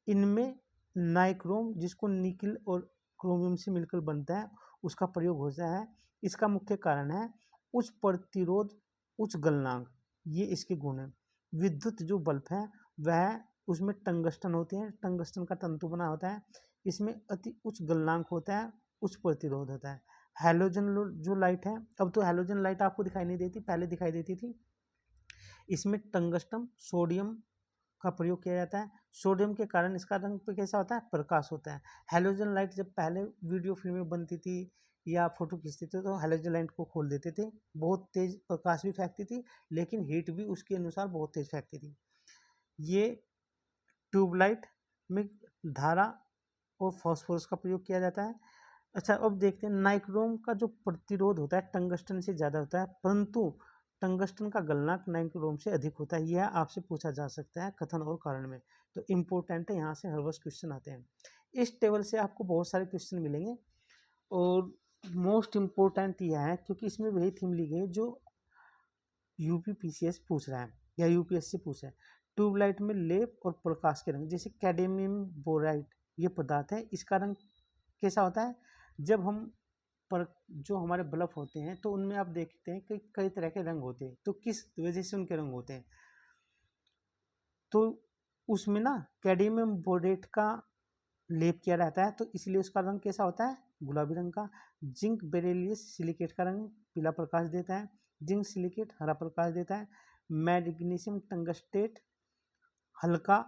इनमें नाइक्रोम, जिसको निकिल और क्रोमियम से मिलकर बनता है, उसका प्रयोग होता है। इसका मुख्य कारण है उच्च प्रतिरोध, उच्च गलनांक, ये इसके गुण है। विद्युत जो बल्ब है वह, उसमें टंगस्टन होते हैं, टंगस्टन का तंतु बना होता है, इसमें अति उच्च गलनांक होता है, उच्च प्रतिरोध होता है। हैलोजन जो लाइट है, अब तो हैलोजन लाइट आपको दिखाई नहीं देती, पहले दिखाई देती थी। इसमें टंगस्टन सोडियम का प्रयोग किया जाता है। सोडियम के कारण इसका रंग पे कैसा होता है, प्रकाश होता है। हैलोजन लाइट जब पहले वीडियो फिल्में बनती थी या फोटो खींचते थे, तो हैलोजन लाइट को खोल देते थे, बहुत तेज प्रकाश भी फेंकती थी, लेकिन हीट भी उसके अनुसार बहुत तेज फेंकती थी। ये ट्यूबलाइट में धारा और फॉस्फोरस का प्रयोग किया जाता है। अच्छा, अब देखते हैं नाइक्रोम का जो प्रतिरोध होता है टंगस्टन से ज़्यादा होता है, परंतु टंगस्टन का गलनांक नाइक्रोम से अधिक होता है। यह आपसे पूछा जा सकता है कथन और कारण में, तो इम्पोर्टेंट है, यहाँ से हर वर्ष क्वेश्चन आते हैं। इस टेबल से आपको बहुत सारे क्वेश्चन मिलेंगे, और मोस्ट इम्पोर्टेंट यह है क्योंकि इसमें वही थीम ली गई जो यूपीपीसीएस पूछ रहा है या यूपीएससी पूछ रहा है। ट्यूबलाइट में लेप और प्रकाश के रंग, जैसे कैडमियम बोराइड ये पदार्थ है, इसका रंग कैसा होता है? जब हम पर जो हमारे बल्ब होते हैं तो उनमें आप देखते हैं कि कई तरह के रंग होते हैं, तो किस वजह से उनके रंग होते हैं? तो उसमें ना कैडमियम बोरेट का लेप किया रहता है, तो इसलिए उसका रंग कैसा होता है? गुलाबी रंग का। जिंक बेरिलियस सिलिकेट का रंग पीला प्रकाश देता है। जिंक सिलिकेट हरा प्रकाश देता है। मैग्नीशियम टंगस्टेट हल्का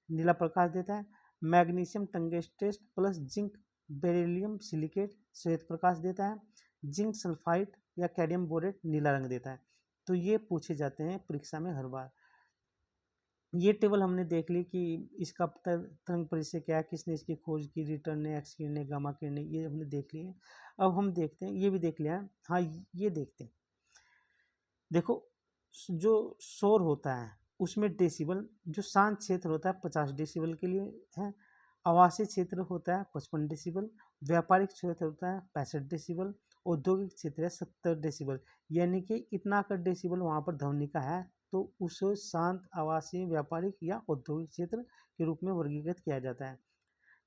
नीला प्रकाश देता है। Magnesium tungstate plus zinc beryllium silicate श्वेत प्रकाश देता है। जिंक सल्फाइड या कैडमियम बोरेट नीला रंग देता है। तो ये पूछे जाते हैं परीक्षा में हर बार। ये टेबल हमने देख ली कि इसका तरंग परिचय क्या है, किसने इसकी खोज की, रिटर्न ने, एक्स किरणें, गामा किरणें, ये हमने देख लिए। अब हम देखते हैं, ये भी देख लिया है। हाँ, ये देखते हैं। देखो, जो शोर होता है उसमें डेसिबल, जो शांत क्षेत्र होता है 50 डेसिबल के लिए है। आवासीय क्षेत्र होता है 55 डेसिबल। व्यापारिक क्षेत्र होता है 65 डेसिबल। औद्योगिक क्षेत्र है 70 डेसिबल। यानी कि इतना का डेसिबल वहाँ पर ध्वनि का है, तो उसे शांत, आवासीय, व्यापारिक या औद्योगिक क्षेत्र के रूप में वर्गीकृत किया जाता है।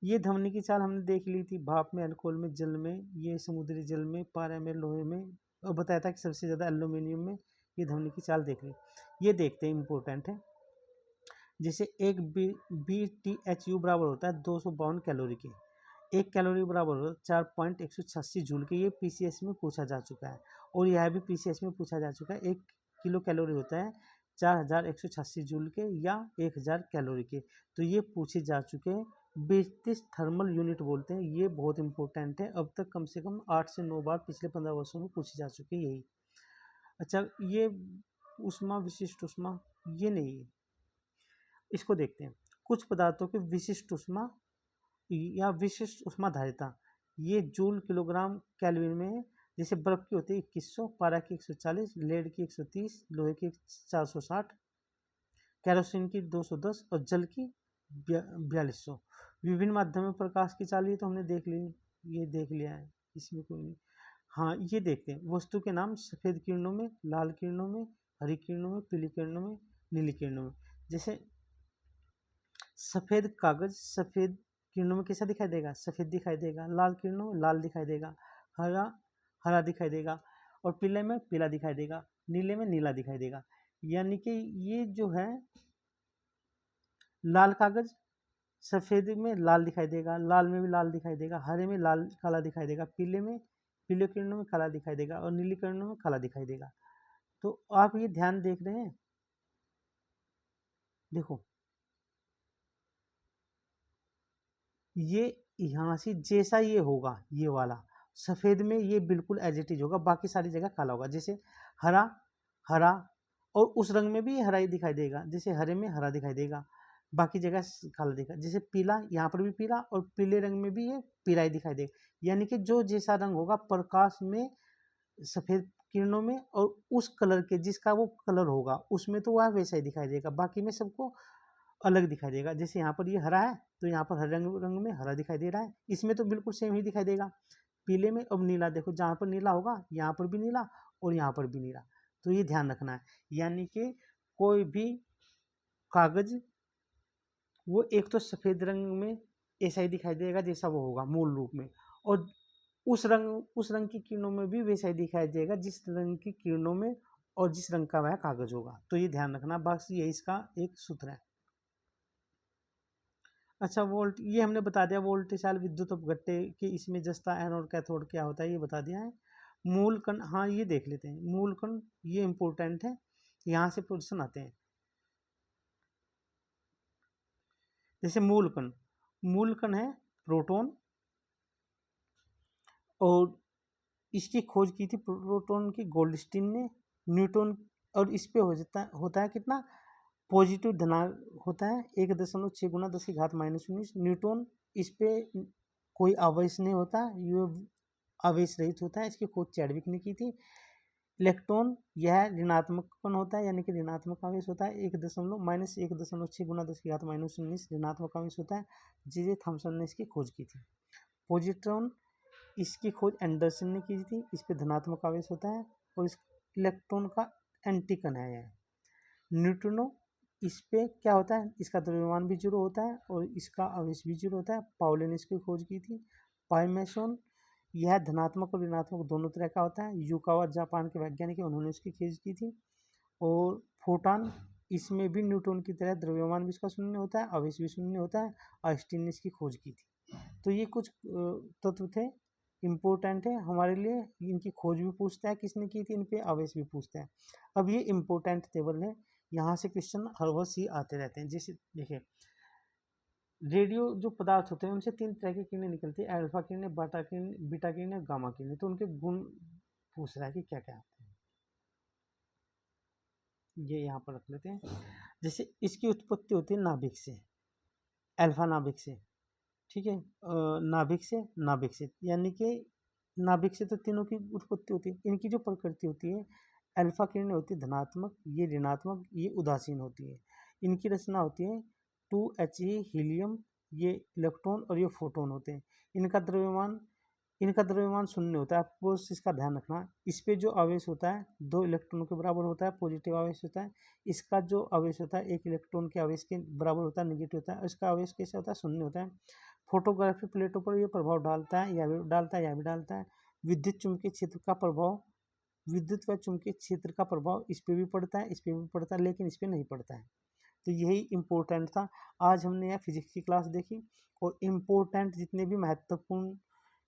ये ध्वनि की चाल हमने देख ली थी, भाप में, अल्कोहल में, जल में, ये समुद्री जल में, पारा में, लोहे में, और बताया था कि सबसे ज़्यादा एल्यूमिनियम में। ये ध्वनि की चाल देख ली। ये देखते हैं, इम्पोर्टेंट है। जैसे एक बी टी एच यू बराबर होता है 252 कैलोरी के। एक कैलोरी बराबर होता है 4.186 जूल के। ये पीसीएस में पूछा जा चुका है, और यह भी पीसीएस में पूछा जा चुका है। 1 किलो कैलोरी होता है 4186 जूल के या 1000 कैलोरी के। तो ये पूछे जा चुके हैं। ब्रिटिश थर्मल यूनिट बोलते हैं, ये बहुत इंपॉर्टेंट है। अब तक कम से कम 8 से 9 बार पिछले 15 वर्षों में पूछे जा चुके हैं यही। अच्छा, ये उष्मा, विशिष्ट उष्मा, ये नहीं है। इसको देखते हैं। कुछ पदार्थों की विशिष्ट उष्मा या विशिष्ट उष्मा धारिता, ये जूल किलोग्राम केल्विन में है। जैसे बर्फ की होती है 2100, पारा की 140, लेड की 130, लोहे की 460, कैरोसिन की 210 और जल की 4200। विभिन्न माध्यम में प्रकाश की चाल, ये तो हमने देख ली, ये देख लिया है, इसमें कोई नहीं। हाँ, ये देखते हैं। वस्तु के नाम सफ़ेद किरणों में, लाल किरणों में, हरी किरणों में, पीली किरणों में, नीली किरणों में। जैसे सफ़ेद कागज सफ़ेद किरणों में कैसा दिखाई देगा? सफ़ेद दिखाई देगा। लाल किरणों में लाल दिखाई देगा। हरा हरा दिखाई देगा। और पीले में पीला दिखाई देगा। नीले में नीला दिखाई देगा। यानी कि ये जो है, लाल कागज सफ़ेद में लाल दिखाई देगा, लाल में भी लाल दिखाई देगा, हरे में लाल काला दिखाई देगा, पीले में पीले किरणों में काला दिखाई देगा, और नीली किरणों में काला दिखाई देगा। तो आप ये ध्यान देख रहे हैं। देखो, ये यहाँ से जैसा ये होगा, ये वाला सफ़ेद में ये बिल्कुल एज इट इज होगा, बाकी सारी जगह काला होगा। जैसे हरा हरा, और उस रंग में भी हरा ही दिखाई देगा। जैसे हरे में हरा दिखाई देगा, बाकी जगह काला दिखा। जैसे पीला, यहाँ पर भी पीला, और पीले रंग में भी ये पीला ही दिखाई देगा। यानी कि जो जैसा रंग होगा प्रकाश में, सफ़ेद किरणों में, और उस कलर के जिसका वो कलर होगा उसमें, तो वह वैसा ही दिखाई देगा, बाकी में सबको अलग दिखाई देगा। जैसे यहाँ पर ये हरा है, तो यहाँ पर हरे रंग में हरा दिखाई दे रहा है, इसमें तो बिल्कुल सेम ही दिखाई देगा। पीले में अब नीला, देखो जहाँ पर नीला होगा यहाँ पर भी नीला, और यहाँ पर भी नीला। तो ये ध्यान रखना है। यानी कि कोई भी कागज, वो एक तो सफ़ेद रंग में ऐसा ही दिखाई देगा जैसा वो होगा मूल रूप में, और उस रंग की किरणों में भी वैसा ही दिखाई देगा जिस रंग की किरणों में और जिस रंग का वह कागज होगा। तो ये ध्यान रखना, बस ये इसका एक सूत्र है। अच्छा, वोल्ट ये हमने बता दिया। वोल्टेशाल विद्युत अपघट्टे कि इसमें जस्ता एनोड कैथोड क्या होता है, ये बता दिया है। मूल कण, हाँ ये देख लेते हैं। मूल कण ये इंपॉर्टेंट है, यहाँ से क्वेश्चन आते हैं। जैसे मूल कण है प्रोटॉन, और इसकी खोज की थी प्रोटॉन की गोल्डस्टीन ने। न्यूटन, और इस पे होता है कितना पॉजिटिव धनात्मक होता है 1.6 गुना 10 की घात -19 न्यूटन। इस पे कोई आवेश नहीं होता, ये आवेश रहित होता है। इसकी खोज चैडविक ने की थी। इलेक्ट्रॉन, यह ऋणात्मक कण होता है, यानी कि ऋणात्मक आवेश होता है। -1.6 गुना 10 की घात -19 ऋणात्मक आवेश होता है। जे थॉमसन ने इसकी खोज की थी। पॉजिट्रॉन, इसकी खोज एंडरसन ने की थी, इस पे धनात्मक आवेश होता है। और इस इलेक्ट्रॉन का एंटी कण है यह। न्यूट्रिनो, इस पे क्या होता है, इसका द्रव्यमान भी जीरो होता है और इसका आवेश भी जीरो होता है। पाउली ने इसकी खोज की थी। पाइमेसोन, यह धनात्मक और ऋणात्मक दोनों तरह का होता है। युकावा जापान के वैज्ञानिक है, उन्होंने इसकी खोज की थी। और फोटॉन, इसमें भी न्यूट्रॉन की तरह द्रव्यमान भी इसका शून्य होता है, आवेश भी शून्य होता है। आइंस्टीन ने इसकी खोज की थी। तो ये कुछ तत्व थे, इम्पोर्टेंट है हमारे लिए। इनकी खोज भी पूछता है किसने की थी, इन पे आवेश भी पूछता है। अब ये इम्पोर्टेंट टेबल है, यहाँ से क्वेश्चन हर वर्ष ही आते रहते हैं। जैसे देखिए, रेडियो जो पदार्थ होते हैं उनसे तीन तरह की किरणें निकलती है, अल्फा किरणें, बाटा किरणें, बीटा किरणें, गामा किरणें। तो उनके गुण पूछ रहा है कि क्या क्या होते हैं, ये यहाँ पर रख लेते हैं। जैसे इसकी उत्पत्ति होती है नाभिक से, अल्फा नाभिक से, ठीक है। नाभिक से यानी कि नाभिक से तो तीनों की उत्पत्ति होती है। इनकी जो प्रकृति होती है, अल्फा किरणें होती है धनात्मक, ये ऋणात्मक, ये उदासीन होती है। इनकी रचना होती है 2He हीलियम, ये इलेक्ट्रॉन और ये फोटोन होते हैं। इनका द्रव्यमान शून्य होता है, आपको इसका ध्यान रखना। इस पे जो आवेश होता है 2 इलेक्ट्रॉनों के बराबर होता है, पॉजिटिव आवेश होता है। इसका जो आवेश होता है 1 इलेक्ट्रॉन के आवेश के बराबर होता है, निगेटिव होता है। इसका आवेश कैसे होता है, शून्य होता है। फोटोग्राफी प्लेटों पर ये प्रभाव डालता है, या भी डालता है, या भी डालता है। विद्युत चुंबकीय क्षेत्र का प्रभाव, विद्युत व चुंबकीय क्षेत्र का प्रभाव इस पे भी पड़ता है, इस पे भी पड़ता है, लेकिन इस पे नहीं पड़ता है। तो यही इम्पोर्टेंट था। आज हमने यह फिजिक्स की क्लास देखी, और इम्पोर्टेंट जितने भी महत्वपूर्ण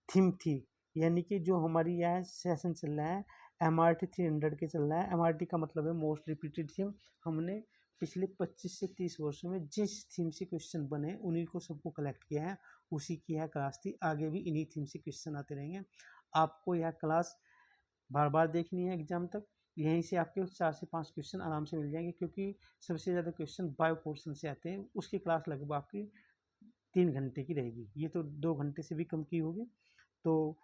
थीम थी, यानी कि जो हमारी यह सेशन चल रहा है MRT 300 के चल रहा है। MRT का मतलब है मोस्ट रिपीटेड थीम। हमने पिछले 25 से 30 वर्षों में जिस थीम से क्वेश्चन बने उन्हीं को सबको कलेक्ट किया है, उसी की यह क्लास थी। आगे भी इन्हीं थीम से क्वेश्चन आते रहेंगे। आपको यह क्लास बार बार देखनी है एग्जाम तक। यहीं से आपके 4 से 5 क्वेश्चन आराम से मिल जाएंगे, क्योंकि सबसे ज़्यादा क्वेश्चन बायो पोर्शन से आते हैं। उसकी क्लास लगभग आपकी 3 घंटे की रहेगी, ये तो 2 घंटे से भी कम की होगी। तो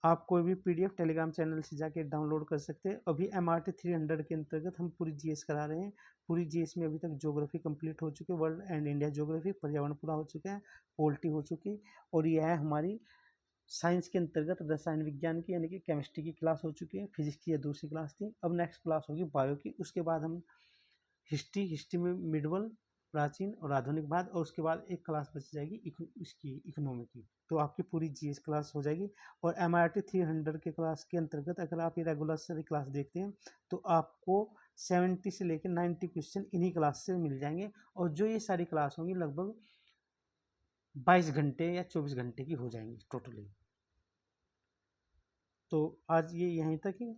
आप कोई भी PDF टेलीग्राम चैनल से जाके डाउनलोड कर सकते हैं। अभी MRT 300 के अंतर्गत हम पूरी GS करा रहे हैं। पूरी GS में अभी तक ज्योग्राफी कंप्लीट हो चुकी है, वर्ल्ड एंड इंडिया ज्योग्राफी, पर्यावरण पूरा हो चुका है, पोल्ट्री हो चुकी, और यह है हमारी साइंस के अंतर्गत रसायन विज्ञान की यानी कि केमिस्ट्री की क्लास हो चुकी है। फिजिक्स की यह दूसरी क्लास थी। अब नेक्स्ट क्लास होगी बायो की। उसके बाद हम हिस्ट्री में मिडवल, प्राचीन और आधुनिक बाद, और उसके बाद एक क्लास बच जाएगी इसकी इकोनॉमी की। तो आपकी पूरी GS क्लास हो जाएगी। और MRT 300 के क्लास के अंतर्गत अगर आप ये रेगुलर सारी क्लास देखते हैं तो आपको 70 से लेकर 90 क्वेश्चन इन्हीं क्लास से मिल जाएंगे। और जो ये सारी क्लास होंगी लगभग 22 घंटे या 24 घंटे की हो जाएंगी टोटली। तो आज ये यहीं तक ही।